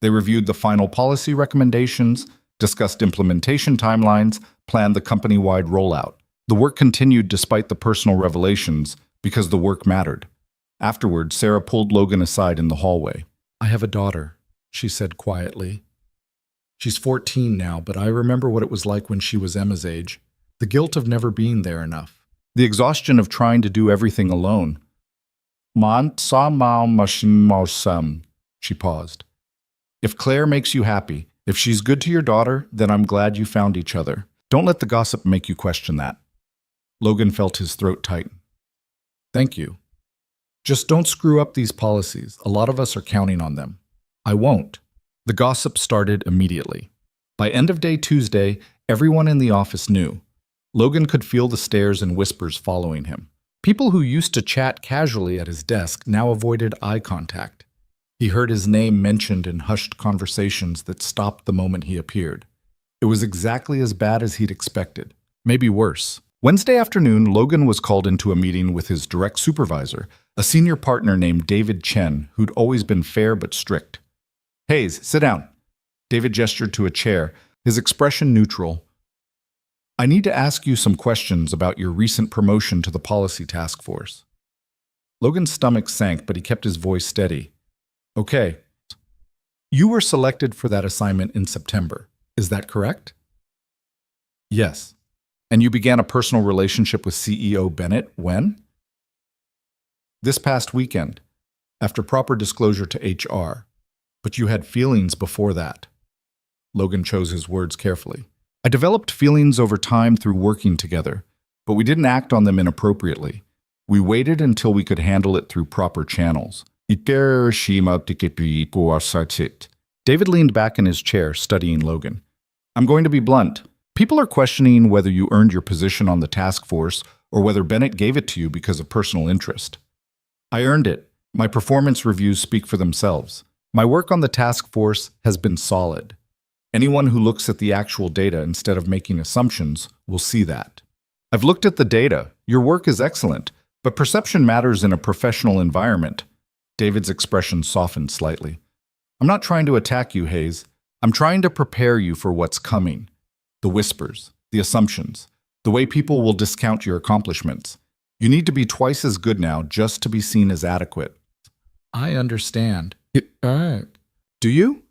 They reviewed the final policy recommendations, discussed implementation timelines, planned the company-wide rollout. The work continued despite the personal revelations because the work mattered. Afterward, Sarah pulled Logan aside in the hallway. I have a daughter, she said quietly. She's 14 now, but I remember what it was like when she was Emma's age. The guilt of never being there enough. The exhaustion of trying to do everything alone. She paused. If Claire makes you happy, if she's good to your daughter, then I'm glad you found each other. Don't let the gossip make you question that. Logan felt his throat tighten. Thank you. Just don't screw up these policies. A lot of us are counting on them. I won't. The gossip started immediately. By end of day Tuesday, everyone in the office knew. Logan could feel the stares and whispers following him. People who used to chat casually at his desk now avoided eye contact. He heard his name mentioned in hushed conversations that stopped the moment he appeared. It was exactly as bad as he'd expected, maybe worse. Wednesday afternoon, Logan was called into a meeting with his direct supervisor, a senior partner named David Chen, who'd always been fair but strict. Hayes, sit down. David gestured to a chair, his expression neutral. I need to ask you some questions about your recent promotion to the policy task force. Logan's stomach sank, but he kept his voice steady. Okay. You were selected for that assignment in September. Is that correct? Yes. And you began a personal relationship with CEO Bennett when? This past weekend, after proper disclosure to HR. But you had feelings before that. Logan chose his words carefully. I developed feelings over time through working together, but we didn't act on them inappropriately. We waited until we could handle it through proper channels. David leaned back in his chair, studying Logan. I'm going to be blunt. People are questioning whether you earned your position on the task force or whether Bennett gave it to you because of personal interest. I earned it. My performance reviews speak for themselves. My work on the task force has been solid. Anyone who looks at the actual data instead of making assumptions will see that. I've looked at the data. Your work is excellent, but perception matters in a professional environment. David's expression softened slightly. I'm not trying to attack you, Hayes. I'm trying to prepare you for what's coming. The whispers, the assumptions, the way people will discount your accomplishments. You need to be twice as good now just to be seen as adequate. I understand. Do you?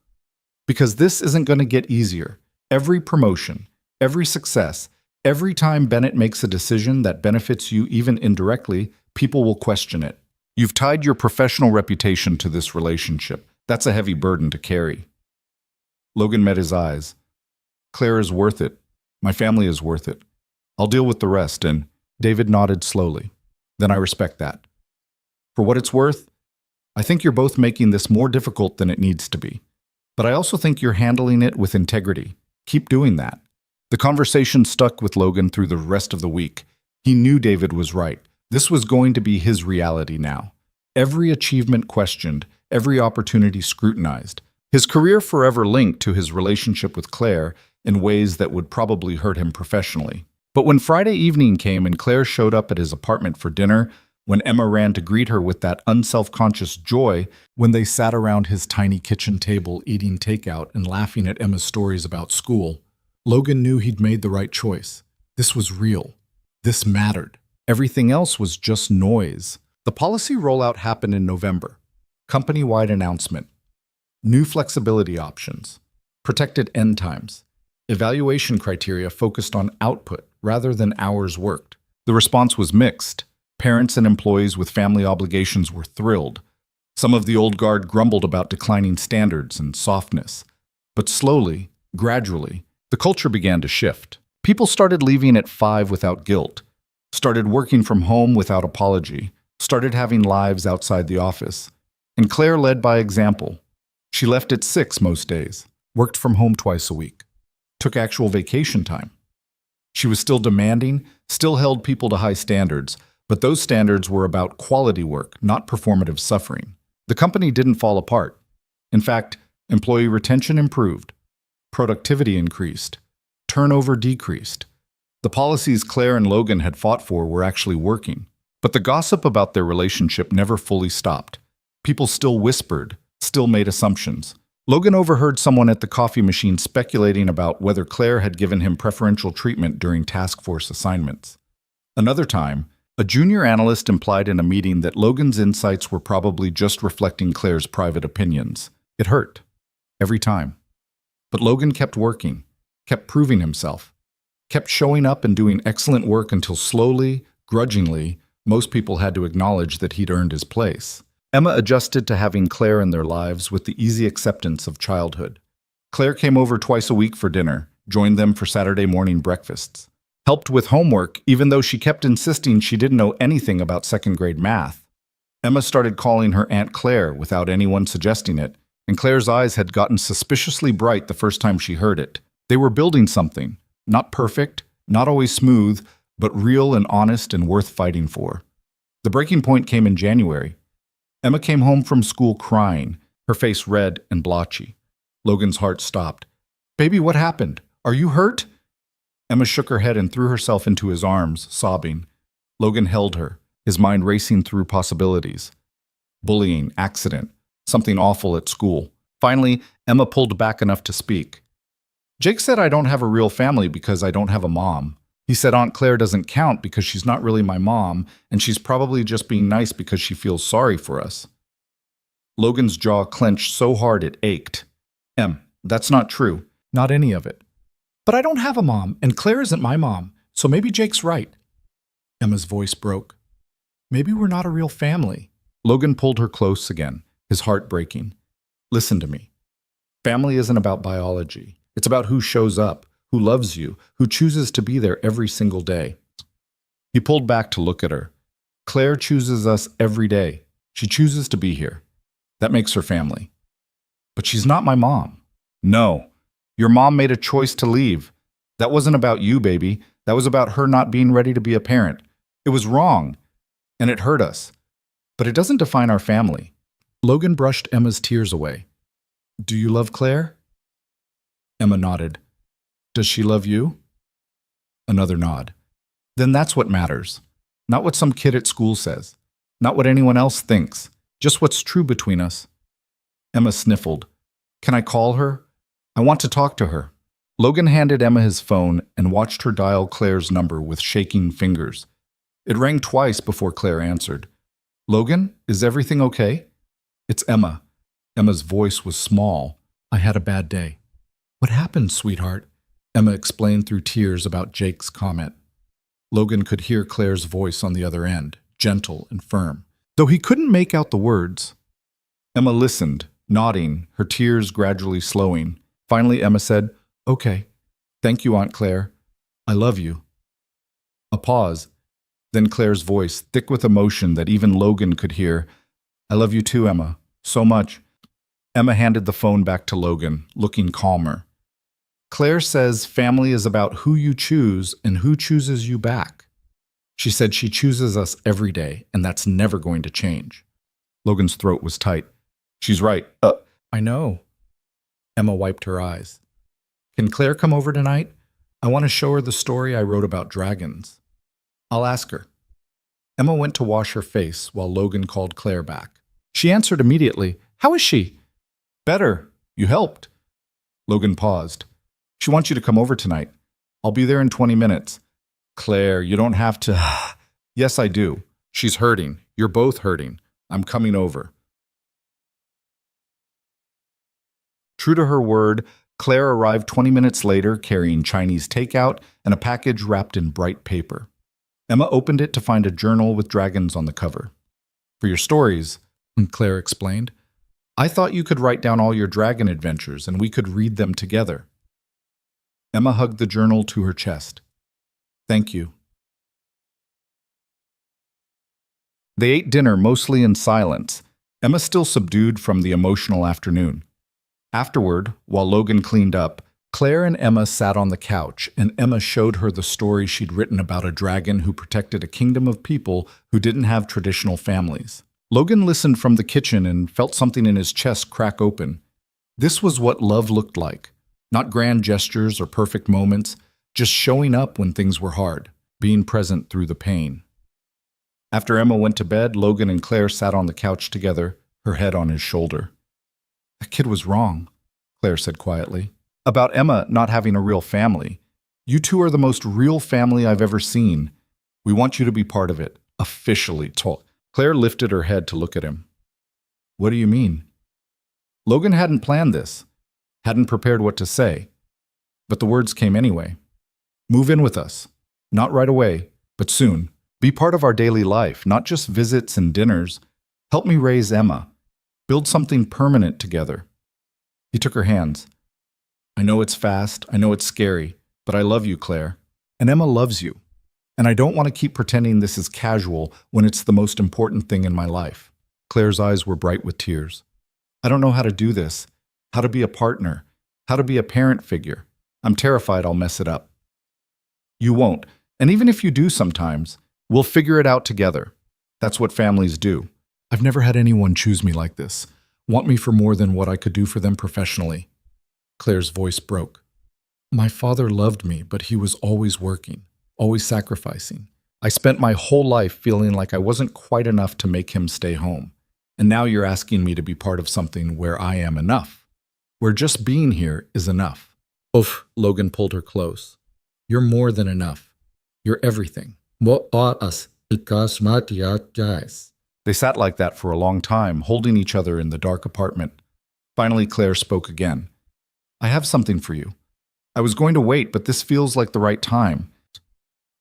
Because this isn't going to get easier. Every promotion, every success, every time Bennett makes a decision that benefits you even indirectly, people will question it. You've tied your professional reputation to this relationship. That's a heavy burden to carry. Logan met his eyes. Claire is worth it. My family is worth it. I'll deal with the rest, and David nodded slowly. Then I respect that. For what it's worth, I think you're both making this more difficult than it needs to be. But I also think you're handling it with integrity. Keep doing that. The conversation stuck with Logan through the rest of the week. He knew David was right. This was going to be his reality now. Every achievement questioned, every opportunity scrutinized. His career forever linked to his relationship with Claire in ways that would probably hurt him professionally. But when Friday evening came and Claire showed up at his apartment for dinner, when Emma ran to greet her with that unself-conscious joy, when they sat around his tiny kitchen table eating takeout and laughing at Emma's stories about school, Logan knew he'd made the right choice. This was real. This mattered. Everything else was just noise. The policy rollout happened in November. Company-wide announcement. New flexibility options. Protected end times. Evaluation criteria focused on output rather than hours worked. The response was mixed. Parents and employees with family obligations were thrilled. Some of the old guard grumbled about declining standards and softness. But slowly, gradually, the culture began to shift. People started leaving at 5 without guilt, started working from home without apology, started having lives outside the office. And Claire led by example. She left at 6 most days, worked from home twice a week, took actual vacation time. She was still demanding, still held people to high standards, but those standards were about quality work, not performative suffering. The company didn't fall apart. In fact, employee retention improved, productivity increased, turnover decreased. The policies Claire and Logan had fought for were actually working. But the gossip about their relationship never fully stopped. People still whispered, still made assumptions. Logan overheard someone at the coffee machine speculating about whether Claire had given him preferential treatment during task force assignments. Another time, a junior analyst implied in a meeting that Logan's insights were probably just reflecting Claire's private opinions. It hurt. Every time. But Logan kept working, kept proving himself, kept showing up and doing excellent work until slowly, grudgingly, most people had to acknowledge that he'd earned his place. Emma adjusted to having Claire in their lives with the easy acceptance of childhood. Claire came over twice a week for dinner, joined them for Saturday morning breakfasts, helped with homework even though she kept insisting she didn't know anything about second-grade math. Emma started calling her Aunt Claire without anyone suggesting it, and Claire's eyes had gotten suspiciously bright the first time she heard it. They were building something, not perfect, not always smooth, but real and honest and worth fighting for. The breaking point came in January. Emma came home from school crying, her face red and blotchy. Logan's heart stopped. "Baby, what happened? Are you hurt?" Emma shook her head and threw herself into his arms, sobbing. Logan held her, his mind racing through possibilities. Bullying, accident, something awful at school. Finally, Emma pulled back enough to speak. "Jake said I don't have a real family because I don't have a mom. He said Aunt Claire doesn't count because she's not really my mom, and she's probably just being nice because she feels sorry for us." Logan's jaw clenched so hard it ached. That's not true. Not any of it. But I don't have a mom, and Claire isn't my mom, so maybe Jake's right. Emma's voice broke. Maybe we're not a real family. Logan pulled her close again, his heart breaking. Listen to me. Family isn't about biology. It's about who shows up, who loves you, who chooses to be there every single day. He pulled back to look at her. Claire chooses us every day. She chooses to be here. That makes her family. But she's not my mom. No. Your mom made a choice to leave. That wasn't about you, baby. That was about her not being ready to be a parent. It was wrong, and it hurt us. But it doesn't define our family. Logan brushed Emma's tears away. Do you love Claire? Emma nodded. Does she love you? Another nod. Then that's what matters. Not what some kid at school says. Not what anyone else thinks. Just what's true between us. Emma sniffled. Can I call her? I want to talk to her. Logan handed Emma his phone and watched her dial Claire's number with shaking fingers. It rang twice before Claire answered. Logan, is everything okay? It's Emma. Emma's voice was small. I had a bad day. What happened, sweetheart? Emma explained through tears about Jake's comment. Logan could hear Claire's voice on the other end, gentle and firm, though he couldn't make out the words. Emma listened, nodding, her tears gradually slowing. Finally, Emma said, Okay. Thank you, Aunt Claire. I love you. A pause. Then Claire's voice, thick with emotion that even Logan could hear. I love you too, Emma. So much. Emma handed the phone back to Logan, looking calmer. Claire says family is about who you choose and who chooses you back. She said she chooses us every day, and that's never going to change. Logan's throat was tight. She's right. I know. Emma wiped her eyes. Can Claire come over tonight? I want to show her the story I wrote about dragons. I'll ask her. Emma went to wash her face while Logan called Claire back. She answered immediately. How is she? Better. You helped. Logan paused. She wants you to come over tonight. I'll be there in 20 minutes. Claire, you don't have to. Yes, I do. She's hurting. You're both hurting. I'm coming over. True to her word, Claire arrived 20 minutes later carrying Chinese takeout and a package wrapped in bright paper. Emma opened it to find a journal with dragons on the cover. For your stories, Claire explained, I thought you could write down all your dragon adventures and we could read them together. Emma hugged the journal to her chest. Thank you. They ate dinner mostly in silence, Emma still subdued from the emotional afternoon. Afterward, while Logan cleaned up, Claire and Emma sat on the couch, and Emma showed her the story she'd written about a dragon who protected a kingdom of people who didn't have traditional families. Logan listened from the kitchen and felt something in his chest crack open. This was what love looked like. Not grand gestures or perfect moments, just showing up when things were hard, being present through the pain. After Emma went to bed, Logan and Claire sat on the couch together, her head on his shoulder. That kid was wrong, Claire said quietly. About Emma not having a real family. You two are the most real family I've ever seen. We want you to be part of it, officially. Claire lifted her head to look at him. What do you mean? Logan hadn't planned this, hadn't prepared what to say, but the words came anyway. Move in with us. Not right away, but soon. Be part of our daily life, not just visits and dinners. Help me raise Emma. Build something permanent together. He took her hands. I know it's fast, I know it's scary, but I love you, Claire. And Emma loves you. And I don't want to keep pretending this is casual when it's the most important thing in my life. Claire's eyes were bright with tears. I don't know how to do this, how to be a partner, how to be a parent figure. I'm terrified I'll mess it up. You won't, and even if you do sometimes, we'll figure it out together. That's what families do. I've never had anyone choose me like this, want me for more than what I could do for them professionally. Claire's voice broke. My father loved me, but he was always working, always sacrificing. I spent my whole life feeling like I wasn't quite enough to make him stay home. And now you're asking me to be part of something where I am enough, where just being here is enough. Oof, Logan pulled her close. You're more than enough. You're everything. What are us? Because They sat like that for a long time, holding each other in the dark apartment. Finally, Claire spoke again. I have something for you. I was going to wait, but this feels like the right time.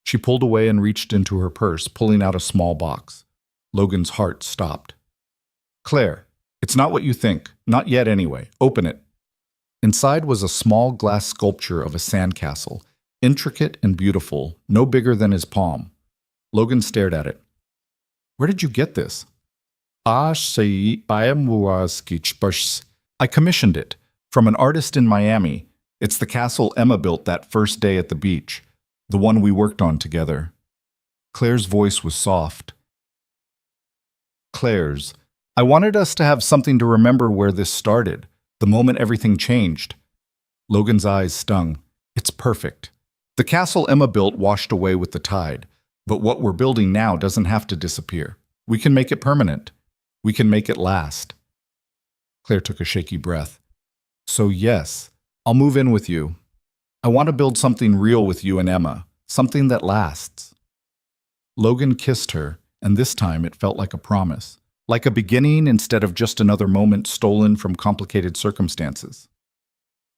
She pulled away and reached into her purse, pulling out a small box. Logan's heart stopped. Claire, it's not what you think. Not yet, anyway. Open it. Inside was a small glass sculpture of a sandcastle, intricate and beautiful, no bigger than his palm. Logan stared at it. Where did you get this? I commissioned it from an artist in Miami. It's the castle Emma built that first day at the beach, the one we worked on together. Claire's voice was soft. Claire's. I wanted us to have something to remember where this started, the moment everything changed. Logan's eyes stung. It's perfect. The castle Emma built washed away with the tide, but what we're building now doesn't have to disappear. We can make it permanent. We can make it last. Claire took a shaky breath. So yes, I'll move in with you. I want to build something real with you and Emma, something that lasts. Logan kissed her, and this time it felt like a promise, like a beginning instead of just another moment stolen from complicated circumstances.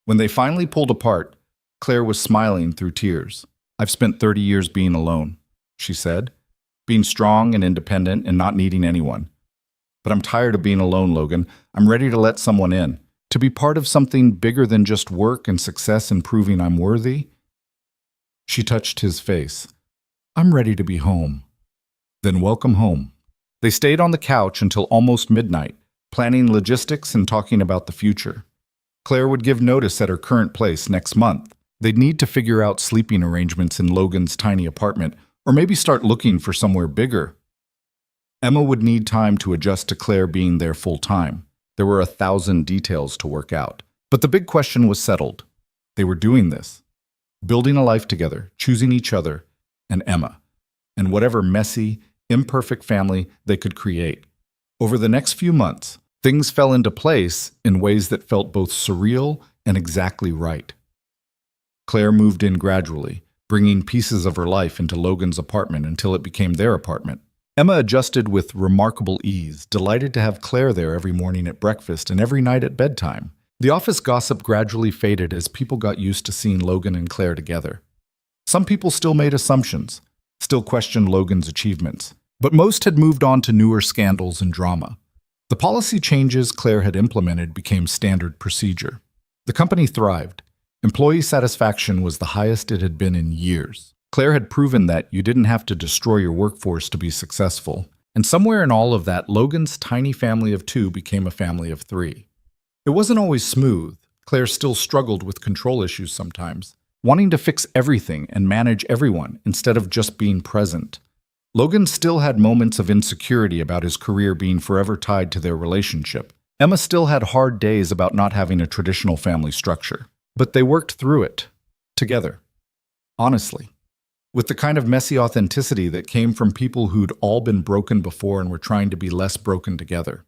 When they finally pulled apart, Claire was smiling through tears. I've spent 30 years being alone, she said, being strong and independent and not needing anyone. But I'm tired of being alone, Logan. I'm ready to let someone in, to be part of something bigger than just work and success and proving I'm worthy. She touched his face. I'm ready to be home. Then welcome home. They stayed on the couch until almost midnight, planning logistics and talking about the future. Claire would give notice at her current place next month. They'd need to figure out sleeping arrangements in Logan's tiny apartment, or maybe start looking for somewhere bigger. Emma would need time to adjust to Claire being there full time. There were 1,000 details to work out. But the big question was settled. They were doing this, building a life together, choosing each other, and Emma, and whatever messy, imperfect family they could create. Over the next few months, things fell into place in ways that felt both surreal and exactly right. Claire moved in gradually, bringing pieces of her life into Logan's apartment until it became their apartment. Emma adjusted with remarkable ease, delighted to have Claire there every morning at breakfast and every night at bedtime. The office gossip gradually faded as people got used to seeing Logan and Claire together. Some people still made assumptions, still questioned Logan's achievements, but most had moved on to newer scandals and drama. The policy changes Claire had implemented became standard procedure. The company thrived. Employee satisfaction was the highest it had been in years. Claire had proven that you didn't have to destroy your workforce to be successful. And somewhere in all of that, Logan's tiny family of 2 became a family of 3. It wasn't always smooth. Claire still struggled with control issues sometimes, wanting to fix everything and manage everyone instead of just being present. Logan still had moments of insecurity about his career being forever tied to their relationship. Emma still had hard days about not having a traditional family structure. But they worked through it, together, honestly, with the kind of messy authenticity that came from people who'd all been broken before and were trying to be less broken together.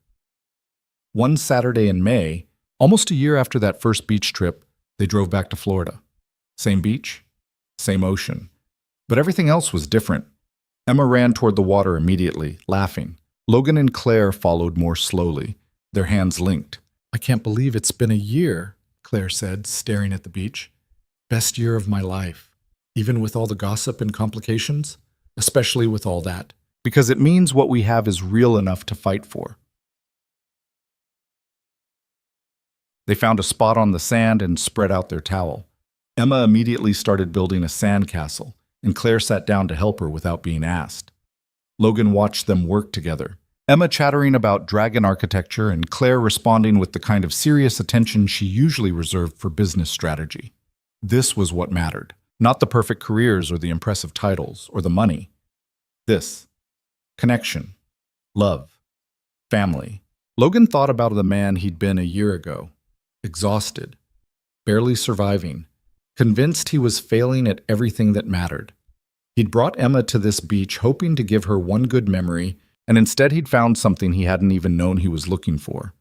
One Saturday in May, almost a year after that first beach trip, they drove back to Florida. Same beach, same ocean. But everything else was different. Emma ran toward the water immediately, laughing. Logan and Claire followed more slowly, their hands linked. "I can't believe it's been a year," Claire said, staring at the beach. "Best year of my life, even with all the gossip and complications, especially with all that, because it means what we have is real enough to fight for." They found a spot on the sand and spread out their towel. Emma immediately started building a sand castle, and Claire sat down to help her without being asked. Logan watched them work together, Emma chattering about dragon architecture and Claire responding with the kind of serious attention she usually reserved for business strategy. This was what mattered, not the perfect careers or the impressive titles or the money. This: connection, love, family. Logan thought about the man he'd been a year ago, exhausted, barely surviving, convinced he was failing at everything that mattered. He'd brought Emma to this beach hoping to give her one good memory, and instead he'd found something he hadn't even known he was looking for.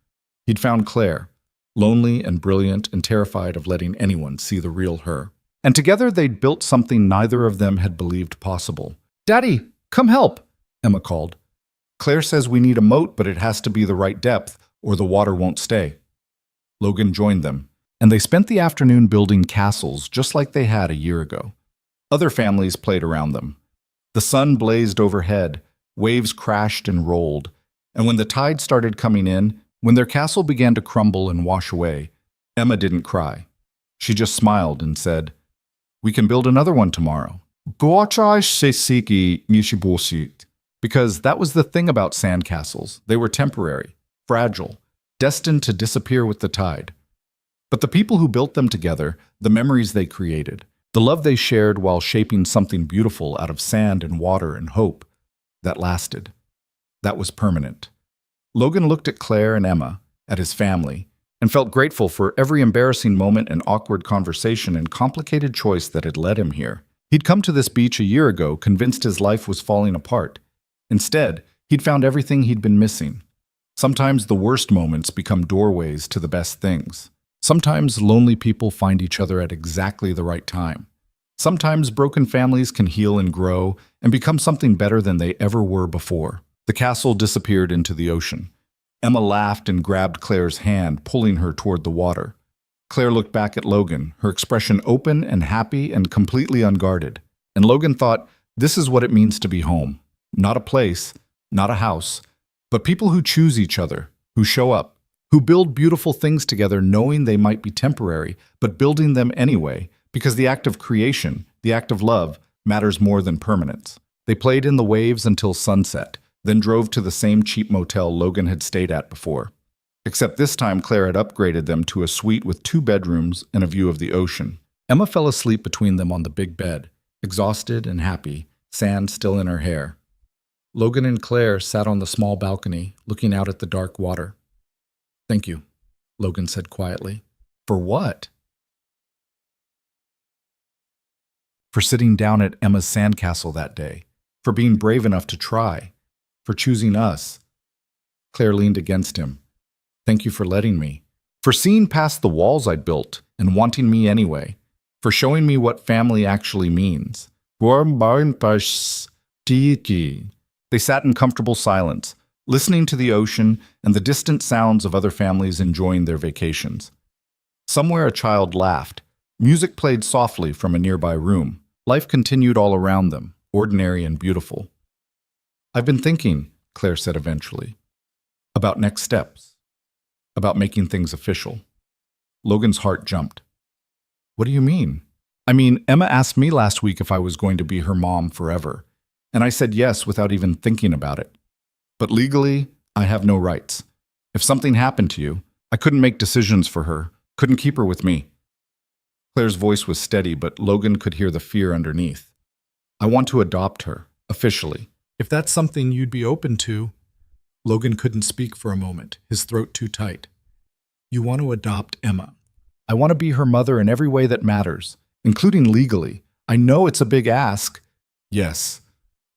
He'd found Claire, lonely and brilliant and terrified of letting anyone see the real her. And together they'd built something neither of them had believed possible. "Daddy, come help," Emma called. "Claire says we need a moat, but it has to be the right depth, or the water won't stay." Logan joined them, and they spent the afternoon building castles just like they had a year ago. Other families played around them. The sun blazed overhead, waves crashed and rolled, and when the tide started coming in, when their castle began to crumble and wash away, Emma didn't cry. She just smiled and said, "We can build another one tomorrow." Because that was the thing about sandcastles. They were temporary, fragile, destined to disappear with the tide. But the people who built them together, the memories they created, the love they shared while shaping something beautiful out of sand and water and hope, that lasted. That was permanent. Logan looked at Claire and Emma, at his family, and felt grateful for every embarrassing moment and awkward conversation and complicated choice that had led him here. He'd come to this beach a year ago, convinced his life was falling apart. Instead, he'd found everything he'd been missing. Sometimes the worst moments become doorways to the best things. Sometimes lonely people find each other at exactly the right time. Sometimes broken families can heal and grow and become something better than they ever were before. The castle disappeared into the ocean. Emma laughed and grabbed Claire's hand, pulling her toward the water. Claire looked back at Logan, her expression open and happy and completely unguarded. And Logan thought, this is what it means to be home. Not a place, not a house, but people who choose each other, who show up, who build beautiful things together knowing they might be temporary, but building them anyway, because the act of creation, the act of love, matters more than permanence. They played in the waves until sunset, then drove to the same cheap motel Logan had stayed at before. Except this time Claire had upgraded them to a suite with 2 bedrooms and a view of the ocean. Emma fell asleep between them on the big bed, exhausted and happy, sand still in her hair. Logan and Claire sat on the small balcony, looking out at the dark water. "Thank you," Logan said quietly. "For what?" "For sitting down at Emma's sandcastle that day, for being brave enough to try, for choosing us." Claire leaned against him. "Thank you for letting me, for seeing past the walls I'd built and wanting me anyway, for showing me what family actually means." They sat in comfortable silence, listening to the ocean and the distant sounds of other families enjoying their vacations. Somewhere a child laughed. Music played softly from a nearby room. Life continued all around them, ordinary and beautiful. "I've been thinking," Claire said eventually, "about next steps, about making things official." Logan's heart jumped. "What do you mean?" "I mean, Emma asked me last week if I was going to be her mom forever, and I said yes without even thinking about it. But legally, I have no rights. If something happened to you, I couldn't make decisions for her, couldn't keep her with me." Claire's voice was steady, but Logan could hear the fear underneath. "I want to adopt her, officially. If that's something you'd be open to." Logan couldn't speak for a moment, his throat too tight. "You want to adopt Emma?" "I want to be her mother in every way that matters, including legally. I know it's a big ask." "Yes."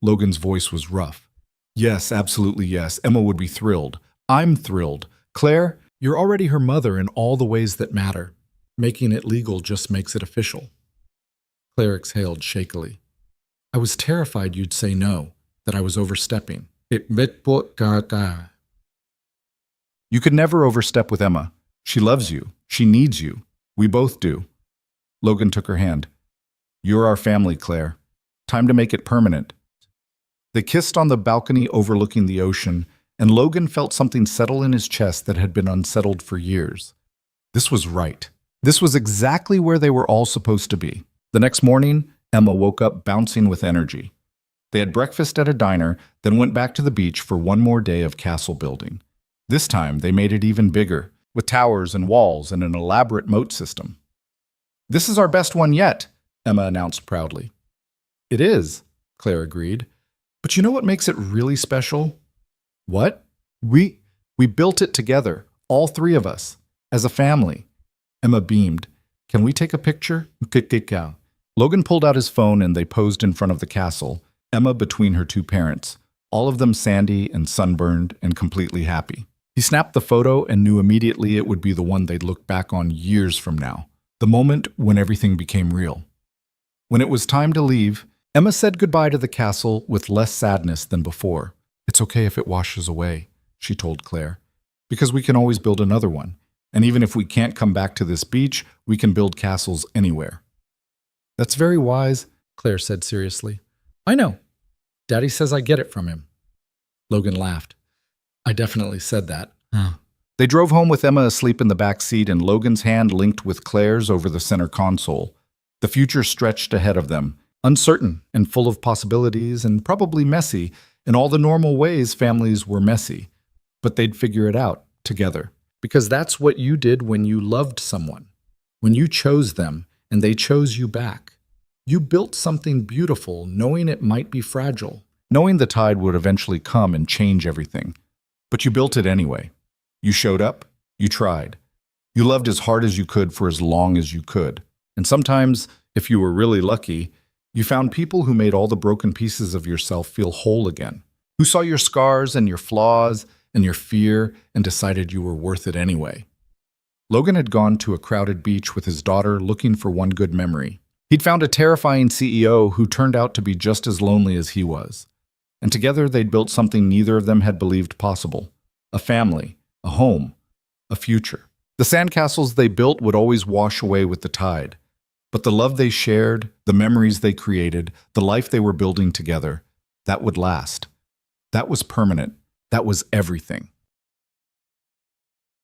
Logan's voice was rough. "Yes, absolutely yes. Emma would be thrilled. I'm thrilled. Claire, you're already her mother in all the ways that matter. Making it legal just makes it official." Claire exhaled shakily. "I was terrified you'd say no, that I was overstepping. You could never overstep with Emma. She loves you. She needs you. We both do." Logan took her hand. "You're our family, Claire. Time to make it permanent." They kissed on the balcony overlooking the ocean, and Logan felt something settle in his chest that had been unsettled for years. This was right. This was exactly where they were all supposed to be. The next morning, Emma woke up bouncing with energy. They had breakfast at a diner, then went back to the beach for one more day of castle building. This time, they made it even bigger, with towers and walls and an elaborate moat system. "This is our best one yet," Emma announced proudly. "It is," Claire agreed. "But you know what makes it really special?" "What?" We built it together, all 3 of us, as a family." Emma beamed. "Can we take a picture?" Logan pulled out his phone and they posed in front of the castle, Emma between her 2 parents, all of them sandy and sunburned and completely happy. He snapped the photo and knew immediately it would be the one they'd look back on years from now, the moment when everything became real. When it was time to leave, Emma said goodbye to the castle with less sadness than before. "It's okay if it washes away," she told Claire, "because we can always build another one. And even if we can't come back to this beach, we can build castles anywhere." "That's very wise," Claire said seriously. "I know. Daddy says I get it from him." Logan laughed. "I definitely said that." They drove home with Emma asleep in the back seat and Logan's hand linked with Claire's over the center console. The future stretched ahead of them, uncertain and full of possibilities and probably messy. In all the normal ways families were messy. But they'd figure it out together. Because that's what you did when you loved someone. When you chose them and they chose you back. You built something beautiful knowing it might be fragile, knowing the tide would eventually come and change everything. But you built it anyway. You showed up. You tried. You loved as hard as you could for as long as you could. And sometimes, if you were really lucky, you found people who made all the broken pieces of yourself feel whole again, who saw your scars and your flaws and your fear and decided you were worth it anyway. Logan had gone to a crowded beach with his daughter looking for one good memory. He'd found a terrifying CEO who turned out to be just as lonely as he was. And together they'd built something neither of them had believed possible. A family, a home, a future. The sandcastles they built would always wash away with the tide. But the love they shared, the memories they created, the life they were building together, that would last. That was permanent. That was everything.